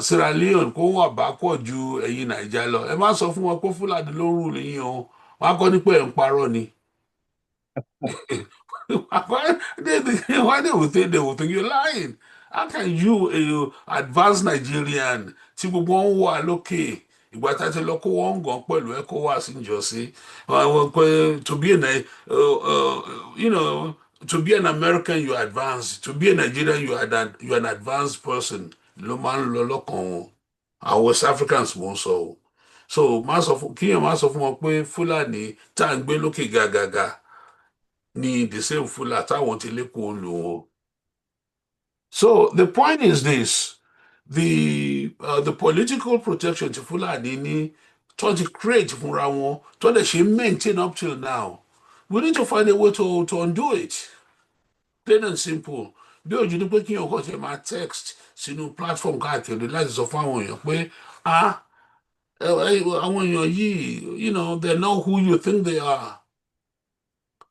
Sierra Leone kó wọ́n bá pọ̀ ju ẹ̀yin Nàìjíríà lọ. Ẹ má sọ fún wọn pé Fulani ló ń rú lẹ́yìn o. Wọ́n á kọ́ ní pé ẹ̀ ń parọ́ ni. Why they will think you're lying? How can you advanced Nigerian tí gbogbo wọn wà lókè ìgbà tá a ti lọ kó wọn gàn pẹ̀lú ECOWAS níjọ́sí to be to be an American you advanced, to be a Nigerian you an advanced person ló máa ń lọ lọ́kàn wọn. Àwọn West Africans mò ń sọ o. So kíyàn má sọ fún wọn pé Fulani tá à ń gbé lókè gàgàgà ni the same Fulani táwọn ti lẹ́kọ̀ọ́ lò wọn. So the point is this: the political protection to Fulani ni tó ti create fúnra wọn tó dẹ̀ ṣe maintain up till now. We need to find a way to undo it. Plain and simple. Bí ojú ní pé kí yàn kọ́ ṣe máa text sínú platform káàkiri láti sọ fún àwọn èèyàn pé àwọn èèyàn yìí, they're not who you think they are.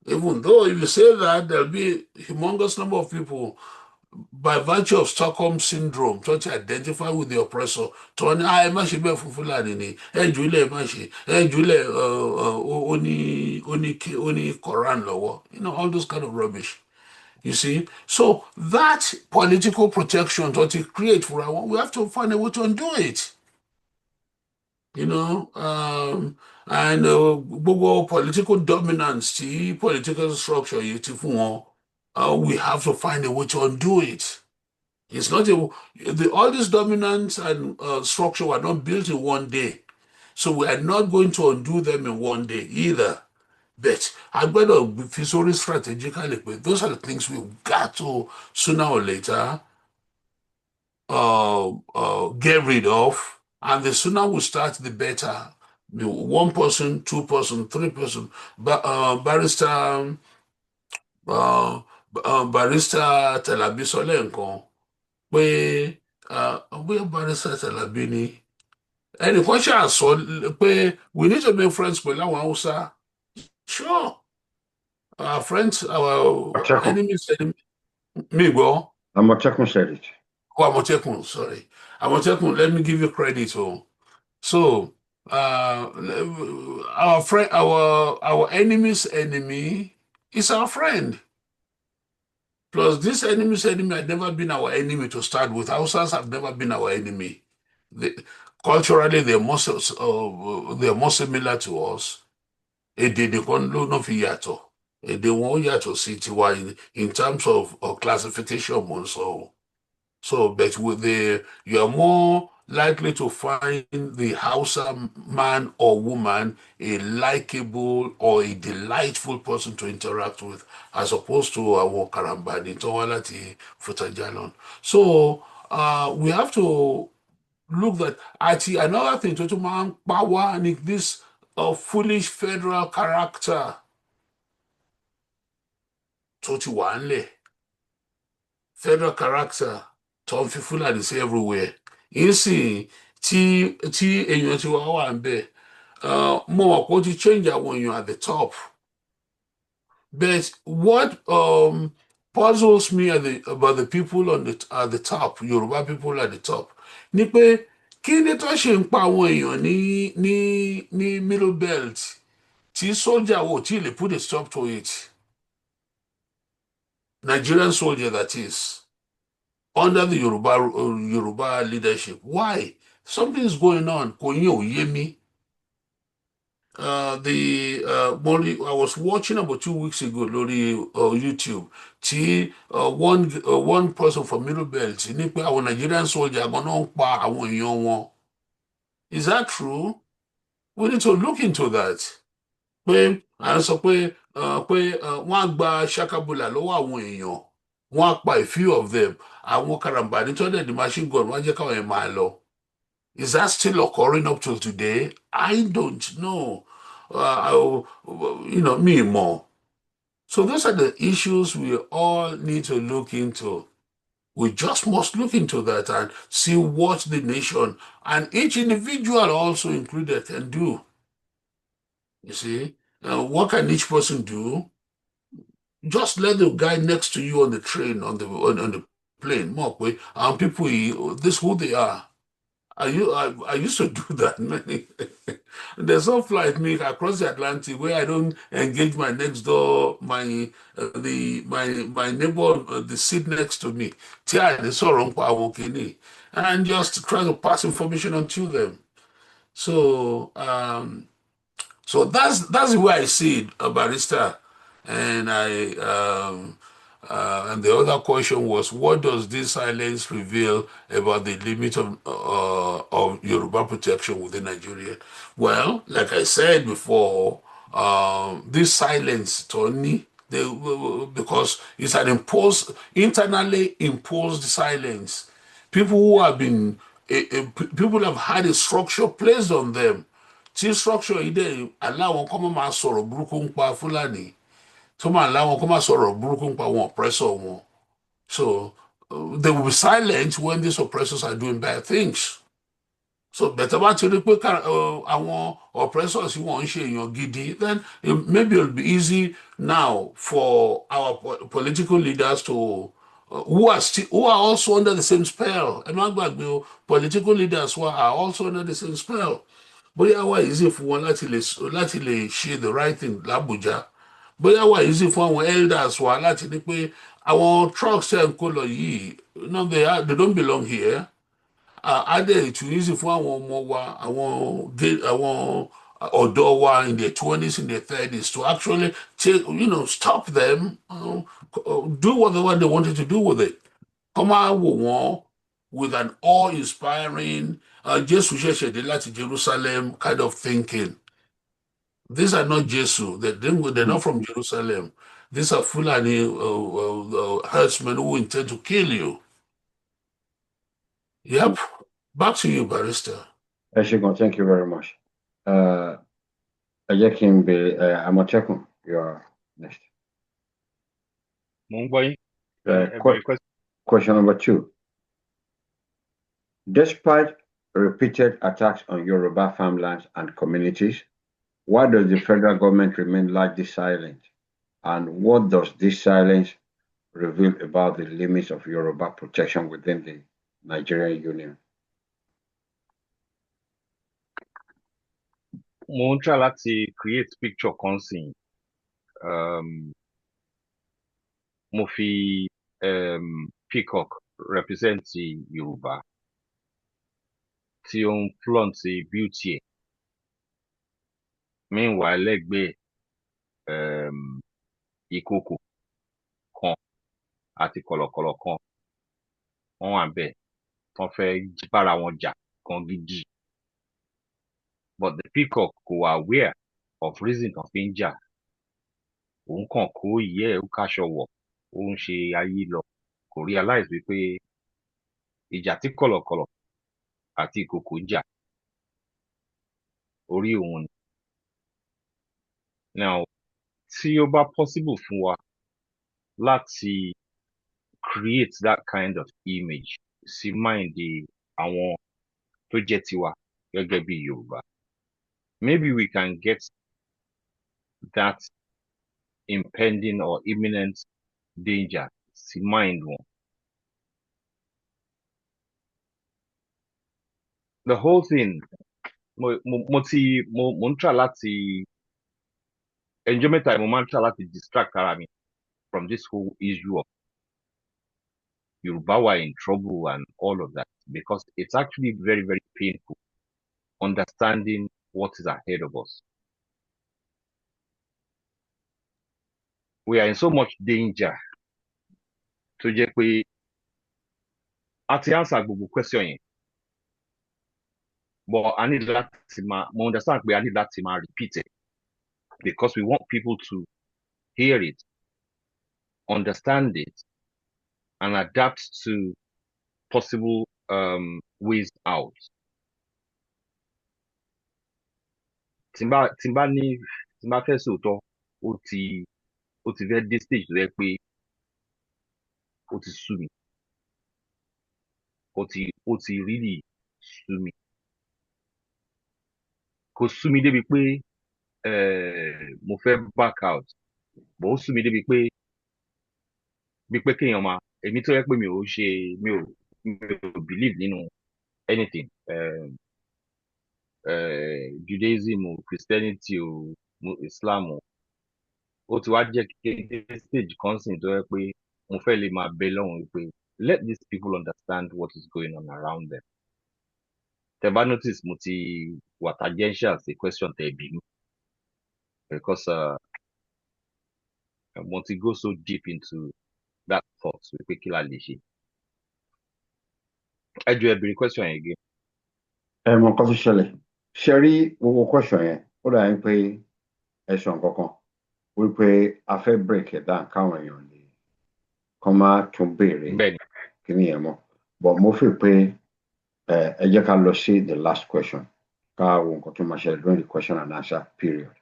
Even though if you say that, there'll be a humongous number of people by virtue of Stockholm syndrome trying to identify with the oppressor. To ní ẹ má ṣe bẹ́ẹ̀ fún Fulani ni ẹ jùlẹ̀ má ṣe ẹ jùlẹ̀ ó ní Quran lọ́wọ́. All those kind of rubbish. You see? So that political protection that we create for our, we have to find a way to undo it. And political dominance, political structure, we have to find a way to undo it. It's not all this dominance and structure were not built in one day. So we are not going to undo them in one day either. But I'm going to be very strategically, but those are the things we've got to sooner or later get rid of. And the sooner we start, the better. One person, two person, three person. Barrister Telabi sọlẹ̀ nǹkan pé bóyá Barrister Telabi ni ẹnìkan ṣáà sọ pé we need to make friends pẹ̀lú àwọn Hausa. Sure. Our friends, our enemies, me go. Amotekun said it. Oh, Amotekun, sorry. Amotekun, let me give you credit. So, our friend, our enemy's enemy is our friend. Plus, this enemy's enemy had never been our enemy to start with. Hausas have never been our enemy. Culturally, they're more similar to us. Èdè nìkan ló náà fi yàtọ̀. Èdè wọn ó yàtọ̀ sí tiwa in terms of classification mo ń sọ. So, but you are more likely to find the Hausa man or woman a likable or a delightful person to interact with, as opposed to our Karambani, Tawalati, Futajalon. So, we have to look at another thing to man power and this foolish federal character. tó ti wà ńlẹ̀, federal character tó ń fi Fúlàní sí everywhere yìí sì tí èèyàn ti wà ń bẹ̀ mo mọ̀ pé ó ti change àwọn èèyàn at the top, but what puzzles me about the people at the top, Yoruba people at the top, ni pé kí ni tó ṣe ń pa àwọn èèyàn ní middle belt tí sójà wò tí lè put a stop to it. Nigerian soldier, that is, under the Yoruba leadership. Why? Something's going on. Kò yé ò yé mi. I was watching about 2 weeks ago lórí YouTube. One person from Middle Belt ní pé àwọn Nigerian soldier gan náà ń pa àwọn èèyàn wọn. Is that true? We need to look into that. Pé à ń sọ pé wọ́n á gba ṣakabula lọ́wọ́ àwọn èèyàn, wọ́n á pa a few of them, àwọn karambani tó dẹ̀ di machine gun wọ́n á jẹ́ káwọn ẹ̀ máa lọ. Is that still occurring up till today? I don't know. Me more. So those are the issues we all need to look into. We just must look into that and see what the nation and each individual also included can do. You see, what can each person do? Just let the guy next to you on the train, on the plane, more way, and people, this who they are. I used to do that. There's some flight me across the Atlantic where I don't engage my next door, my neighbor, the seat next to me, and just try to pass information on to them. So so that's the way I see it, Barrister. And and the other question was, what does this silence reveal about the limit of Yoruba protection within Nigeria? Well, like I said before, this silence, Tony, because it's an internally imposed silence. People who have been, people have had a structure placed on them. Tí structure yìí dẹ̀ aláwọn kọ́ máa sọ̀rọ̀ burúkú ń pa Fúlàní, tó máa aláwọn kọ́ máa sọ̀rọ̀ burúkú ń pa àwọn oppressor wọn. So they will be silent when these oppressors are doing bad things. So better bá ti rí pé àwọn oppressors yìí wọ́n ń ṣe èèyàn gidi, then maybe it'll be easy now for our political leaders to who are also under the same spell. Ẹ má gbàgbé o, political leaders who are also under the same spell. Bóyá wà easy fún wọn láti lè ṣe the right thing l'Abuja. Bóyá wà easy fún àwọn elders wa láti ní pé àwọn trucks ẹ̀ ń kó lọ yìí, no, they don't belong here. Adé ètò easy fún àwọn ọmọ wa, àwọn ọ̀dọ́ wa in their 20s, in their 30s to actually take, stop them, do whatever they wanted to do with it. Come out with one with an awe-inspiring, Jésù ṣẹ̀ṣẹ̀ dé láti Jerusalem kind of thinking. These are not Jesu. They're not from Jerusalem. These are Fulani herdsmen who intend to kill you. Yep. Back to you, Barrister. Eshegon, thank you very much. Amotekun, you are next. Question number 2. Despite repeated attacks on Yoruba farmlands and communities, why does the federal government remain largely silent? And what does this silence reveal about the limits of Yoruba protection within the Nigerian Union? Mo ń try láti create picture kan sí. Mo fi peacock represent Yorùbá tí ó ń flaunt beauty ẹ̀. Meanwhile, lẹ́gbẹ̀ẹ́ ìkòkò kan àti kọ̀lọ̀kọ̀lọ̀ kan wọ́n wà bẹ́ẹ̀ tán fẹ́ bára wọn jà kan gidi. But the peacock kò wà aware of reason tán fi ń jà. Òun kàn kó ìyẹ́ ẹ̀ ó káṣọ wọ̀, ó ń ṣe ayé lọ. Kò realize wípé ìjà tí kọ̀lọ̀kọ̀lọ̀ àti ìkòkò ń jà orí òun ni. Now, tí ó bá possible fún wa láti create that kind of image sí mind àwọn tó jẹ́ tiwa gẹ́gẹ́ bí Yorùbá. Maybe we can get that impending or imminent danger sí mind wọn. The whole thing, mo ń try láti enjoy time, mo máa ń try láti distract ara mi from this whole issue of Yoruba were in trouble and all of that, because it's actually very, very painful understanding what is ahead of us. We are in so much danger tó jẹ́ pé a ti answer gbogbo question yẹn, but I need láti mo understand pé I need láti máa repeat it because we want people to hear it, understand it, and adapt to possible ways out. Tí n bá fẹ́ sòótọ́, ó ti fẹ́ dé stage tó yẹ pé ó ti sú mi. Ó ti really sú mi. Kò sú mi débi pé mo fẹ́ back out, but ó sú mi débi pé kéèyàn máa, èmi tó yẹ pé mi ò believe nínú anything, Judaism o, Christianity o, Islam o. Ó ti wá jẹ́ kí stage kan sìn tó yẹ pé mo fẹ́ lè máa bẹ lọ́hùn pé let these people understand what is going on around them. Tẹ́ bá notice mo ti wà tangential sí question tẹ́ bí mi, because mo ti go so deep into that thought wípé kí la lè ṣe. Ẹ jọ̀ọ́ ẹ béèrè question yẹn again. Mọ nǹkan tó ṣẹlẹ̀, ṣe rí gbogbo question yẹn, ó dà ní pé ẹ sọ nǹkan kan wípé a fẹ́ break it down káwọn èèyàn lè kọ́ máa tún béèrè Bẹ́ẹ̀ni. kíní yẹn mọ́, but mo fi pé ẹ jẹ́ ká lọ sí the last question, ká wo nǹkan tó máa ṣẹlẹ̀ during the question and answer period,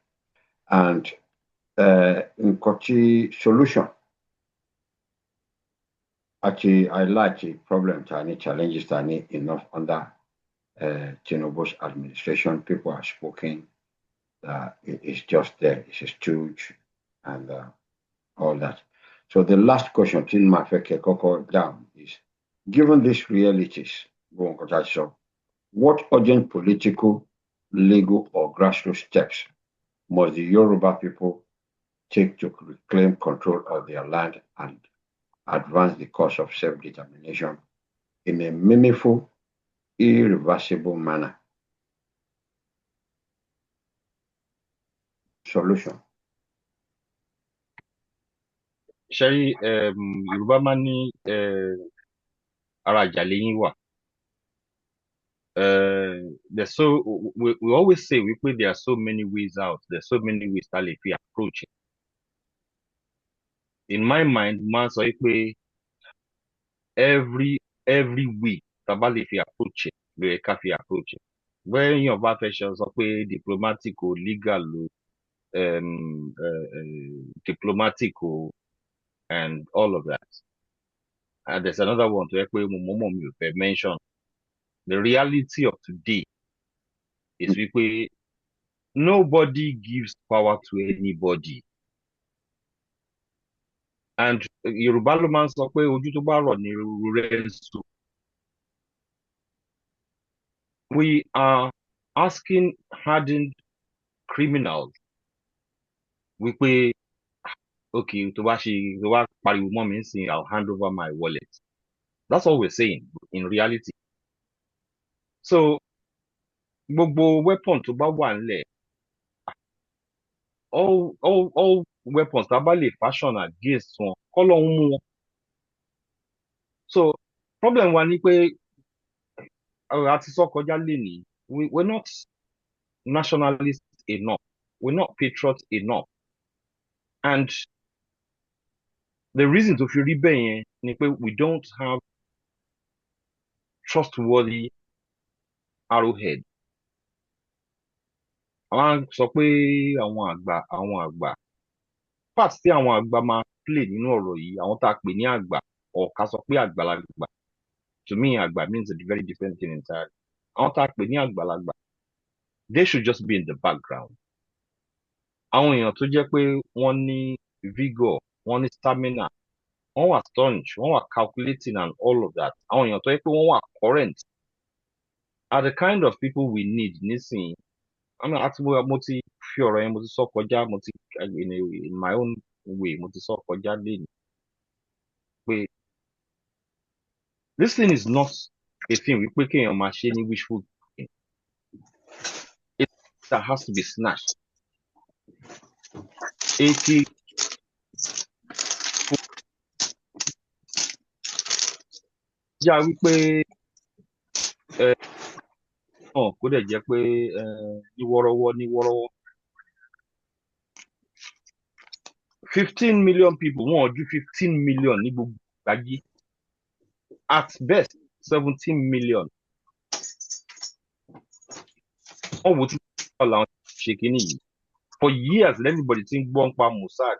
and nǹkan tí solution àti highlight problem ta ní challenges ta ní enough under Tinubu's administration. People have spoken that it's just there, it's a stooge and all that. So the last question tí màá fẹ́ kẹ́ kọ́kọ́ down is, given these realities, what urgent political, legal, or grassroots steps must the Yoruba people take to reclaim control of their land and advance the cause of self-determination in a meaningful, irreversible manner? Solution. Ṣé Yorùbá máa ní ara ìjà lẹ́yìn wà. There's we always say there are so many ways out, there's so many ways that if we approach it. In my mind, man sọ pé every way tàbá lè fi approach it, ló yẹ ká fi approach it. When èèyàn bá fẹ́ sọ pé diplomatic o, legal o, diplomatic o, and all of that. And there's another one to yẹ pé mo mi ò fẹ́ mention. The reality of today is wípé nobody gives power to anybody. And Yorùbá ló máa ń sọ pé ojú tó bá rọ̀ ní rẹ̀ ń so. We are asking hardened criminals wípé okay, tó bá pariwo mọ́ mi nsìn, I'll hand over my wallet. That's all we're saying in reality. So gbogbo weapon tó bá wà nílẹ̀, all weapons tá bá lè fashion against wọn, k'Ọlọ́run mú wọn. So problem wa ni pé àti sọ kọjá lénìí, we're not nationalist enough, we're not patriot enough, and the reason tó fi rí bẹ́ẹ̀ yẹn ni pé we don't have trustworthy arrowhead. Àwọn sọ pé àwọn àgbà part tí àwọn àgbà máa play nínú ọ̀rọ̀ yìí àwọn tá a pè ní àgbà or ká sọ pé àgbàlagbà. To me, àgbà means a very different thing entirely. Àwọn tá a pè ní àgbàlagbà, they should just be in the background. Àwọn èèyàn tó jẹ́ pé wọ́n ní vigor, wọ́n ní stamina, wọ́n wà staunch, wọ́n wà calculating and all of that. Àwọn èèyàn tó jẹ́ pé wọ́n wà current are the kind of people we need nísìnyí. Àti mo ti fi ọ̀rọ̀ yẹn mo ti sọ kọjá, mo ti in my own way mo ti sọ kọjá lẹ́nu pé this thing is not a thing wípé kéèyàn máa ṣe ní wishful thinking. It that has to be snatched. Èkì já wípé kó dẹ̀ jẹ́ pé ní wọ́rọ́wọ́ 15 million people wọn ò ju 15 million ní gbogbo àgbáyé, at best 17 million. wọ́n wò tí wọ́n làwọn ṣe kínní yìí for years everybody ti ń gbọ́ ń pa Mossad.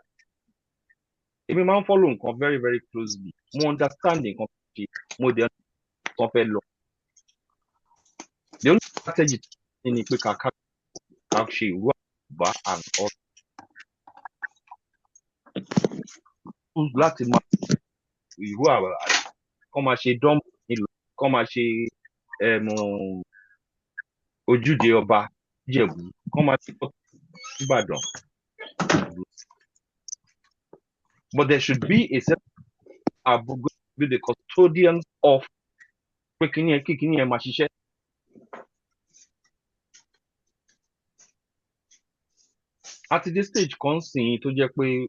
Èmi máa ń follow nǹkan very very closely, mo understand nǹkan ṣe, mo dẹ̀ nǹkan fẹ́ lọ. The only strategy ni pé ká ṣe ìwú àbá and all láti máa ìwú àbá kọ́ máa ṣe dánmù nílò, kọ́ máa ṣe ojúde ọba Ìjẹ̀bú, kọ́ máa ṣe Ìbàdàn. But there should be a set of be the custodians of pé kíní ẹ máa ṣiṣẹ́. At this stage kan sìn tó jẹ́ pé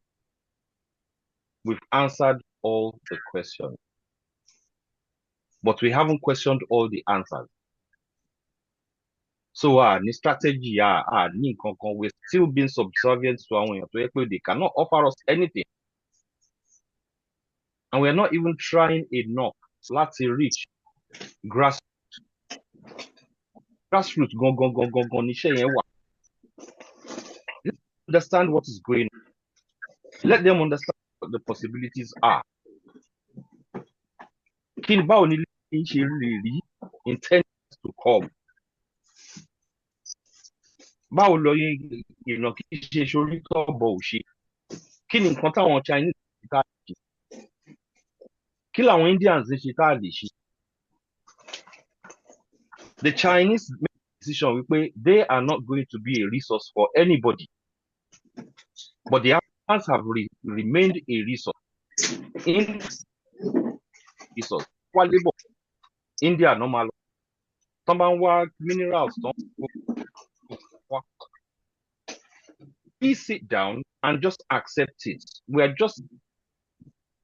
we've answered all the questions, but we haven't questioned all the answers. So ní strategy ní nǹkan kan, we're still being subservient to àwọn èèyàn tó yẹ pé they cannot offer us anything, and we're not even trying enough láti reach grassroots gangan níṣẹ́ yẹn wà. Understand what is going on. Let them understand what the possibilities are. Kí ni báwo ni ilé ṣe lè rí in 10 years to come? Báwo lọ yẹn ìrìnà kí ṣe sórí tọ́bọ̀ òṣè? Kí ni nǹkan táwọn Chinese ṣe tá lè ṣe? Kí làwọn Indians ṣe tá lè ṣe? The Chinese make a decision wípé they are not going to be a resource for anybody, but the Africans have remained a resource. In resource, wá labour India normal. Tán bá ń wá minerals tán wá. We sit down and just accept it. We are just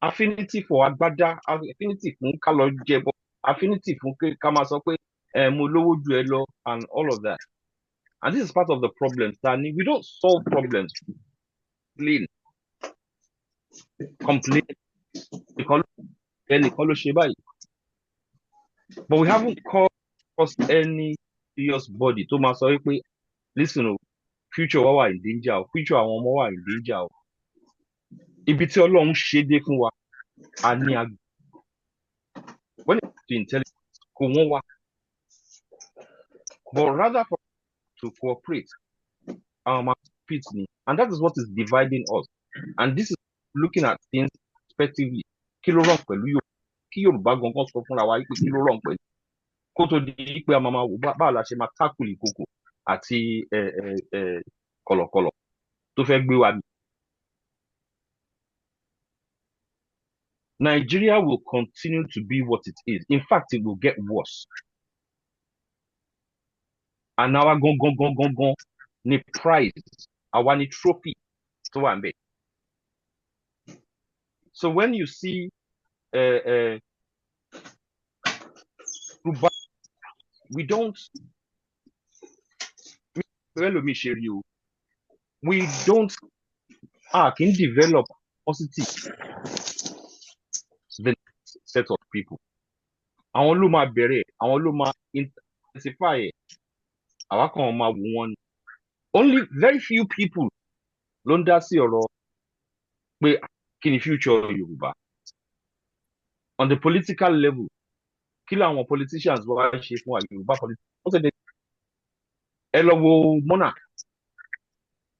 affinity for agbada, affinity fún ká lọ jẹbọ, affinity fún ká máa sọ pé mo lówó ju ẹ lọ and all of that. And this is part of the problem, Stanley. We don't solve problems. Complain. But we haven't caused any serious body to máa sọ wípé listen, future wa wà in danger, future àwọn ọmọ wà in danger. Ibi tí Ọlọ́run ṣe dé fún wa, a ní agbára. When it comes to intelligence, kò wọ́n wá. But rather for to cooperate, and that is what is dividing us. And this is looking at things respectively. Kí ló wrong pẹ̀lú Yorùbá? Kí Yorùbá gangan sọ fúnra wa pé kí ló wrong pẹ̀lú? Kó tó di pé a máa wò báwo la ṣe máa tackle ìkòkò àti kọ̀lọ̀kọ̀lọ̀ tó fẹ́ gbé wa. Nigeria will continue to be what it is. In fact, it will get worse. And now our gone ni prize, our ni trophy to one bit. So when you see we don't let me share you. We don't can develop positive the set of people. Àwọn ló máa bẹ̀rẹ̀, àwọn ló máa intensify. Àwa kan máa wò wọ́n. Only very few people ló ń dá sí ọ̀rọ̀ pé kí ni future Yorùbá on the political level kí làwọn politicians wá ṣe fún wa Yorùbá politicians wọ́n ṣe ẹ lọ wo monarch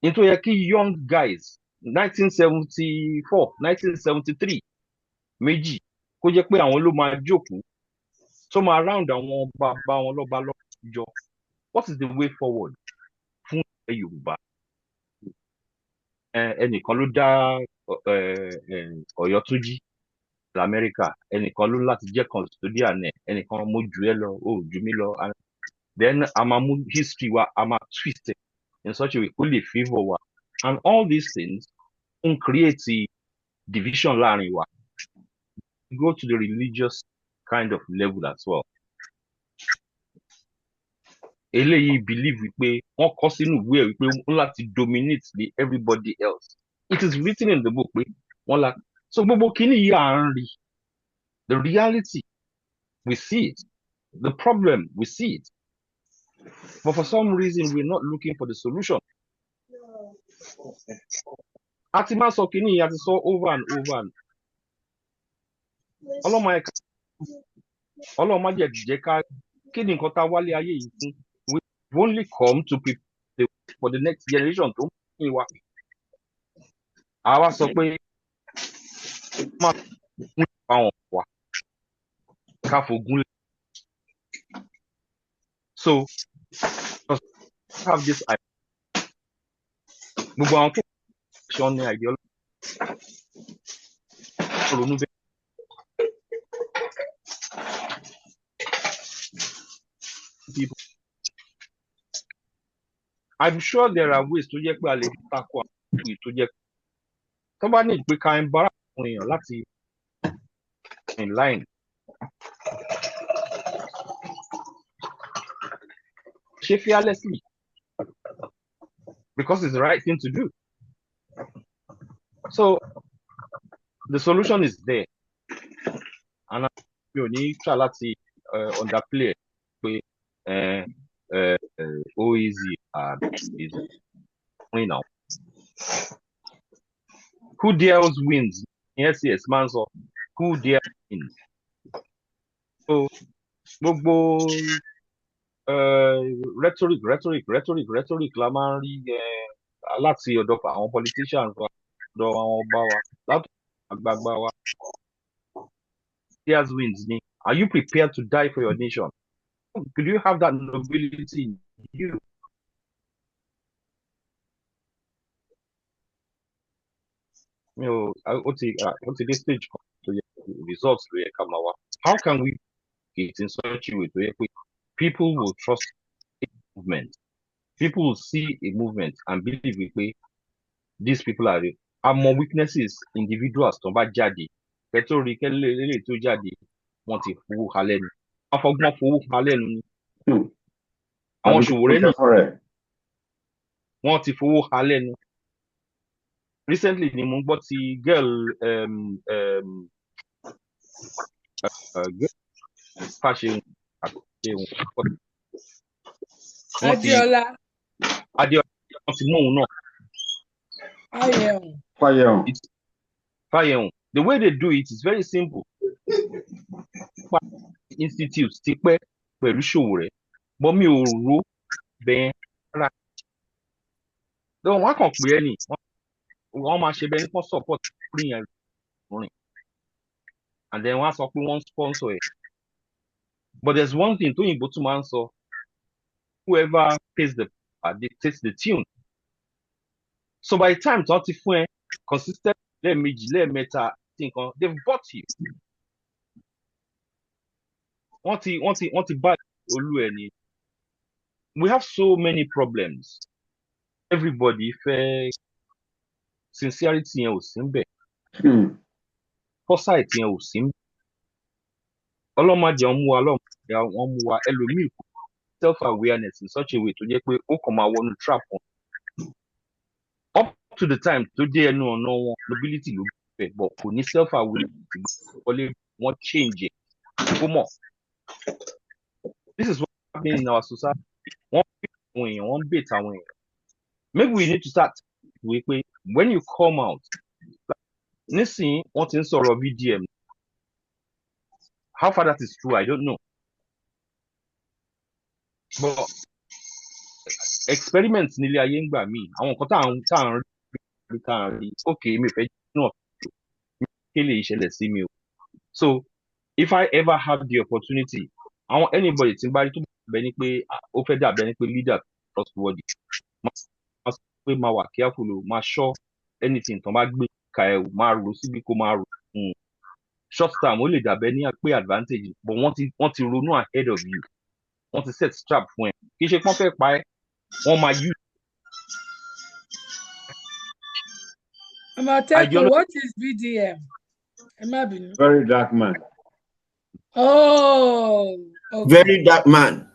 nítorí yẹ kí young guys 1974 1973 méjì kó jẹ́ pé àwọn ló máa jókòó tó máa round àwọn bàbá wọn lọ́ba lọ́jọ́ what is the way forward fún Yorùbá ẹnìkan ló dá Ọ̀yọ́ tó jí lamẹ́ríkà ẹnìkan ló láti jẹ́ custodian ẹ̀ ẹnìkan mo jù ẹ́ lọ ó jù mí lọ then a máa mú history wa a máa twist it in such a way kó lè favour wa and all these things ń create division láàrin wa go to the religious kind of level as well eléyìí believe wípé wọ́n kọ sínú ìwé ẹ̀ wípé wọ́n láti dominate the everybody else it is written in the book pé wọ́n la so gbogbo kìíní yìí à ń rí the reality we see it the problem we see it but for some reason we're not looking for the solution a ti máa sọ kìíní yìí a ti sọ over and over and ọlọ́mọ jẹ́ ká kí ni nǹkan tá a wálé ayé yìí fún we only come to prepare for the next generation tó ń pín wa àwa sọ pé máa fún àwọn wa ká fogún lẹ so have this idea gbogbo àwọn kí ṣe ọ ní ideology ronú bẹ́ẹ̀. People. I'm sure there are ways tó jẹ́ pé a lè takò àwọn tó jẹ́ tó bá ní ìpè ká ń bára àwọn èèyàn láti in line. Ṣé fearlessly because it's the right thing to do. So the solution is there and mi ò ní try láti underplay pé easy is now. Who dares wins? Yes, man. So who dares wins? So gbogbo rhetoric la máa ń rí láti ọ̀dọ̀ àwọn politicians wa ọ̀dọ̀ àwọn ọba wa láti àgbààgbà wa. Dares wins ni. Are you prepared to die for your nation? Could you have that nobility in you? What's the stage to results to come out? How can we get in such a way to people will trust a movement? People will see a movement and believe these people are more weaknesses individuals tó bá jáde kẹtọrí kẹlẹ tó jáde wọ́n ti fowó halẹ̀ ni afọgbọ́n fowó halẹ̀ ni àwọn Ṣòwòrẹ́ ni wọ́n ti fowó halẹ̀ ni recently ni mo gbọ́ ti girl Fáṣẹ̀hùn Adéọlá wọ́n ti mú òun náà Fáyẹ̀hùn. The way they do it is very simple. Institutes ti pẹ́ pẹ̀lú Ṣòwòrẹ́ but mi ò rò bẹ́ẹ̀ rárá. Wọ́n kàn pé ẹni wọ́n máa ṣe bẹ́ẹ̀ ní kó support free and rìn and then wọ́n á sọ pé wọ́n sponsor ẹ̀. But there's one thing tóyìnbó tún máa ń sọ whoever pays the dictates the tune. So by the time tó ti fún ẹ consistent lẹ́ẹ̀mejì lẹ́ẹ̀mẹ́ta nǹkan they've bought you. wọ́n ti bá olú ẹ̀ ni. We have so many problems. Everybody fẹ́ sincerity yẹn ò sí ń bẹ̀. Foresight yẹn ò sí ń bẹ̀. Ọlọ́mọdé wọn mú wa ẹlòmíì self-awareness in such a way tó jẹ́ pé ó kàn máa wọnú trap wọn. Up to the time tó dé ẹnu ọ̀nà wọn nobility ló bẹ̀ but kò ní self-awareness wọlé wọ́n change it kó mọ̀. This is what happening in our society. Wọ́n bait àwọn èèyàn. Maybe we need to start with when you come out nísìnyí wọ́n ti ń sọ̀rọ̀ VDM. How far that is true, I don't know. But experiments nílé ayé ń gbà mí, àwọn nǹkan tá à ń rí, okay, mi ò fẹ́ náà kí lè ṣẹlẹ̀ sí mi o. So if I ever have the opportunity, àwọn anybody tí n bá rí tó bẹ̀ ni pé ó fẹ́ dàbẹ̀ ni pé leader trustworthy, máa sọ pé máa wà careful o, máa ṣọ́ anything tó bá gbé ka ẹ̀ máa rò síbi kó máa rò. Short term ó lè dàbẹ̀ ní pé advantage, but wọ́n ti ronú ahead of you. Wọ́n ti set trap fún ẹ. Kì í ṣe pọ́n fẹ́ pa ẹ́, wọ́n máa use. Amatekun, what is VDM? Very dark man. Oh, okay. Very dark man.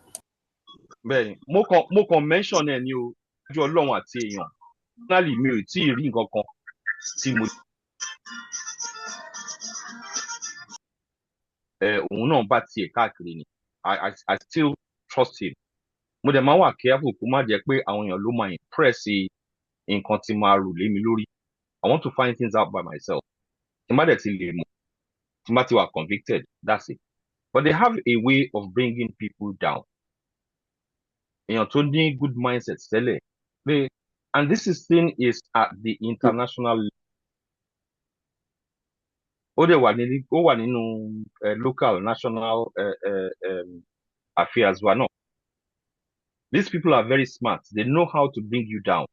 Bẹ́ẹ̀ni, mo kàn mention ẹ ní o, ojú Ọlọ́run àti èèyàn. Personally, mi ò tí ì rí nǹkan kan tí mo. Òun náà bá tiẹ̀ káàkiri ni. I still trust him. Mo dẹ̀ máa wà careful kó má jẹ́ pé àwọn èèyàn ló máa impress nǹkan tí máa rò lé mi lórí. I want to find things out by myself. Tí má dẹ̀ ti lè mọ̀, tí má ti wà convicted, that's it. But they have a way of bringing people down. Èèyàn tó ní good mindset tẹ́lẹ̀. And this thing is at the international level. Ó wà nínú local, national affairs wa náà. These people are very smart. They know how to bring you down.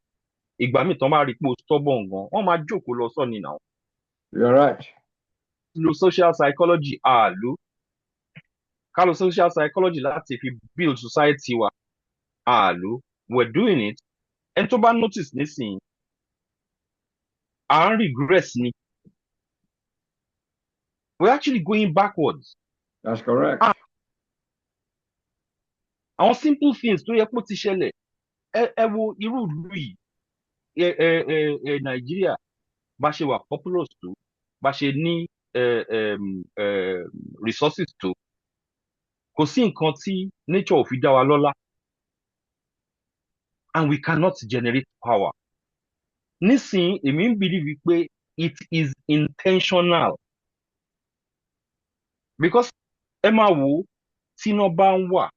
Ìgbà míì tán bá rí pé o stubborn gan, wọ́n máa jókòó lọ sọ́ni náà. You're right. Lo social psychology àlò. Ká lo social psychology láti fi build society wa àlò. We're doing it. Ẹni tó bá notice nísìnyí, à ń regress ni. We're actually going backwards. That's correct. Àwọn simple things tó yẹ kó ti ṣẹlẹ̀. Ẹ wo irú ìlú yìí. Nàìjíríà bá ṣe wà populous tó, bá ṣe ní resources tó, kò sí nǹkan tí nature ò fi dá wa lọ́lá, and we cannot generate power. Nísìnyí èmi ń believe pé it is intentional, because ẹ máa wò ó tí iná bá ń wà,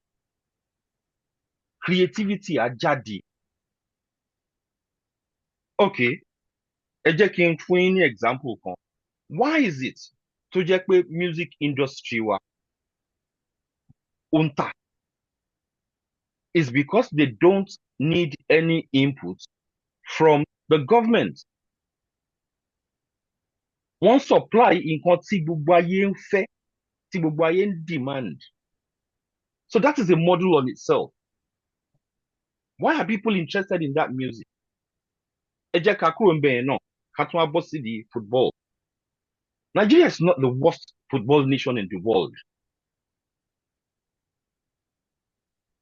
creativity á jáde. Okay, ẹ jẹ́ kí n fún yín ní example kan. Why is it tó jẹ́ pé music industry wa ó ń tà? It's because they don't need any input from the government. Wọ́n supply nǹkan tí gbogbo ayé ń fẹ́, tí gbogbo ayé ń demand. So that is a model on itself. Why are people interested in that music? Ẹ jẹ́ ká kúrò ń bẹ̀yẹn náà, ká tún wá bọ́ sí di football. Nigeria is not the worst football nation in the world.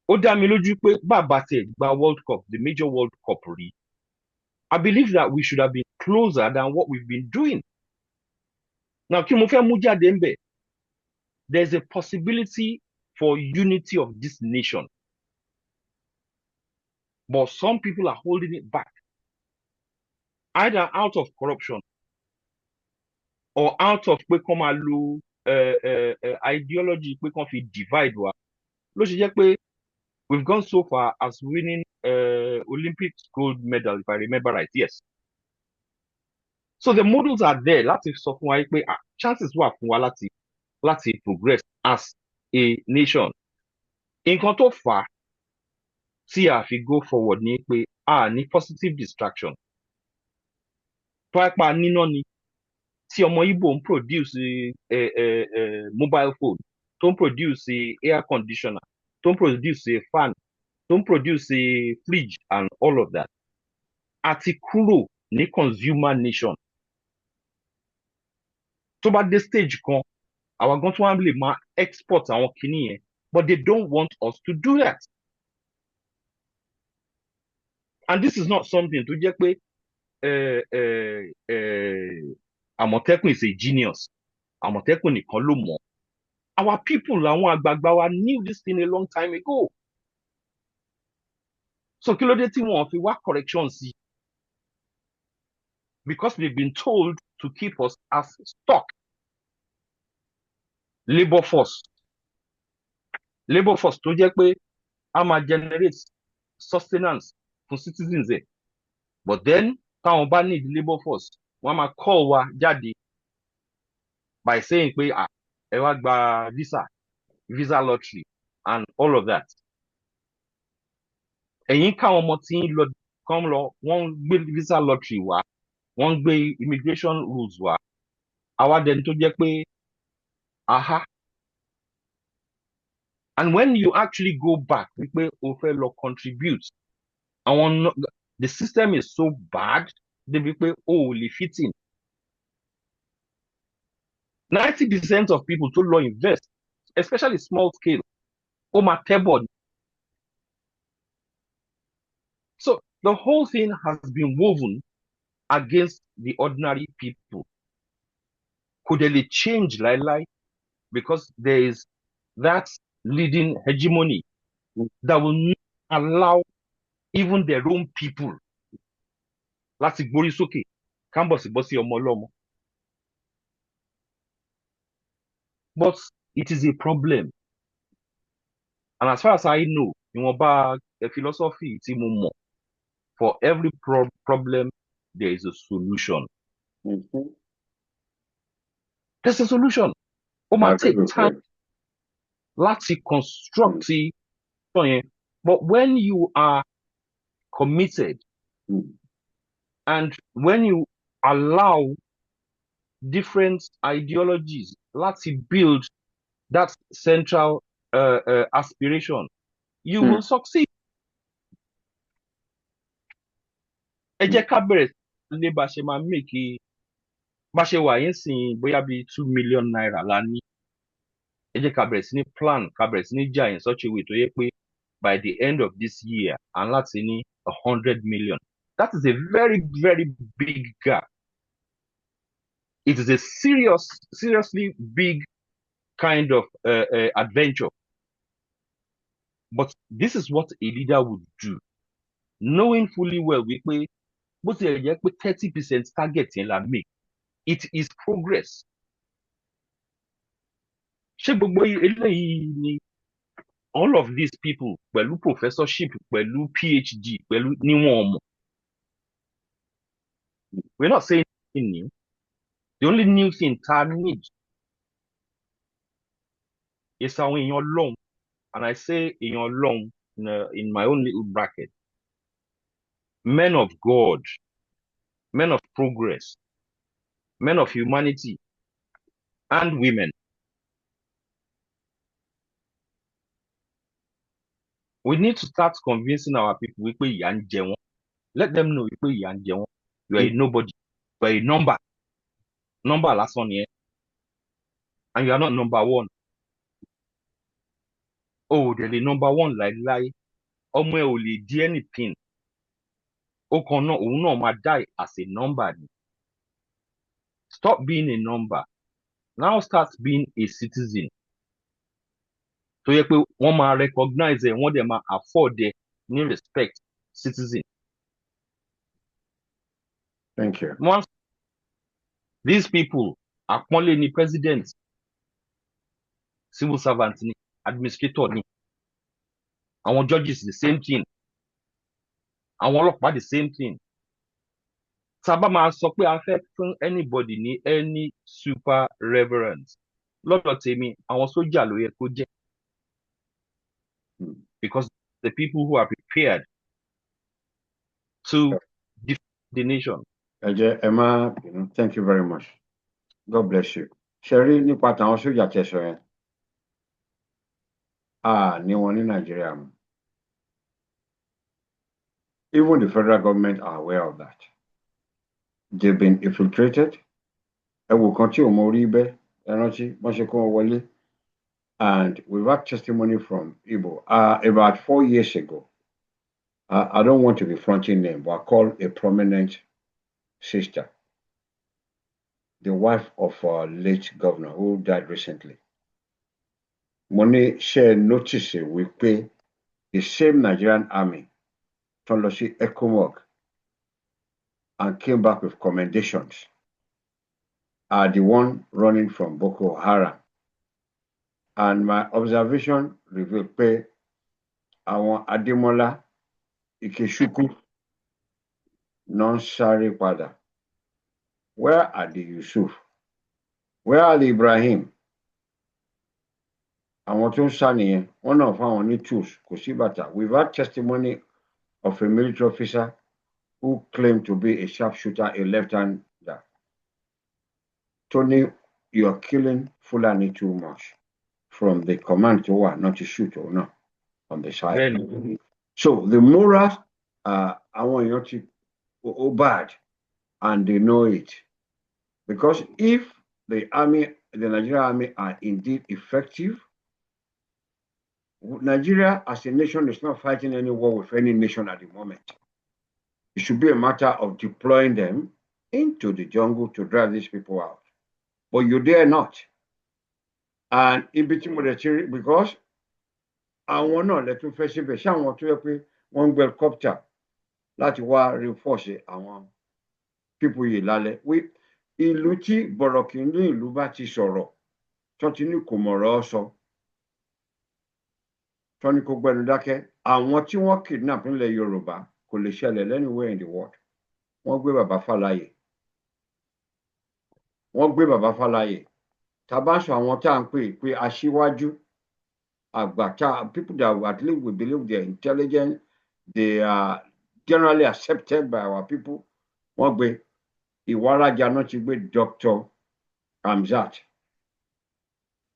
Ó dá mi lójú pé bàbá tẹ̀ gba World Cup, the major World Cup rí. I believe that we should have been closer than what we've been doing. Now, kí mo fẹ́ mú jáde ń bẹ̀? There's a possibility for unity of this nation. But some people are holding it back. Either out of corruption or out of pé kán máa lo ideology pé kán fi divide wa. Ló ṣe jẹ́ pé we've gone so far as winning Olympic gold medal, if I remember right. Yes. So the models are there láti sọ fún wa pé chances wà fún wa láti progress as a nation. Nǹkan tó fà á tí a fi go forward ni pé a ní positive distraction. Pápá níná ni tí ọmọ Igbo ń produce mobile phone, tó ń produce air conditioner, tó ń produce fan, tó ń produce fridge and all of that. Àti kúrò ní consumer nation. Tó bá dé stage kan, àwọn gan tó wá lè máa export àwọn kìíní yẹn, but they don't want us to do that. And this is not something tó jẹ́ pé Àmọ̀tẹ́kùn is a genius. Àmọ̀tẹ́kùn nìkan ló mọ̀. Our people, àwọn àgbààgbà wa knew this thing a long time ago. So kí ló dé tí wọ́n fi wá correction sí? because we've been told to keep us as stock. Labor force tó jẹ́ pé a máa generate sustenance for citizens there. But then táwọn bá need labor force wọ́n máa call wa jáde by saying pé ẹ wá gba visa lottery and all of that. Ẹ̀yin káwọn ọmọ tí ń lọ kán lọ wọ́n gbé visa lottery wá wọ́n gbé immigration rules wá àwa dẹni tó jẹ́ pé aha. And when you actually go back wípé o fẹ́ lọ contribute the system is so bad débi pé o ò lè fit in. 90% of people tó lọ invest, especially small scale, ó máa tẹ́ bọ̀. So the whole thing has been woven against the ordinary people. Could they change láíláí? Because there is that leading hegemony that will not allow even their own people láti gbórí sókè kámbọ̀sibọ́sí ọmọ ọlọ́mọ. But it is a problem. And as far as I know, ìwọ̀nba philosophy tí mo mọ̀, for every problem, there is a solution. Mm-hmm. There's a solution. Ó máa take time láti construct but when you are committed and when you allow different ideologies láti build that central aspiration, you will succeed. Ẹ jẹ́ ká bẹ̀rẹ̀ lé bá ṣe máa make bá ṣe wà yín sìn bóyá bí 2 million naira la ní. Ẹ jẹ́ ká bẹ̀rẹ̀ sí ní plan, ká bẹ̀rẹ̀ sí ní jà in such a way tó yẹ pé by the end of this year and láti ní 100 million. That is a very, very big gap. It is a seriously big kind of adventure. But this is what a leader would do, knowing fully well wípé bó ti yẹ pé 30% target yẹn la make, it is progress. Ṣé gbogbo eléyìí ni all of these people pẹ̀lú professorship pẹ̀lú PhD pẹ̀lú níwọ̀n ọmọ? We're not saying anything new. The only new thing ta need is àwọn èèyàn Ọlọ́run, and I say èèyàn Ọlọ́run in my own little bracket. Men of God, men of progress, men of humanity, and women. We need to start convincing our people wípé ìyà ń jẹ wọ́n. Let them know wípé ìyà ń jẹ wọ́n. You are a nobody. You are a number. Number lásán ni ẹ́. And you are not number one. Oh, they're the number one láíláí. Ọmọ ẹ ò lè di anything. Ó kan náà, òun náà máa die as a number ni. Stop being a number. Now start being a citizen. Tó yẹ pé wọ́n máa recognize ẹ̀, wọ́n dẹ̀ máa afford ẹ̀ ní respect citizen. Thank you. Once these people àpọ́nlé ni president, civil servant ni, administrator ni, àwọn judges the same thing, àwọn ọlọ́pàá the same thing. Sábà máa sọ pé a fẹ́ fún anybody ní any super reverence. Lọ́dọ̀ tèmi, àwọn sójà ló yẹ kó jẹ́. Because the people who are prepared to defend the nation. Emma, thank you very much. God bless you. Sherry, nípa tàwọn sójà tẹ̀sán yẹn. Ní wọn ní Nigeria. Even the federal government are aware of that. They've been infiltrated. Ẹ wò kan tí ò mọ orí bẹ́, ẹ rántí wọ́n ṣe kó wọn wọlé. And we've had testimony from Igbo. About 4 years ago, I don't want to be fronting name, but I called a prominent sister, the wife of our late governor who died recently. Money share notice we pay the same Nigerian army, Tolosi Ekomog, and came back with commendations are the one running from Boko Haram. And my observation revealed pé àwọn Adémọ́lá Ikechukwu non sáré padà. Where are the Yusuf? Where are the Ibrahim? Àwọn tó ń sá nìyẹn, wọ́n náà fáwọn ní tools, kò sí bàtà. We've had testimony of a military officer who claimed to be a sharpshooter, a left-hander. Tony, you're killing Fulani too much. From the command to what, not to shoot or not on the side. Then, so the morals are bad, and they know it. Because if the Nigerian army are indeed effective, Nigeria as a nation is not fighting any war with any nation at the moment. It should be a matter of deploying them into the jungle to drive these people out. But you dare not. And in between because àwọn náà lè tún fẹ́ síbẹ̀ ṣé àwọn tó yẹ pé wọ́n ń gbé helicopter láti wá reinforce àwọn people yìí lálẹ́. Ìlú tí bọ̀rọ̀kìnní ìlú bá ti sọ̀rọ̀ tó ti ní kò mọ̀rọ̀ sọ tó ní kó gbẹnu dákẹ́, àwọn tí wọ́n kidnap nílẹ̀ Yorùbá kò lè ṣẹlẹ̀ anywhere in the world. Wọ́n gbé bàbá Fáláyè. Wọ́n gbé bàbá Fáláyè. Tá bá sọ àwọn tá à ń pè aṣíwájú àgbà, people that at least we believe they're intelligent, they are generally accepted by our people. Wọ́n gbé Ìwárajà náà ti gbé Dr. Hamzat.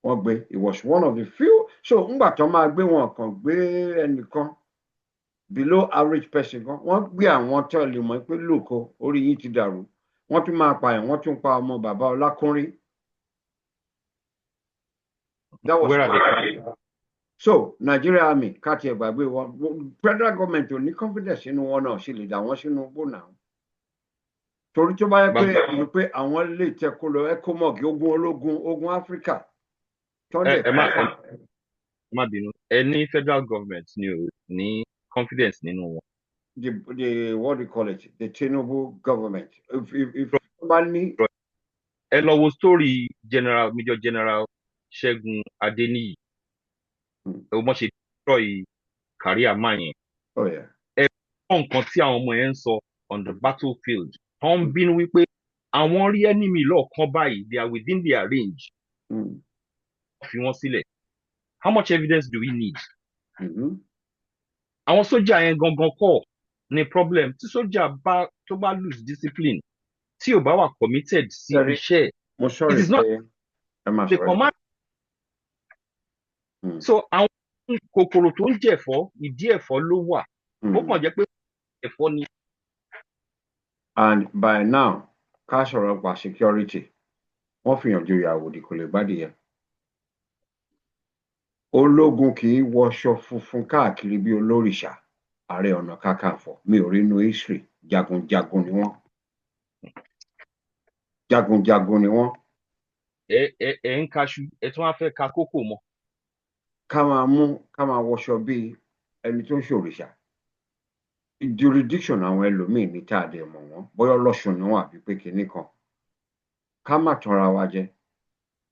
Wọ́n gbé, he was one of the few. So ńgbà tó máa gbé wọn kàn gbé ẹnìkan below average person kan, wọ́n gbé àwọn tó lè mọ̀ pé lóko orí yìí ti dàrú. Wọ́n tún máa pààyàn, wọ́n tún pa ọmọ bàbá Ọlákúnrí. That was so Nigeria army káti ẹgbàgbé wọn, federal government ò ní confidence nínú wọn náà, sì lè dà wọ́n sínú igbó náà. Torí tó bá yẹ pé àwọn lè tẹkọ lọ ECOMOG, ogun ológun, ogun Africa. Ẹ má bínú, any federal government ni ò ní confidence nínú wọn. The what do you call it? The Tinubu government. If somebody ẹ lọ wo story Major General Ṣẹ́gun Adéníyì. Ó mọ̀ ṣe destroy career man yẹn. Oh yeah. Ẹ kọ́ nǹkan tí àwọn ọmọ yẹn ń sọ on the battlefield. Wọ́n ń bínú wípé àwọn rí enemy lọ́ọ̀kan báyìí, they are within their range. Fi wọ́n sílẹ̀. How much evidence do we need? Àwọn sójà yẹn gangan kọ́ ni problem. Tí sójà tó bá lose discipline, tí ò bá wà committed sí iṣẹ́, it is not the command. So àwọn kòkòrò tó ń jẹ̀fọ́, ìdí ẹ̀fọ́ ló wà. Ó kàn jẹ́ pé ẹ̀fọ́ ni. And by now, ká sọ̀rọ̀ pa security, wọ́n fi hàn ju ìyàwó di kò lè gbádìí. Ológun kì í wọṣọ funfun káàkiri bí olórìṣà. Ààrẹ Ọ̀nà Kakanfò, mi ò rí inú history, jagunjagun ni wọ́n. Jagunjagun ni wọ́n. Ẹ ń kaṣu, ẹ tún wá fẹ́ ka kókò mọ́. Ká máa wọṣọ bí ẹni tó ń ṣòrìṣà. Jurisdiction àwọn ẹlòmíì ní tá a dẹ̀ mọ̀ wọ́n, bóyá Ọlọ́ṣun ni wọ́n àbí pé kinní kan. Ká má tanra wa jẹ.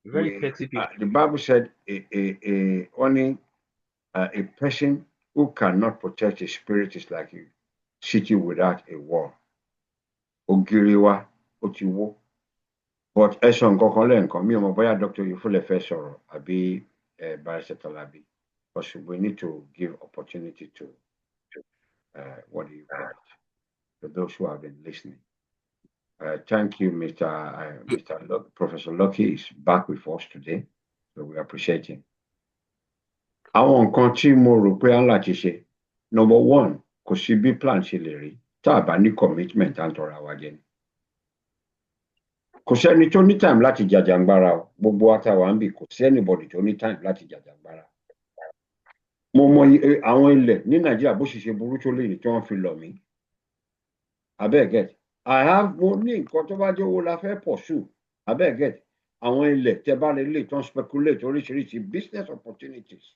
Very petty people. The Bible said a person who cannot protect his spirit is like a city without a wall. Ògiri wa ó ti wó. But ẹ sọ nǹkan kan lẹ́ẹ̀kan, mi ò mọ̀ bóyá Dr. Yefule fẹ́ sọ̀rọ̀ àbí Barrister Talabi. But we need to give opportunity to what do you call it? To those who have been listening. Thank you, Professor Lucky is back with us today, so we appreciate him. Àwọn nǹkan tí mo rò pé à ń láti ṣe, number one, kò sí bí plan ṣe lè rí tá a bá ní commitment à ń tọra wa jẹ ni. Kò sẹ́ni tó ní time láti jàjàngbara o, gbogbo wa tá wà ń bì, kò sí anybody tó ní time láti jàjàngbara. Mo mọ àwọn ilẹ̀ ní Nàìjíríà bó ṣe burú tó lè ní tí wọ́n fi lọ̀ mí. Abeg mo ní nǹkan tó bá jẹ́ owó la fẹ́ pursue. Abeg àwọn ilẹ̀ tẹ́ bá lè tán speculate oríṣiríṣi business opportunities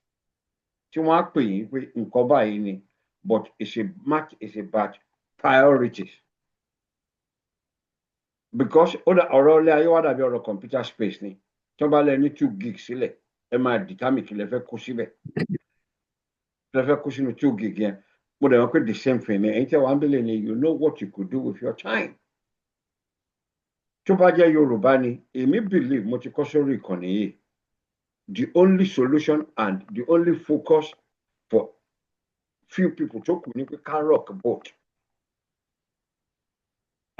tí wọ́n á pè yín pé nǹkan báyìí ni, but it's about priorities. because ọ̀rọ̀ ilé ayé wá dàbí ọ̀rọ̀ computer space ni tí wọ́n bá lẹ ní 2 gig sílẹ̀ ẹ máa determine kí lẹ fẹ́ kó síbẹ̀ lẹ fẹ́ kó sínú 2 gig yẹn mo dẹ̀ wọ́n pé the same thing ni ẹ̀yin tí wọ́n á bẹ̀lẹ̀ ni you know what you could do with your time tó bá jẹ́ Yorùbá ni èmi believe mo ti kọ́ sórí ìkànnì yìí the only solution and the only focus for few people tó kù ní pé ká rock boat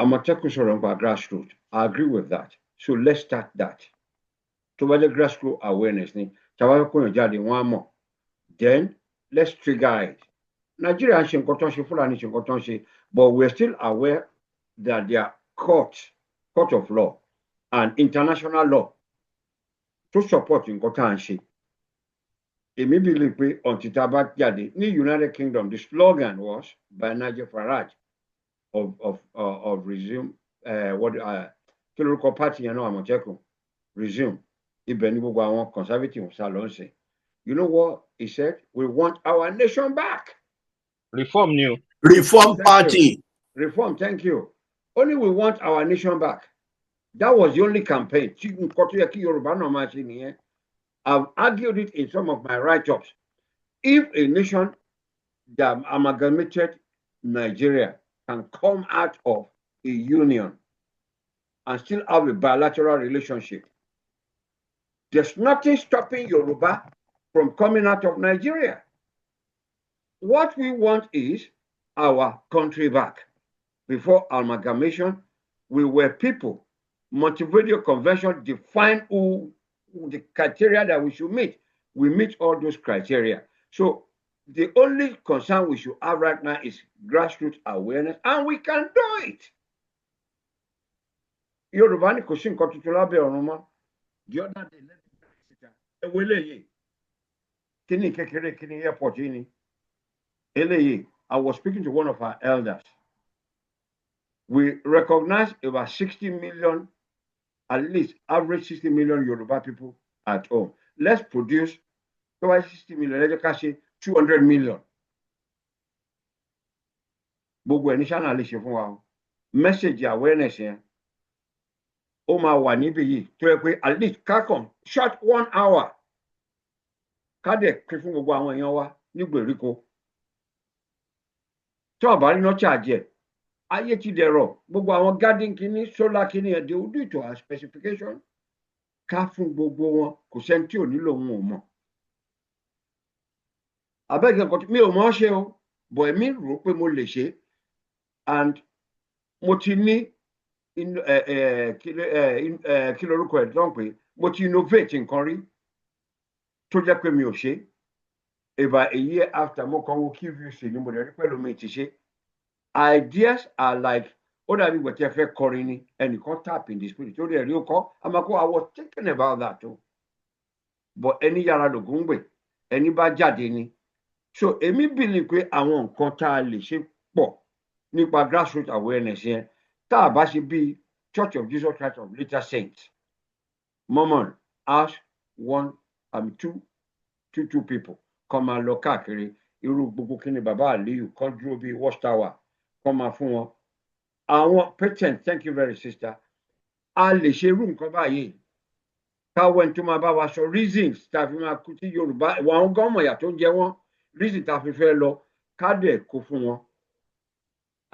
Àmọ̀tẹ́kùn sọ̀rọ̀ nípa grassroots I agree with that so let's start that tó bá jẹ́ grassroots awareness ni tàbá fẹ́ kóyàn jáde wọ́n á mọ̀ then let's trigger it Nigeria ń ṣe nǹkan tó ń ṣe Fulani ṣe nǹkan tó ń ṣe but we're still aware that there are court of law and international law to support nǹkan tá à ń ṣe èmi believe pé until tá a bá jáde ní United Kingdom the slogan was by Nigel Farage of resume kí lórúkọ party yẹn náà Àmọ̀tẹ́kùn resume ibẹ̀ ní gbogbo àwọn conservative sá lọ ń sìn you know what he said we want our nation back. Reform new. Reform party. Reform, thank you. Only we want our nation back. That was the only campaign. I've argued it in some of my write-ups. If a nation that amalgamated Nigeria can come out of a union and still have a bilateral relationship, there's nothing stopping Yoruba from coming out of Nigeria. What we want is our country back. Before amalgamation, we were people. Montevideo Convention defined the criteria that we should meet. We meet all those criteria. So the only concern we should have right now is grassroots awareness, and we can do it. Yorùbá ní kò sí nǹkan tuntun lábẹ́ ọ̀run mọ́. The other day, eléyìí kíní kékeré kíní airport yìí ni. Eléyìí, I was speaking to one of our elders. We recognize about 60 million, at least average 60 million Yoruba people at home. Let's produce 60 million, let's say 200 million. Gbogbo ẹni ṣáná lè ṣe fún wa o. Message awareness yẹn. Ó máa wà níbí yìí tó yẹ pé at least kákan short 1 hour. Ká dẹ̀ pín fún gbogbo àwọn èèyàn wa ní gbèríko. Tí wọ́n bá rí náà charge ẹ̀. Ayé ti dẹ̀rọ̀ gbogbo àwọn garden kìíní solar kìíní ẹ̀ they will do it to our specification ká fún gbogbo wọn kò sẹ́ni tí ò nílò òun ò mọ̀. Abẹ́gẹ́ nǹkan mi ò mọ̀ ṣe o but èmi rò pé mo lè ṣe and mo ti ní kí lorúkọ ẹ̀ dán pé mo ti innovate nǹkan rí tó jẹ́ pé mi ò ṣe about a year after mo kàn wo QVC ni mo dẹ̀ rí pẹ̀lú mi ti ṣe. Ideas are like ó dàbí ìgbà tí ẹ fẹ́ kọrin ni ẹnìkan tap in the spirit tó rí ẹ̀rí ó kọ́ àmàkó I was thinking about that too but ẹni yàrá lògùn gbè ẹni bá jáde ni so èmi believe pé àwọn nǹkan tá a lè ṣe pọ̀ nípa grassroots awareness yẹn tá a bá ṣe bí Church of Jesus Christ of Latter Saints Mormon ask 2 people kọ́ máa lọ káàkiri irú gbogbo kí ni bàbá Aliyu kan dúró bíi watchtower kọ́ máa fún wọn àwọn patent thank you very sister a lè ṣe irú nǹkan báyìí káwọn ẹni tó máa bá wa sọ reasons tá a fi máa kú sí Yorùbá àwọn gọ́ọ̀mọ̀ ìyà tó ń jẹ wọ́n reason tá a fi fẹ́ lọ ká dẹ̀ kó fún wọn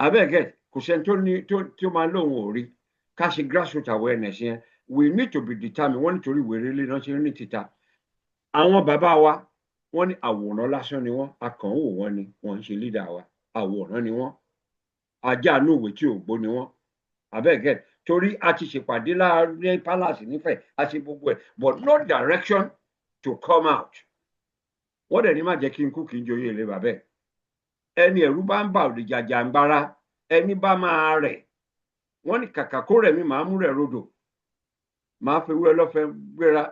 abẹ́gẹ́ kò sẹ́ni tó máa lóun ò rí ká ṣe grassroots awareness yẹn we need to be determined wọ́n nítorí wèrè ilé náà ṣe ń rìn títa àwọn bàbá wa wọ́n ní àwòrán lásán ni wọ́n akànwò wọn ni wọ́n ń ṣe leader wa àwòrán ni wọ́n ajá inú ìwé tí ò gbó ni wọ́n abẹ́gẹ́ torí a ti ṣèpàdé láàrin palace nífẹ̀ẹ́ a ṣe gbogbo ẹ̀ but no direction to come out wọ́n dẹ̀ ní má jẹ́ kí n kú kí n joyè ilé bàbẹ́ ẹni ẹ̀rú bá ń bà òde jàjàǹgbara ẹni bá máa rẹ̀ wọ́n ní kàkà kó rẹ̀ mi máa mú rẹ̀ rodò máa fi wé ọlọ́fẹ́ gbéra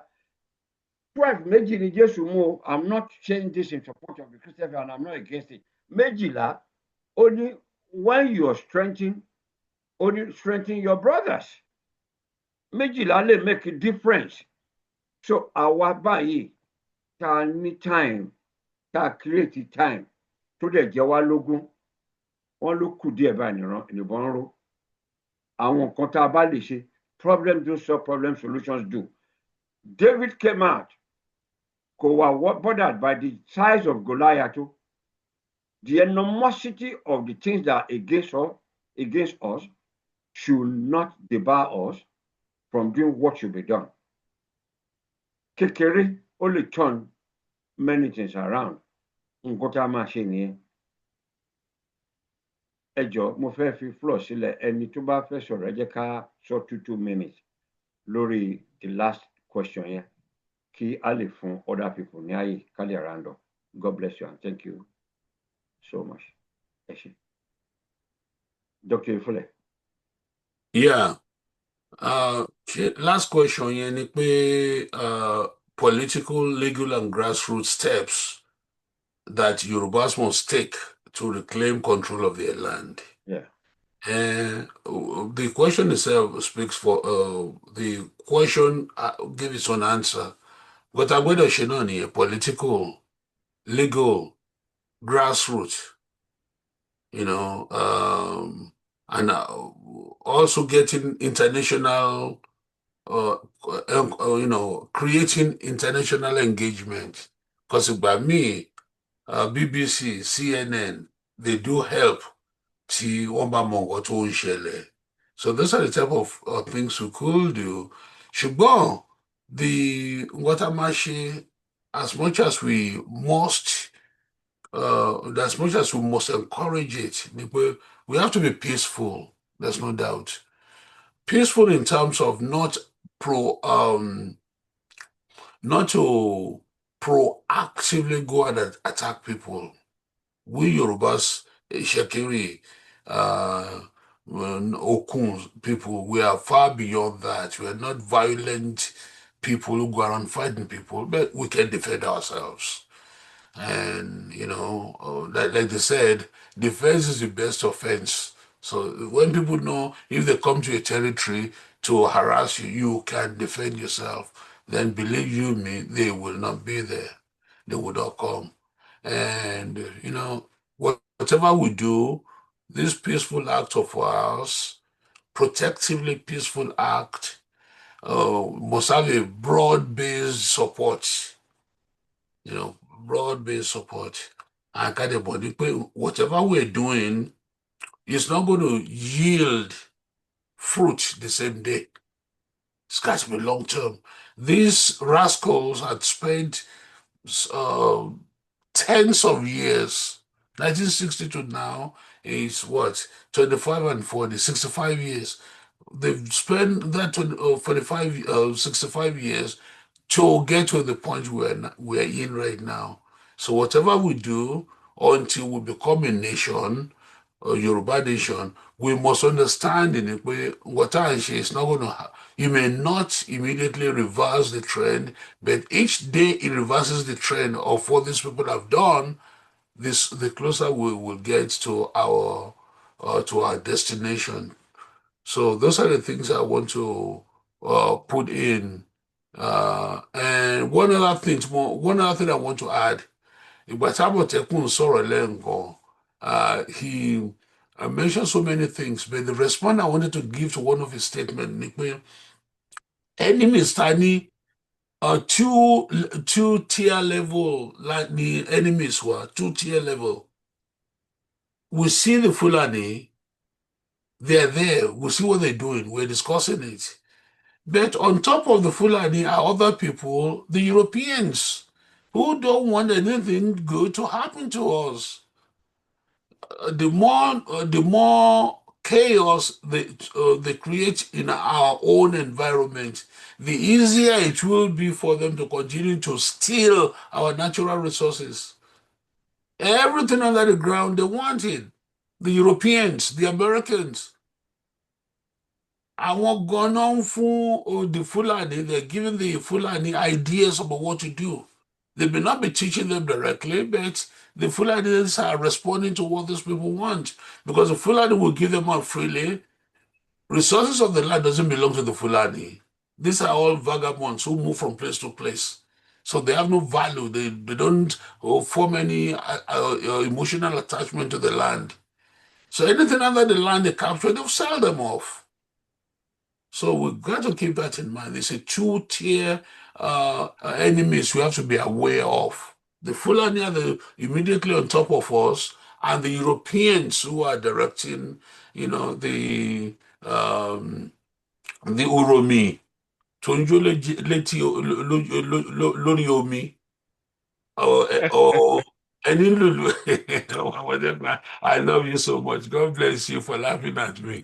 12 méjì ni Jésù mú o I'm not saying this in support of the Christian faith and I'm not against it méjìlá ó ní when you are strengthening only strengthen your brothers méjìlá lè make a difference so àwa báyìí tá ní time tá create time tó dẹ̀ jẹ́ wá lógún wọ́n ló kù díẹ̀ báyìí nìbọn ń ró àwọn nǹkan tá a bá lè ṣe, problem do solve, problem solutions do. David came out, kò wà bothered by the size of Goliath, the enormosity of the things that are against us should not debar us from doing what should be done. Kékeré ó lè turn many things around. Nǹkan tá a máa ṣe nìyẹn. Ẹ jọ̀ọ́, mo fẹ́ fi floor sílẹ̀, ẹni tó bá fẹ́ sọ̀rọ̀ ẹ jẹ́ ká sọ 2 minutes lórí the last question yẹn kí a lè fún other people ní ààyè ká lè round up. God bless you and thank you so much. Ẹ ṣé. Dr. Ifule. Yeah. Last question yẹn ni pé political, legal, and grassroots steps that Yorubas must take to reclaim control of their land. Yeah. And the question itself speaks for the question, give its own answer. But I'm going to say political, legal, grassroots, and also getting international, creating international engagement. Because by me, BBC, CNN, they do help. So those are the type of things we could do. Ṣùgbọ́n as much as we must encourage it, we have to be peaceful. There's no doubt. Peaceful in terms of not to proactively go and attack people. We Yorubas, Shekiri, Okuns people, we are far beyond that. We are not violent people who go around fighting people, but we can defend ourselves. And, like they said, defense is the best offense. So when people know if they come to a territory to harass you, you can defend yourself, then believe you me, they will not be there. They will not come. And, whatever we do, this peaceful act of ours, protectively peaceful act, must have a broad-based support, broad-based support. And whatever we're doing is not going to yield fruit the same day. It's got to be long-term. These rascals had spent tens of years. 1960 to now is what? 25 and 40, 65 years. They've spent that 65 years to get to the point we're in right now. So whatever we do until we become a nation, a Yoruba nation, we must understand in it what is not going to. You may not immediately reverse the trend, but each day it reverses the trend of what these people have done. The closer we will get to our destination. So those are the things I want to put in. And one other thing I want to add. He mentioned so many things, but the response I wanted to give to one of his statements, enemies tiny two-tier level, like the enemies were, 2-tier level. We see the Fulani, they're there, we see what they're doing, we're discussing it. But on top of the Fulani are other people, the Europeans, who don't want anything good to happen to us. The more chaos they create in our own environment, the easier it will be for them to continue to steal our natural resources. Everything under the ground, they want it. The Europeans, the Americans. Àwọn gan-an fún the Fulani, they're giving the Fulani ideas about what to do. They may not be teaching them directly, but the Fulanis are responding to what these people want, because the Fulani will give them out freely. Resources of the land doesn't belong to the Fulani. These are all vagabonds who move from place to place. So they have no value. They don't form any emotional attachment to the land. So anything under the land they capture, they'll sell them off. So we've got to keep that in mind. It's a two-tier enemies we have to be aware of. The Fulani are immediately on top of us, and the Europeans who are directing, the Uromi, lórí omi, or any Lulu. I love you so much. God bless you for laughing at me.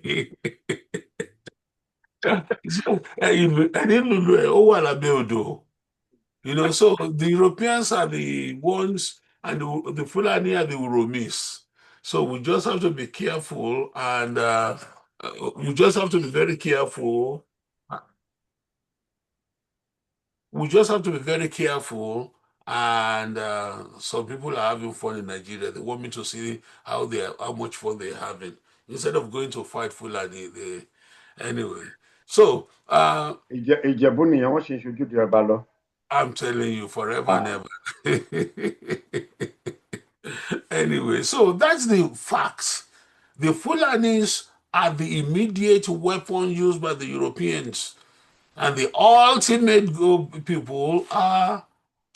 Ẹni lulu ẹ ó wà lábẹ́ odò. So the Europeans are the ones, and the Fulani are the Uromis. So we just have to be careful, and we just have to be very careful. We just have to be very careful. And some people are having fun in Nigeria. They want me to see how much fun they're having instead of going to fight Fulani. Anyway. So Ìjẹ̀bú nìyẹn wọ́n ṣe ń ṣojú di ọba lọ. I'm telling you, forever and ever. Anyway, so that's the facts. The Fulanis are the immediate weapon used by the Europeans, and the ultimate people are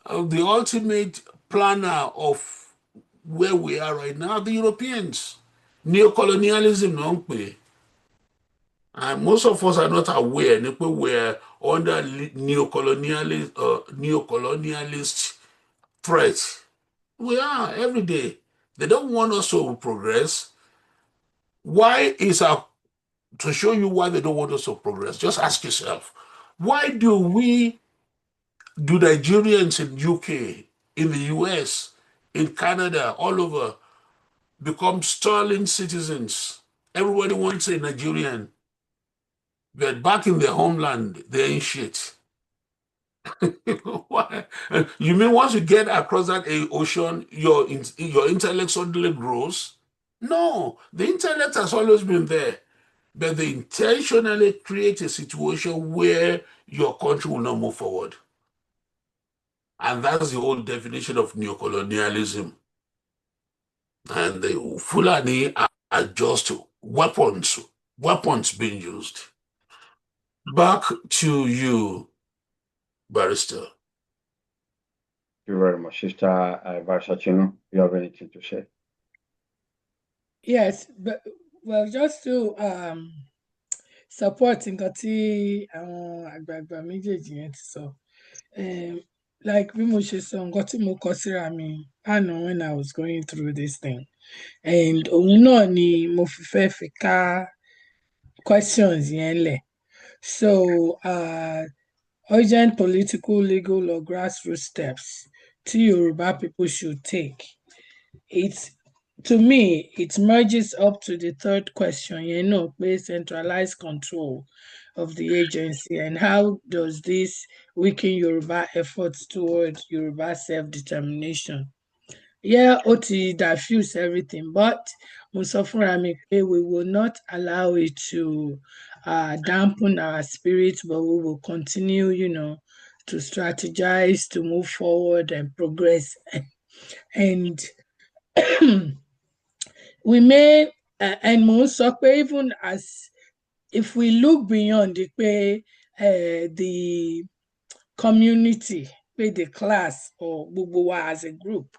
the ultimate planner of where we are right now, the Europeans. Neocolonialism, no? And most of us are not aware that we're under neocolonialist threat. We are every day. They don't want us to progress. Why is to show you why they don't want us to progress? Just ask yourself, why do Nigerians in UK, in the US, in Canada, all over, become sterling citizens? Everybody wants a Nigerian. But back in their homeland, they ain't shit. You mean once you get across that ocean, your intellect suddenly grows? No, the intellect has always been there, but they intentionally create a situation where your country will not move forward. And that's the whole definition of neocolonialism. And the Fulani are just weapons being used. Back to you, Barrister. Thank you very much. Sister Varsachino, you have anything to say? Yes, but well, just to support nǹkan tí àwọn àgbààgbà méjèèjì yẹn ti sọ. Like bí mo ṣe sọ nǹkan tí mo kọ síra mi àná when I was going through this thing, and òun náà ni mo fi fẹ́ fi ká questions yẹn lẹ̀. So urgent political, legal or grassroots steps tí Yorùbá people should take. To me, it merges up to the third question, centralized control of the agency, and how does this weaken Yoruba efforts toward Yoruba self-determination? Yeah, ó ti diffuse everything, but mo sọ fúnra mi pé we will not allow it to dampen our spirit, but we will continue, to strategize, to move forward and progress. And we may, and mo sọ pé even as if we look beyond it, the community, the class, or gbogbo wa as a group,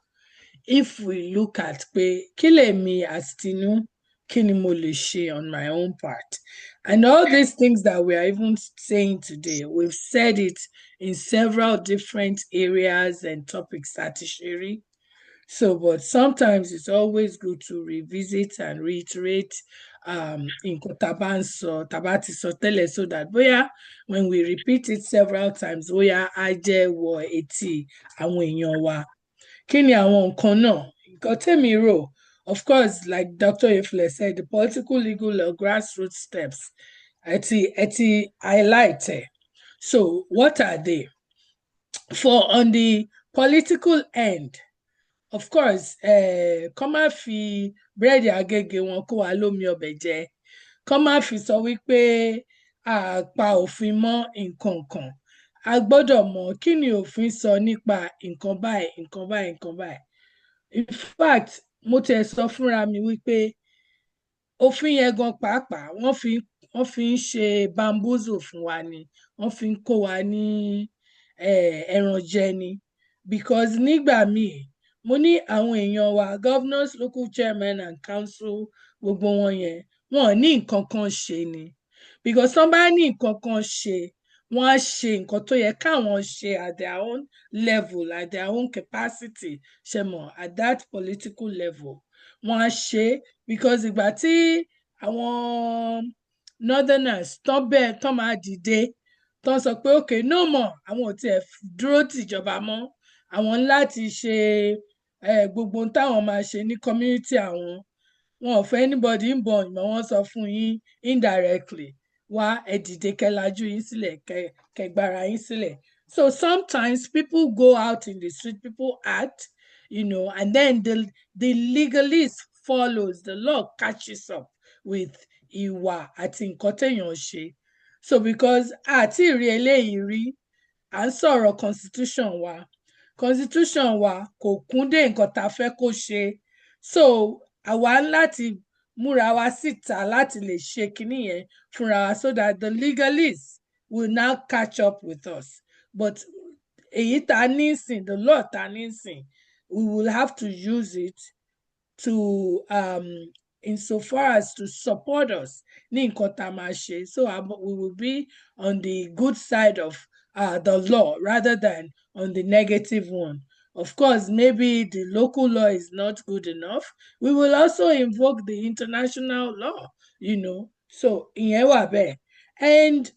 if we look at kí lèmi as Tinu, kí ni mo lè ṣe on my own part, and all these things that we are even saying today, we've said it in several different areas and topics tertiary. So, but sometimes it's always good to revisit and reiterate nǹkan tá bá ti sọ tẹ́lẹ̀, so that when we repeat it several times, á jẹ́ wọ etí àwọn èèyàn wa. Kí ni àwọn nǹkan náà? Nǹkan tèmi rò, of course, like Dr. Efle said, the political, legal, or grassroots steps, ẹ ti highlight it. So what are they? For on the political end, of course, kọ́ má fi búrẹ́dì Agége wọn kó wa lómi ọbẹ̀ jẹ, kọ́ má fi sọ wípé a pa òfin mọ́ nǹkan kan. A gbọ́dọ̀ mọ̀ kí ni òfin sọ nípa nǹkan báyìí, nǹkan báyìí, nǹkan báyìí. In fact, mo tẹ̀ sọ fúnra mi wípé òfin yẹn gan pàápàá wọ́n fi ń ṣe bamboozle fún wa ni, wọ́n fi ń kó wa ní ẹran jẹ ni, because nígbà míì mo ní àwọn èèyàn wa governors, local chairmen and council gbogbo wọn yẹn wọn ò ní nǹkan kan ṣe ni, because tán bá ní nǹkan kan ṣe wọ́n á ṣe nǹkan tó yẹ káwọn ṣe at their own level, at their own capacity, ṣe mọ̀, at that political level wọ́n á ṣe, because ìgbà tí àwọn northerners tán máa dìde tán sọ pé okay no more, àwọn ò tiẹ̀ dúró tìjọba mọ́, àwọn láti ṣe gbogbo ohun táwọn máa ṣe ní community àwọn, wọn ò fẹ́ anybody ń bọ̀ ìmọ̀, wọ́n sọ fún yín indirectly wá ẹ dìde kẹlajú yín sílẹ̀ kẹgbára yín sílẹ̀. So sometimes people go out in the street, people act, and then the legalist follows, the law catches up with ìwà àti nǹkan téèyàn ṣe. So because àti ìrí eléyìí rí, à ń sọ̀rọ̀ constitution wa kò kúndé nǹkan tá a fẹ́ kó ṣe, so àwa láti múra wa síta láti lè ṣe kinní yẹn fúnra wa, so that the legalists will now catch up with us. But èyí tá a ní sìn, the law tá a ní sìn, we will have to use it to insofar as to support us ní nǹkan tá a máa ṣe, so we will be on the good side of the law rather than on the negative one. Of course, maybe the local law is not good enough. We will also invoke the international law, so ìyẹn wà bẹ́ẹ̀. And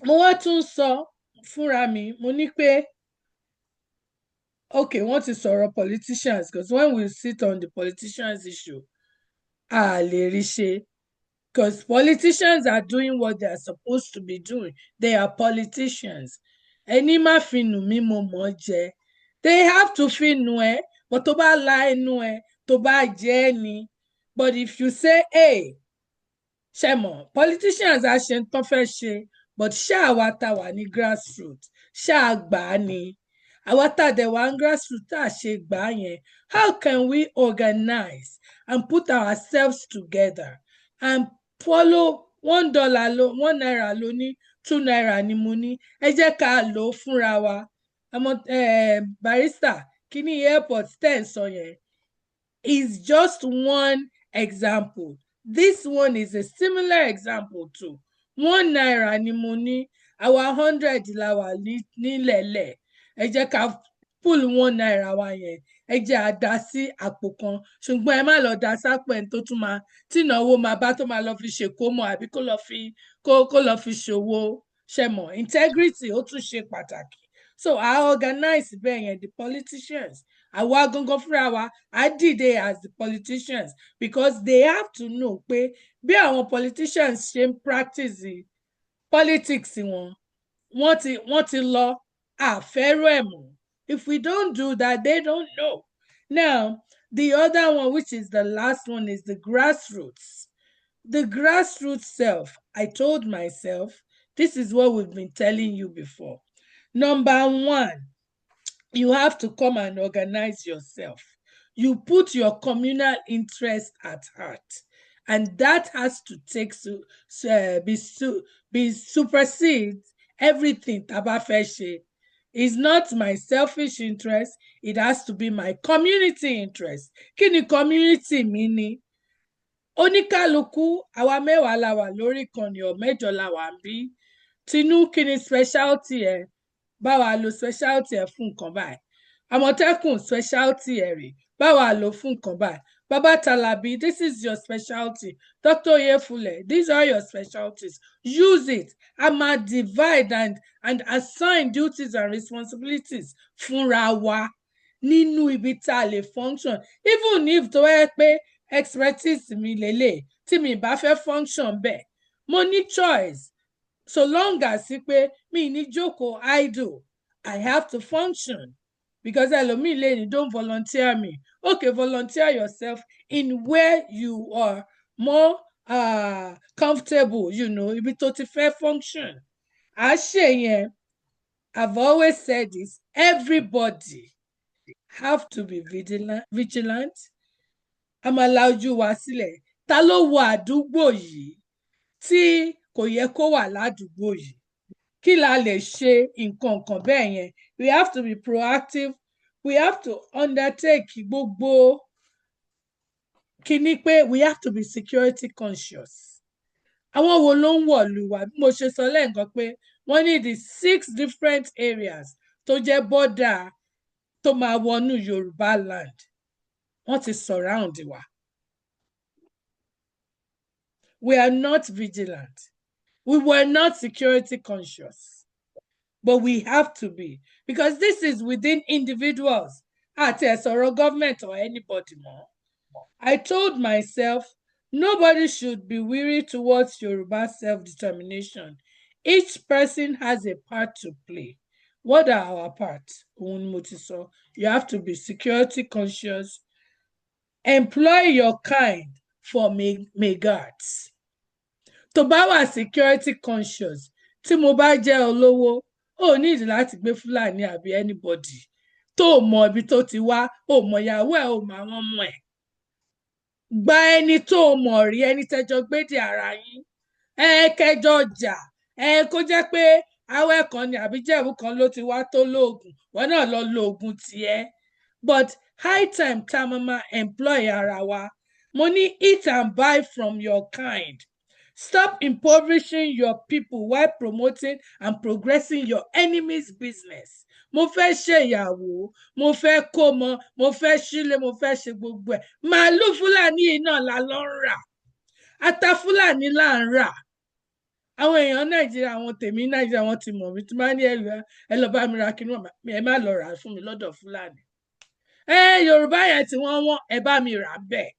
mo wá tún sọ fúnra mi, mo ní pé okay, wọ́n ti sọ̀rọ̀ politicians, because when we sit on the politicians issue, a lè rí ṣe, because politicians are doing what they are supposed to be doing. They are politicians. Ẹni má fi nù mí mo mọ̀ jẹ. They have to fi nù ẹ́, but tó bá la ẹnu ẹ, tó bá jẹ ẹ́ ni. But if you say, hey, ṣe mọ̀, politicians á ṣe tán fẹ́ ṣe, but ṣáà wa ta wà ní grassroots, ṣáà gbà á ni. Àwa tá dẹ̀ wà ní grassroots tá ṣe gbà á yẹn, how can we organize and put ourselves together and follow $1 1 naira ló ní, 2 naira ni mo ní, ẹ jẹ́ ká lò ó fúnra wa. Barrister, kíní airport tẹ̀ ń sọ yẹn is just one example. This one is a similar example too. 1 naira ni mo ní, àwa 100 la wà nílẹ̀lẹ̀, ẹ jẹ́ ká pull 1 naira wa yẹn, ẹ jẹ́ á dá sí àpò kan, ṣùgbọ́n ẹ má lọ dá sápò ẹni tó tún máa tínáwó máa bá tó máa lọ fi ṣèkómọ àbí kó lọ fi ṣòwò, ṣe mọ̀, integrity ó tún ṣe pàtàkì. So I organize bẹ́ẹ̀ yẹn, the politicians, àwa gangan fúnra wa á dìde as the politicians, because they have to know pé bí àwọn politicians ṣe ń practice politics wọn, wọ́n ti lọ àfẹ́rọ̀ ẹ̀ mọ́. If we don't do that, they don't know. Now, the other one, which is the last one, is the grassroots. The grassroots self, I told myself, this is what we've been telling you before. Number one, you have to come and organize yourself. You put your communal interest at heart, and that has to be supersede everything tá bá fẹ́ ṣe. It's not my selfish interest, it has to be my community interest. Kí ni community mi ni? Oníkálukú, àwa mẹ́wàá la wà lórí ìkànnì, mẹ́jọ la wà ń bí. Tinú, kí ni specialty ẹ? Báwa lo specialty ẹ fún nǹkan báyìí. Àmọ̀tẹ́kùn, specialty ẹ rè, báwa lo fún nǹkan báyìí. Baba Talabi, this is your specialty. Dr. Oyefule, these are your specialties. Use it. I'ma divide and assign duties and responsibilities fúnra wa nínú ibi tá a lè function. Even if tó yẹ pé expertise mi lélẹ̀ tí mi bá fẹ́ function bẹ́ẹ̀, mo ní choice. So long as pé mi ní jókòó idle, I have to function. Because ẹlòmíì lè ní don't volunteer me. Okay, volunteer yourself in where you are more comfortable, ibi tó ti fẹ́ function. Àṣẹ yẹn, I've always said this, everybody have to be vigilant. A máa la ojú wa sílẹ̀. Ta ló wọ àdúgbò yìí? tí kò yẹ kó wà ládùúgbò yìí kí la lè ṣe nǹkan kan bẹ́ẹ̀ yẹn. We have to be proactive. We have to undertake gbogbo kíní pé we have to be security conscious. Àwọn wo ló ń wọ̀lú wa bí mo ṣe sọ lẹ́ẹ̀kan pé wọ́n ní the 6 different areas tó jẹ́ border tó máa wọnú Yorùbá land wọ́n ti surround wa. We are not vigilant. We were not security conscious. But we have to be, because this is within individuals. Àti ẹ sọ̀rọ̀ government or anybody more. I told myself, nobody should be weary towards Yoruba self-determination. Each person has a part to play. What are our parts? You have to be security conscious. Employ your kind for guards. Tó bá wà security conscious, tí mo bá jẹ́ olówó, ó need láti gbé Fulani àbí anybody tó mọ ibi tó ti wá, ó mọ ìyàwó ẹ̀, ó mọ àwọn ọmọ ẹ̀. Gba ẹni tó mọ̀ rí, ẹni tẹ́jọ gbédè ara yín, kẹjọ jà, kó jẹ́ pé Awẹ́ kan ni àbí Jẹ̀bú kan ló ti wá tó lóògùn, wọn náà lọ lo oògùn tiẹ̀. But high time tá a máa employ ara wa. Mo ní eat and buy from your kind. Stop impoverishing your people while promoting and progressing your enemy's business. Mo fẹ́ ṣèyàwó, mo fẹ́ kọ́mọ, mo fẹ́ sílé, mo fẹ́ ṣe gbogbo ẹ̀. Màálù Fúlàní yìí náà la lọ ń rà. Ata Fúlàní là ń rà. Àwọn èèyàn Nàìjíríà, àwọn tèmi Nàìjíríà, wọ́n ti mọ̀ mí tí máa ní ẹ lọ bá mi ra kinú ọ̀mà, ẹ má lọ rà fún mi lọ́dọ̀ Fúlàní. Yorùbá yẹn tí wọ́n ẹ bá mi rà bẹ́ẹ̀.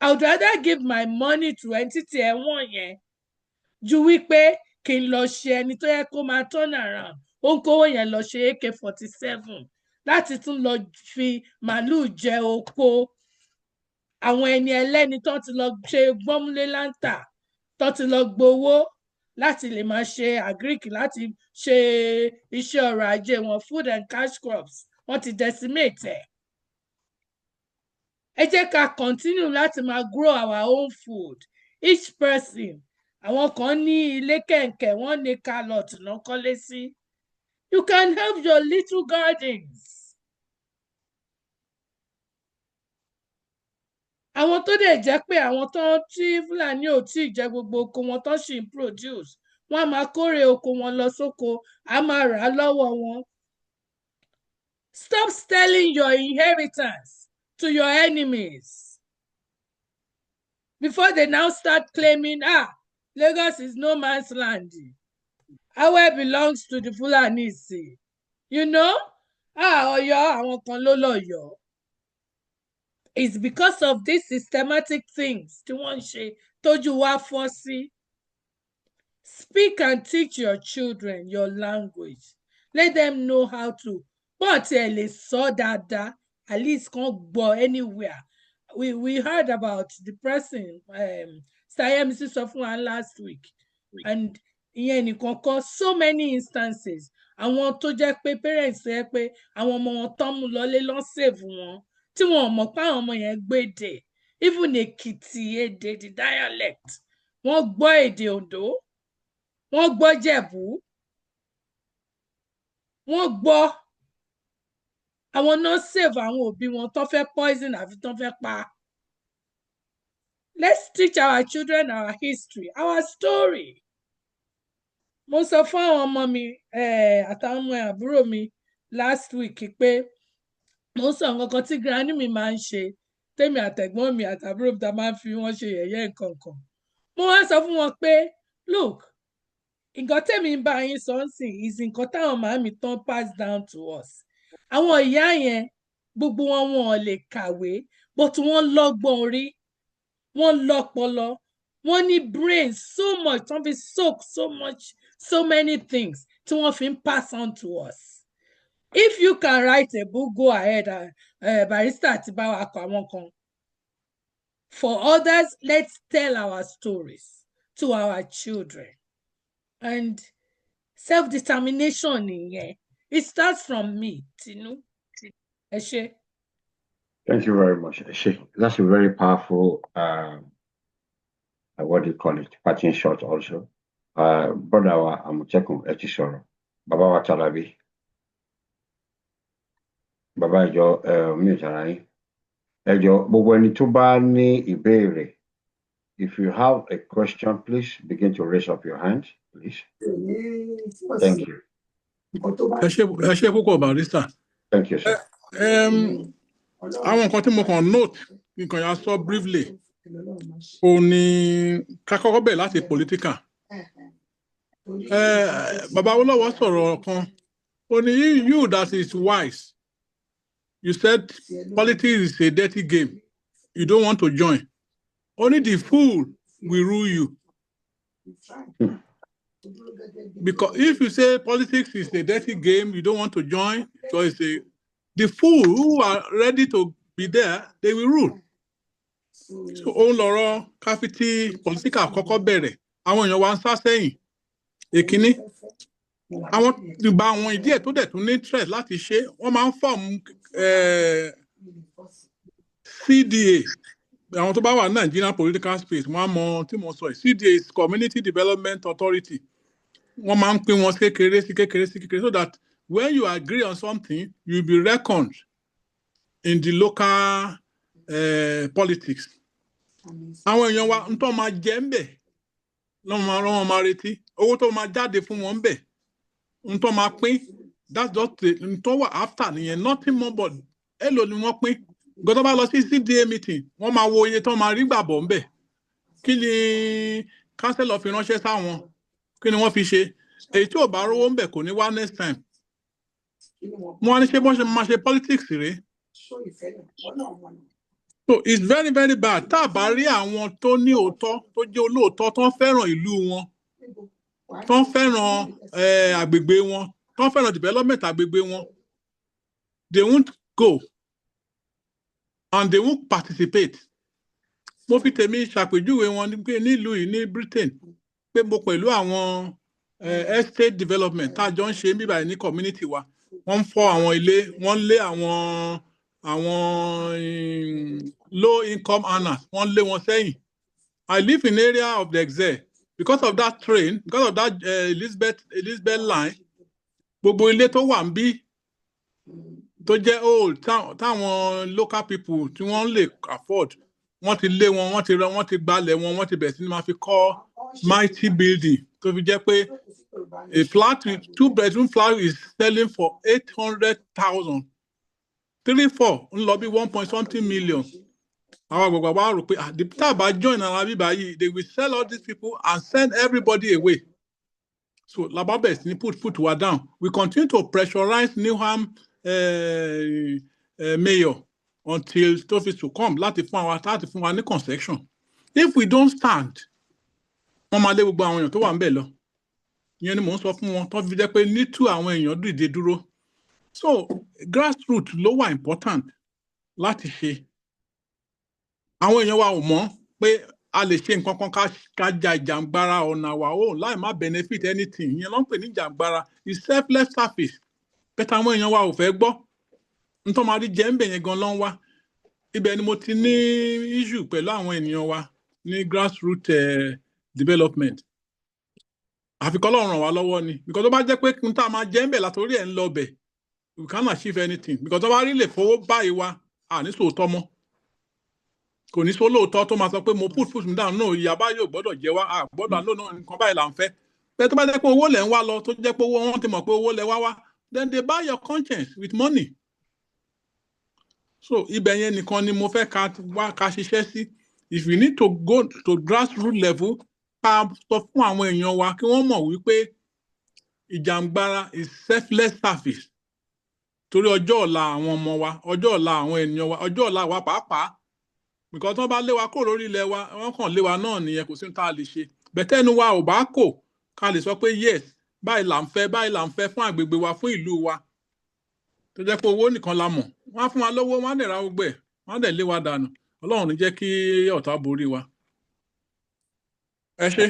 I would rather give my money to entity ẹ̀wọ̀n yẹn ju wípé kí n lọ ṣe ẹni tó yẹ kó máa turn around. Ó ń kówó yẹn lọ ṣe AK-47 láti tún lọ fi màálù jẹ oko. Àwọn ẹni ẹlẹ́ni tó ti lọ ṣe gbọ́múlé láńtà, tó ti lọ gbowó láti lè máa ṣe agric, láti ṣe iṣẹ́ ọrọ̀ ajé wọn, food and cash crops, wọ́n ti decimate ẹ̀. Ẹ jẹ́ ká continue láti máa grow our own food. Each person, àwọn kan ní ilé kẹ̀kẹ́, wọ́n ní carrot náà kọ́lé sí. You can have your little gardens. Àwọn tó dẹ̀ jẹ́ pé àwọn tó tí Fúlàní ò tí ì jẹ gbogbo oko wọn tó ṣì ń produce, wọ́n á máa kórè oko wọn lọ sóko, á máa rà á lọ́wọ́ wọn. Stop selling your inheritance to your enemies before they now start claiming, Lagos is no man's land. Awẹ́ belongs to the Fulanis. You know? Ọ̀yọ́, àwọn kan ló lọ́yọ̀ọ́. It's because of these systematic things tí wọ́n ń ṣe tójú wa fọ́ sí. Speak and teach your children your language. Let them know how to. But ẹ lè sọ dáadáa, at least kan gbọ́ anywhere. We heard about the person, Sayemisi sọ fún wa last week, and ìyẹn nìkan kọ́, so many instances. Àwọn tó jẹ́ pé parents jẹ́ pé àwọn ọmọ wọn tán mú lọlé lọ́n save wọn, tí wọn ò mọ̀ pé àwọn ọmọ yẹn gbédè. Even Èkìtì èdè, the dialect, wọ́n gbọ́ èdè Oǹdó, wọ́n gbọ́ Jẹ̀bú, wọ́n gbọ́. Àwọn náà save àwọn òbí wọn tó fẹ́ poison àfi tó fẹ́ pa. Let's teach our children our history, our story. Mo sọ fún àwọn ọmọ mi àtàwọn ọmọ àbúrò mi last week pé mo sọ nǹkan kan tí granny mi máa ń ṣe, tèmi àtẹ̀gbọ́n mi àtàbúrò mi ta máa ń fi wọ́n ṣe yẹ̀yẹ́ nǹkan kan. Mo wá sọ fún wọn pé, look, nǹkan tèmi ń bá yín sọ ń sìn is nǹkan táwọn màámi tán pass down to us. Àwọn ìyá yẹn gbogbo wọn ò lè kàwé, but wọ́n lọ́gbọ́n orí, wọ́n lọ́pọlọ, wọ́n ní brain so much, wọ́n fi soak so many things tí wọ́n fi ń pass on to us. If you can write a book, go ahead. Barrister àti bá wa kọ àwọn kan. For others, let's tell our stories to our children. And self-determination nìyẹn. It starts from me, Tinu. Ẹ ṣé. Thank you very much. That's a very powerful what do you call it, parting shot also. Brother wa Amotekun ẹ ti sọ̀rọ̀. Bàbá wa Talabi. Bàbá ìjọ mi ìtara yín. Ẹ jọ̀ọ́ gbogbo ẹni tó bá ní ìbéèrè. If you have a question, please begin to raise up your hand, please. Thank you. ẹ ṣé púpọ̀ barrister. Thank you, sir. Àwọn nǹkan tí mo kàn note nǹkan yà sọ briefly ó ní ká kọ́kọ́ bẹ̀rẹ̀ láti political. Bàbá Awólọ́wọ̀ sọ̀rọ̀ kan ó ní you that is wise, you said politics is a dirty game, you don't want to join. Only the fool will rule you. Because if you say politics is a dirty game, you don't want to join, so it's the fool who are ready to be there, they will rule. So òun lọ̀rọ̀ káfíntì political kọ́kọ́ bẹ̀rẹ̀. Àwọn èèyàn wa ń sá sẹ́yìn. Èkíní, àwọn ìgbà àwọn ìdí ẹ̀ tó dẹ̀ tún ní interest láti ṣe, wọ́n máa ń form CDA. Àwọn tó bá wà ní Nigerian political space, wọ́n á mọ tí mo sọ yìí. CDA is Community Development Authority. Wọ́n máa ń pín wọn kékeré sí kékeré sí kékeré so that when you agree on something, you will be reckoned in the local politics. Àwọn èèyàn wa ń tọ́ máa jẹ́ ń bẹ̀ lọ́wọ́ máa retí. Owó tó máa jáde fún wọn ń bẹ̀ ń tọ́ máa pín. That's just ń tọ́ wà after nìyẹn, nothing more but èlò ni wọ́n pín. Gbọ́dọ̀ bá lọ sí CDA meeting, wọ́n máa wo iye tó máa rí gbàbọ̀ ń bẹ̀. Kí ni councillor fi ránṣẹ́ sáwọn? Kí ni wọ́n fi ṣe? Èyí tí ò bá rówó ń bẹ̀ kò ní wá next time. Wọ́n á ní ṣe bọ́n ṣe máa ṣe politics rèé. So it's very very bad. Tá a bá rí àwọn tó ní òótọ́, tó jẹ́ olóòótọ́, tó ń fẹ́ràn ìlú wọn, tó ń fẹ́ràn àgbègbè wọn, tó ń fẹ́ràn development àgbègbè wọn, they won't go and they won't participate. Mo fi tèmi ṣàpèjúwe wọn nílùú yìí ní Britain pé mo pẹ̀lú àwọn estate development tá a jọ ń ṣe níbà ní community wa. Wọ́n ń fọ́ àwọn ilé, wọ́n lé àwọn low income earners, wọ́n lé wọn sẹ́yìn. I live in area of the Excel. Because of that train, because of that Elizabeth line, gbogbo ilé tó wà ń bí tó jẹ́ old táwọn local people tí wọ́n lè afford, wọ́n ti lé wọn, wọ́n ti gbalẹ̀ wọn, wọ́n ti bẹ̀rẹ̀ sí ní máa fi kọ́ mighty building tó fi jẹ́ pé a flat, 2-bedroom flat is selling for 800,000. 3-4 ń lọ bí 1.something million. Àwọn àgbàgbà wa rò pé tá a bá join ara bíbá yìí, they will sell all these people and send everybody away. So lababes ni put wa down. We continue to pressurize Newham mayor until Tofis to come láti fún wa ní concession. If we don't stand, wọ́n máa lé gbogbo àwọn èèyàn tó wà ń bẹ̀ lọ. Ìyẹn ni mò ń sọ fún wọn tó fi jẹ́ pé nítú àwọn èèyàn dìde dúró. So grassroots ló wà important láti ṣe. Àwọn èèyàn wa ò mọ̀ pé a lè ṣe nǹkan kan ká ja ìjàngbara ọ̀nà wa ó láì má benefit anything. Ìyẹn ló ń pè ní ìjàngbara is selfless service. Bẹ́ẹ̀ àwọn èèyàn wa ò fẹ́ gbọ́. Nítorí máa rí jẹ́ ń bẹ̀ yẹn gan lọ́n wá. Ibẹ̀ ni mo ti ní issue pẹ̀lú àwọn ènìyàn wa ní grassroots development. Àfikọ́ Ọlọ́run ràn wá lọ́wọ́ ni. Because tó bá jẹ́ pé kí n tá máa jẹ́ ń bẹ̀ látòrí ẹ̀ ń lọ bẹ̀, we can't achieve anything. Because tó bá rí lè fowó báyìí wa, ní sòótọ́ mọ́. Kò ní sọ lóòótọ́ tó máa sọ pé mo put me down no ìyá báyìí ò gbọ́dọ̀ jẹ wá gbọ́dọ̀ lónà nǹkan báyìí là ń fẹ́. Bẹ́ẹ̀ tó bá jẹ́ pé owó lẹ̀ ń wá lọ tó jẹ́ pé owó wọn ti mọ̀ pé owó lẹ̀ wá then they buy your conscience with money. So ibẹ̀ yẹn nìkan ni mo fẹ́ ká ṣiṣẹ́ sí. If we need to go to grassroots level, ká sọ fún àwọn èèyàn wa kí wọ́n mọ̀ wípé ìjàngbara is selfless service. Torí ọjọ́ ọ̀la àwọn ọmọ wa, ọjọ́ ọ̀la àwọn ènìyàn wa, ọjọ́ ọ̀la wa pàápàá. Because wọ́n bá lé wa kó lórí ilẹ̀ wa, wọ́n kàn lé wa náà nìyẹn kò sí ní tá a lè ṣe. Bẹ̀tẹ́nu wa ò bá kò ká lè sọ pé yes, báyìí là ń fẹ́ fún àgbègbè wa, fún ìlú wa. Tó jẹ́ pé owó nìkan la mọ̀. Wọ́n á fún wa lówó, wọ́n á dẹ̀ ra gbogbo ẹ̀, wọ́n á dẹ̀ lé wa dànù. Ọlọ́run ní jẹ́ kí ọ̀tá borí wa. Ẹ ṣé.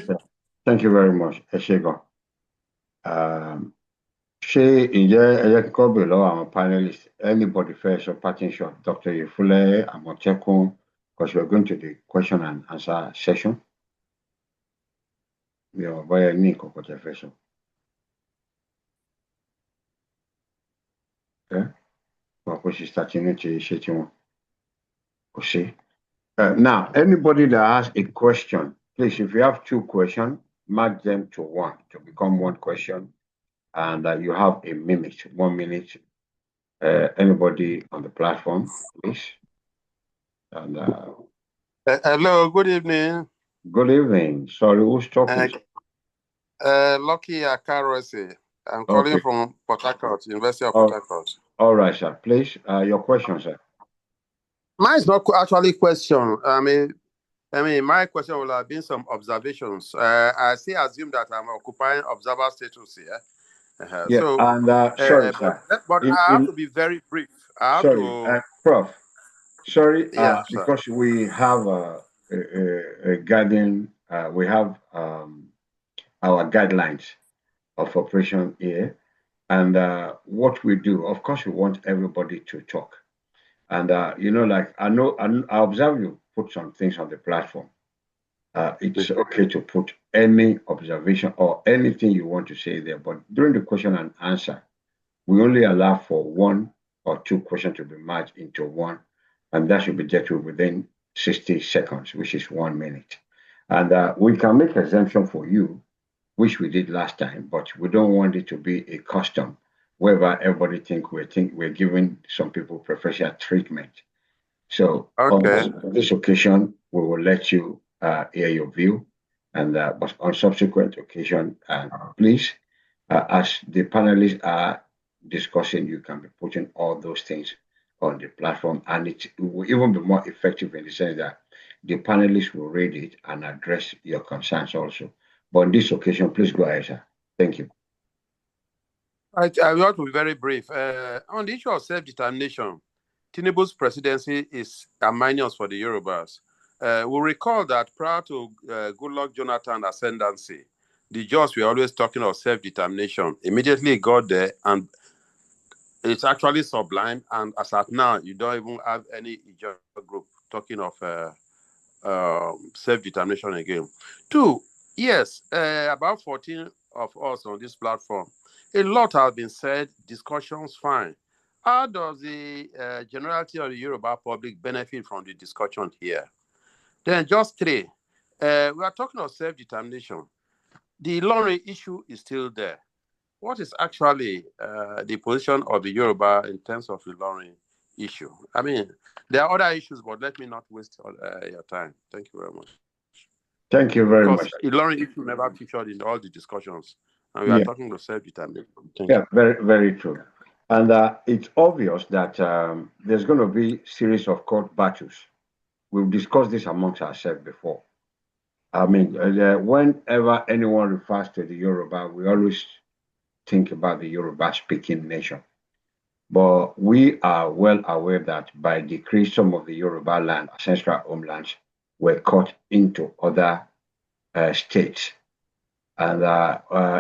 Thank you very much. Ẹ ṣé gan. Ṣé ǹjẹ́ ẹ jẹ́ kíkọ́ bèrè lọ́wọ́ àwọn panelists, anybody fẹ́ sọ parting shot, Dr. Yefule, Amotekun, because we're going to the question and answer session. mi ò bóyá ní nǹkan kan tẹ́ fẹ́ sọ. Wọn kò ṣe starting ti ṣe tiwọn. Kò sí. Now, anybody that has a question, please, if you have 2 questions, mark them to 1 to become 1 question. And you have a minute, 1 minute. Anybody on the platform, please. And hello, good evening. Good evening. Sorry, who's talking? Lucky Akarose. I'm calling from Port Harcourt, University of Port Harcourt. All right, sir. Please, your question, sir. Mine is not actually a question. I mean, my question will have been some observations. I still assume that I'm occupying observer status here. Yeah, so, and sorry, sir. But I have to be very brief. Prof. Sorry, yes, because we have a guiding, we have our guidelines of operation here, and what we do. Of course, we want everybody to talk, and like I observe you put some things on the platform. It's okay to put any observation or anything you want to say there, but during the question and answer, we only allow for 1 or 2 questions to be merged into 1, and that should be dealt with within 60 seconds, which is 1 minute. And we can make exemption for you, which we did last time, but we don't want it to be a custom whereby everybody think we're giving some people preferential treatment. So on this occasion, we will let you hear your view, and but on subsequent occasion, please, as the panelists are discussing, you can be putting all those things on the platform, and it will even be more effective in the sense that the panelists will read it and address your concerns also. But on this occasion, please go ahead, sir. Thank you. I want to be very brief. On the issue of self-determination, Tinubu's presidency is a minus for the Yorubas. We recall that prior to Goodluck Jonathan's ascendancy, the Jaws were always talking of self-determination. Immediately it got there, and it's actually sublime. And as at now, you don't even have any group talking of self-determination again. 2, yes, about 14 of us on this platform, a lot has been said, discussions fine. How does the generality of the Yoruba public benefit from the discussion here? Then just 3, we are talking of self-determination. The Ilorin issue is still there. What is actually the position of the Yoruba in terms of the Ilorin issue? I mean, there are other issues, but let me not waste your time. Thank you very much. Thank you very much. The Ilorin issue never featured in all the discussions, and we are talking to self-determination. Very, very true. And it's obvious that there's going to be series of court battles. We've discussed this amongst ourselves before. I mean, whenever anyone refers to the Yoruba, we always think about the Yoruba-speaking nation. But we are well aware that by decree, some of the Yoruba land, ancestral homelands, were cut into other states. And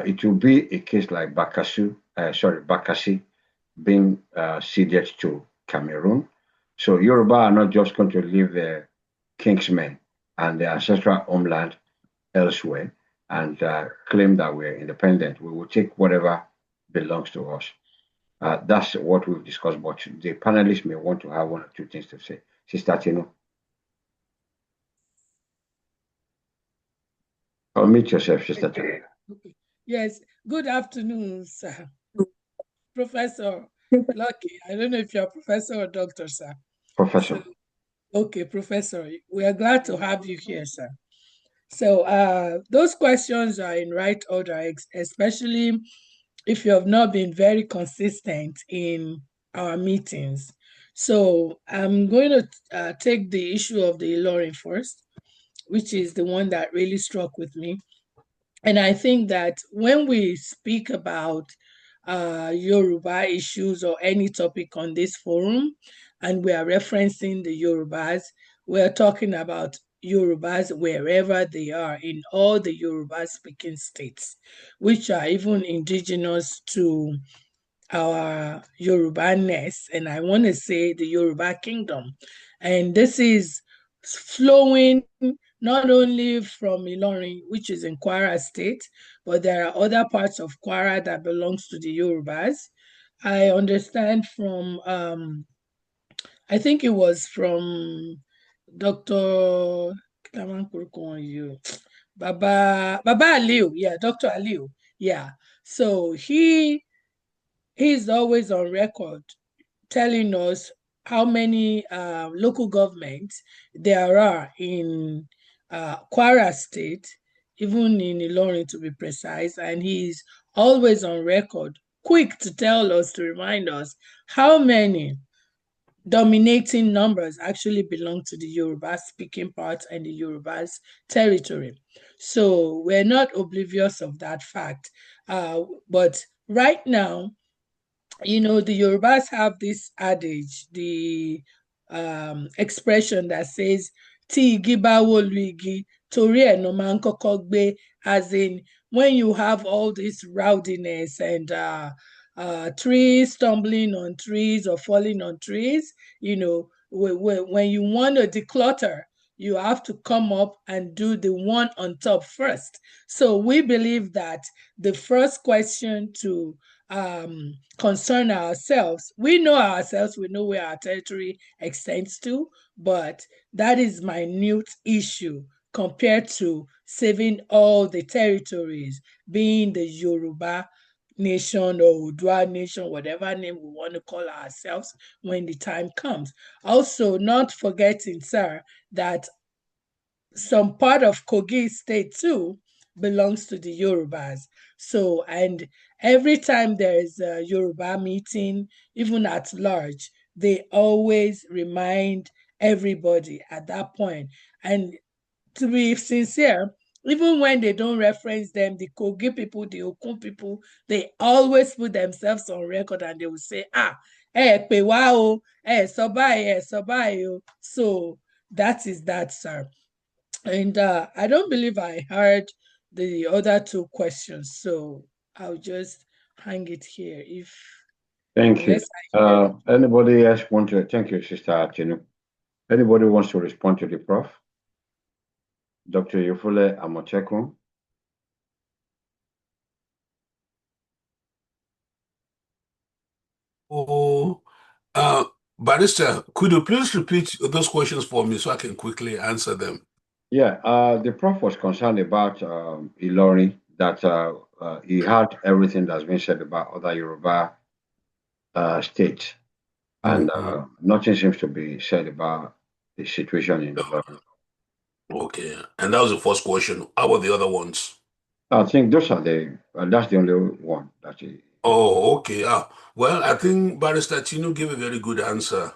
it will be a case like Bakassi being ceded to Cameroon. So Yoruba are not just going to leave their kingsmen and their ancestral homeland elsewhere and claim that we're independent. We will take whatever belongs to us. That's what we've discussed, but the panelists may want to have 1 or 2 things to say. Sister Tino. Unmute yourself, Sister Tino. Okay. Yes, good afternoon, sir. Professor Lucky. I don't know if you're a professor or doctor, sir. Professor. Okay, Professor. We are glad to have you here, sir. So those questions are in right order, especially if you have not been very consistent in our meetings. So I'm going to take the issue of the Ilorin first, which is the one that really struck with me. And I think that when we speak about Yoruba issues or any topic on this forum, and we are referencing the Yorubas, we're talking about Yorubas wherever they are in all the Yoruba-speaking states, which are even indigenous to our Yoruba-ness, and I want to say the Yoruba kingdom. And this is flowing not only from Ilorin, which is in Kwara State, but there are other parts of Kwara that belongs to the Yorubas. I understand from, I think it was from Dr. Baba Aliu, yeah, Dr. Aliu, yeah. So he's always on record telling us how many local governments there are in Kwara State, even in Ilorin to be precise, and he's always on record, quick to tell us, to remind us how many dominating numbers actually belong to the Yoruba speaking part and the Yoruba's territory. So we're not oblivious of that fact. But right now, the Yorubas have this adage, the expression that says, Tí igi bá wó lu igi, torí ẹ̀ ló máa ń kọ́kọ́ gbé, as in when you have all this rowdiness and trees stumbling on trees or falling on trees, when you want to declutter, you have to come up and do the one on top first. So we believe that the first question to concern ourselves. We know ourselves, we know where our territory extends to, but that is minute issue compared to saving all the territories, being the Yoruba nation or Udua nation, whatever name we want to call ourselves when the time comes. Also, not forgetting, sir, that some part of Kogi State too belongs to the Yorubas. So, and every time there is a Yoruba meeting, even at large, they always remind everybody at that point. And to be sincere, even when they don't reference them, the Kogi people, the Okun people, they always put themselves on record and they will say, pe wa o, so báyìí o. So that is that, sir. And I don't believe I heard the other two questions, so I'll just hang it here. Thank you. Anybody else want to? Thank you, Sister Atinu. Anybody wants to respond to the Prof? Dr. Yufule Amotekun. Barrister, could you please repeat those questions for me so I can quickly answer them? Yeah, the Prof was concerned about Ilori, that he heard everything that's been said about other Yoruba states, and nothing seems to be said about the situation in Ilori. Okay, and that was the first question. How about the other ones? I think those are that's the only one that he. Oh, okay. Well, I think Barrister Tinu gave a very good answer.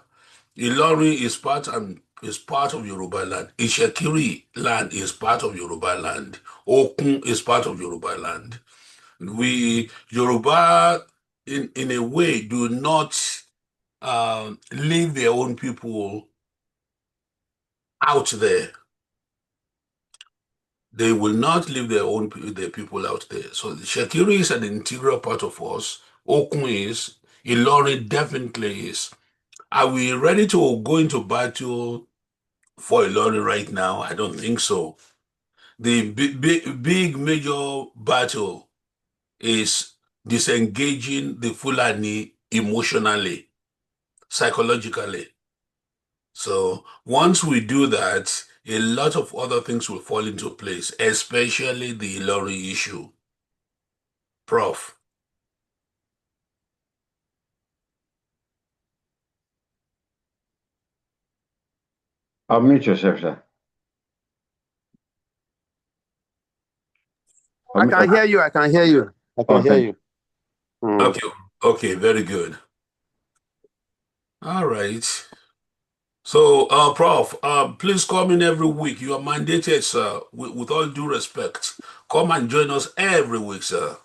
Ilori is part of Yoruba land. Ishekiri land is part of Yoruba land. Okun is part of Yoruba land. We Yoruba, in a way, do not leave their own people out there. They will not leave their people out there. So Shekiri is an integral part of us. Okun is. Ilori definitely is. Are we ready to go into battle for Ilori right now? I don't think so. The big major battle is disengaging the Fulani emotionally, psychologically. So once we do that, a lot of other things will fall into place, especially the Ilori issue. Prof. Unmute yourself, sir. I can hear you. I can hear you. I can hear you. Okay, very good. All right. So, Prof, please come in every week. You are mandated, sir, with all due respect. Come and join us every week, sir.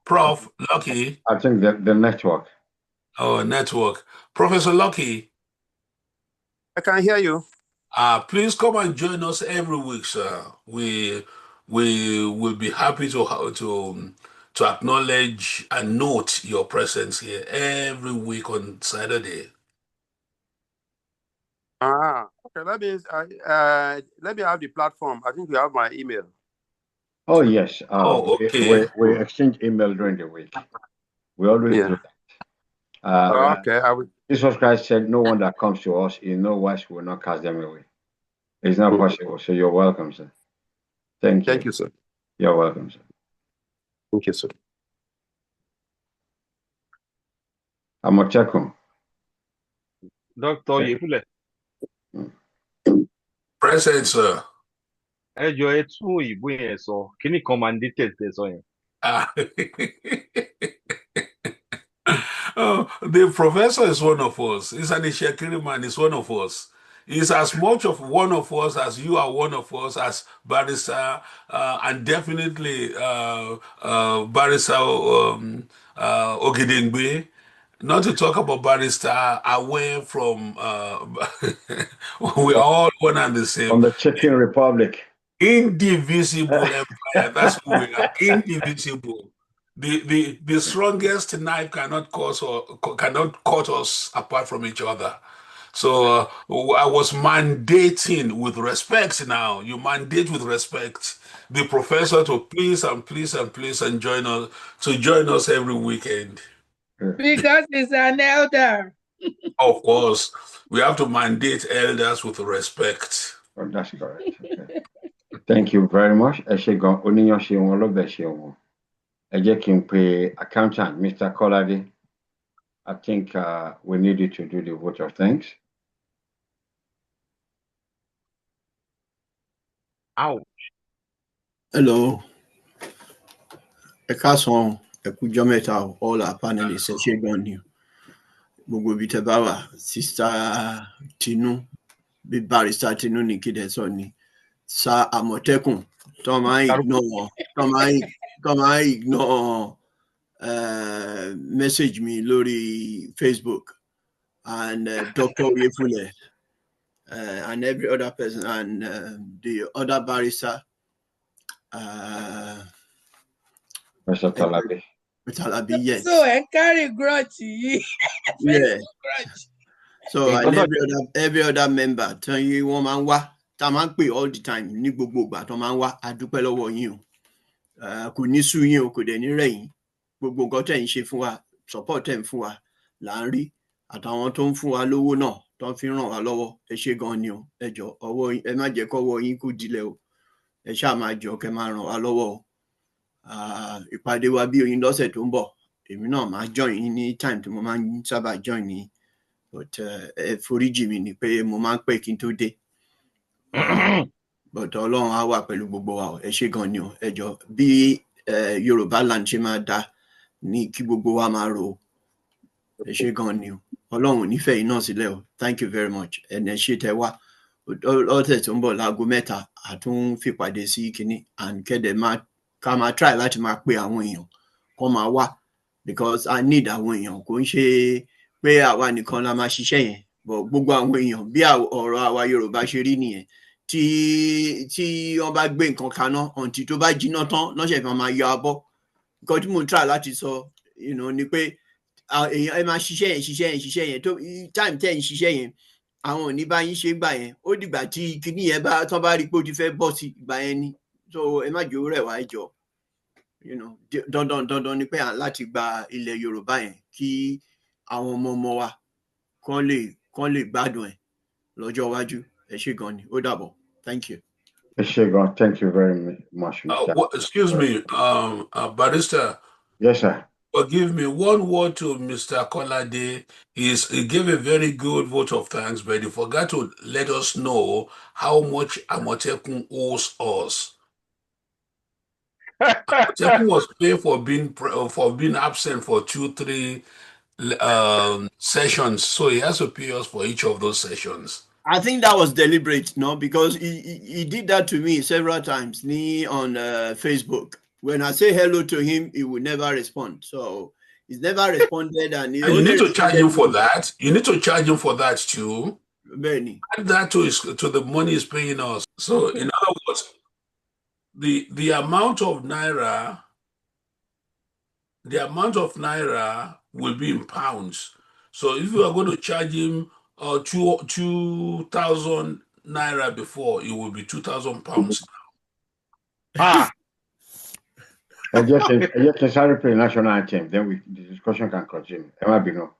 Prof. Lucky. I think the network. Oh, network. Professor Lucky. I can hear you. Please come and join us every week, sir. We will be happy to acknowledge and note your presence here every week on Saturday. Okay. Let me have the platform. I think you have my email. Oh yes. Okay. We exchange email during the week. We always do that. Okay. I will. Jesus Christ said, "No one that comes to us in no wise will not cast them away." It's not possible. So you're welcome, sir. Thank you. Thank you, sir. You're welcome, sir. Thank you, sir. Amotekun. Dr. Yefule. Present, sir. Ẹ jọ ẹ tún òyìnbó yẹn sọ kíní kan mandated tẹ sọ yẹn. Oh, the professor is one of us. He's an Ishekiri man, he's one of us. He's as much of one of us as you are one of us, as Barrister, and definitely Barrister Ogedengbe. Not to talk about Barrister away from, we are all one and the same. From the Chicken Republic. Indivisible empire. That's who we are. Indivisible. The strongest knife cannot cut us apart from each other. So I was mandating with respect. Now you mandate with respect the professor to please and join us every weekend. Because he's an elder. Of course, we have to mandate elders with respect. Oh, that's correct. Okay. Thank you very much. Ẹ ṣé gan, oníyan ṣe wọn, ọlọ́bẹ̀ ṣe wọn. Ẹ jẹ́ kí n pe accountant Mr. Kolade. I think we need you to do the vote of thanks. Ouch. Hello. Ẹ káàsán, ẹ kújọ́ mẹ́ta o, all our panelists ẹ ṣé gan ni o. Gbogbo ibi tẹ́ bá wà, Sister Tinu, bí Barrister Tinu ní kí dẹ̀ sọ ni, Sir Àmọ̀tẹ́kùn, tó máa ń ignore message mi lórí Facebook, and Dr. Oyefule, and every other person, and the other barrister, Mr. Talabi. Talabi, yes. So I carry grudge. Yeah. So and every other member, tell you one man wa, ta máa ń pè all the time, ní gbogbo ìgbà tó máa ń wá, a dúpẹ́ lọ́wọ́ yín o. Kò ní sú yín o, kò dẹ̀ ní rẹ̀ yín. Gbogbo nǹkan tẹ̀ ń ṣe fún wa, support tẹ̀ ń fún wa, là ń rí. Àtàwọn tó ń fún wa lówó náà, tó ń fi ràn wá lọ́wọ́, ẹ ṣé gan ni o. Ẹ jọ̀ọ́, ọwọ́ ẹ má jẹ́ kọ́wọ́ yín kó dilẹ̀ o. Ẹ ṣáà máa jọ̀ọ́ kẹ́ máa ràn wá lọ́wọ́ o. Ìpàdé wa bí oyin lọ́sẹ̀ tó ń bọ̀, èmi náà máa join yín ní time tí mo máa ń sábà join ní, but ẹ foríjì mi ni pé mo máa ń pẹ́ kí n tó dé. But Ọlọ́run á wà pẹ̀lú gbogbo wa o. Ẹ ṣé gan ni o. Ẹ jọ̀ọ́, bí Yorùbá land ṣe máa dá ní kí gbogbo wa máa rò ó. Ẹ ṣé gan ni o. Ọlọ́run nífẹ̀ẹ́ yín náà sílẹ̀ o. Thank you very much. Ẹni ẹ ṣé tẹ́ wá. Ọ̀sẹ̀ tó ń bọ̀ láago mẹ́ta, a tún fìpàdé sí kínní, and kẹ́dẹ̀ ká máa try láti máa pe àwọn èèyàn kó máa wá, because I need àwọn èèyàn. Kò ń ṣe pé àwa nìkan la máa ṣiṣẹ́ yẹn, but gbogbo àwọn èèyàn bí ọ̀rọ̀ àwa Yorùbá ṣe rí nìyẹn. Tí wọ́n bá gbé nǹkan kaná, until tó bá jiná tán lọ́sẹ̀ kan máa yọ abọ́. Nǹkan tí mo ń try láti sọ ni pé èèyàn ẹ máa ṣiṣẹ́ yẹn tó time tẹ́ ń ṣiṣẹ́ yẹn, àwọn ò ní bá yín ṣe gbà yẹn. Ó dìgbà tí kinní yẹn tán bá rí pé ó ti fẹ́ bọ́ sí ìgbà yẹn ni. So ẹ má jẹ́ ó rẹ̀ wá, ẹ jọ̀ọ́. Dandan ni pé láti gba ilẹ̀ Yorùbá yẹn kí àwọn ọmọ wa kán lè gbádùn ẹ̀ lọ́jọ́ iwájú. Ẹ ṣé gan ni, ó dàbọ̀. Thank you. Ẹ ṣé gan, thank you very much, Mr. Excuse me, Barrister. Yes, sir. Forgive me, one word to Mr. Kolade he gave a very good vote of thanks, but he forgot to let us know how much Amotekun owes us. Amotekun was paid for being absent for 2-3 sessions, so he has to pay us for each of those sessions. I think that was deliberate, no, because he did that to me several times on Facebook. When I say hello to him, he will never respond. So he's never responded, and you need to charge him for that. You need to charge him for that too. Benny. Add that to the money he's paying us. So in other words, the amount of naira will be in pounds. So if you are going to charge him or 2,000 naira before, it will be 2,000 pounds Ah, I just sorry for the national anthem. Then the discussion can continue. Emma Bino.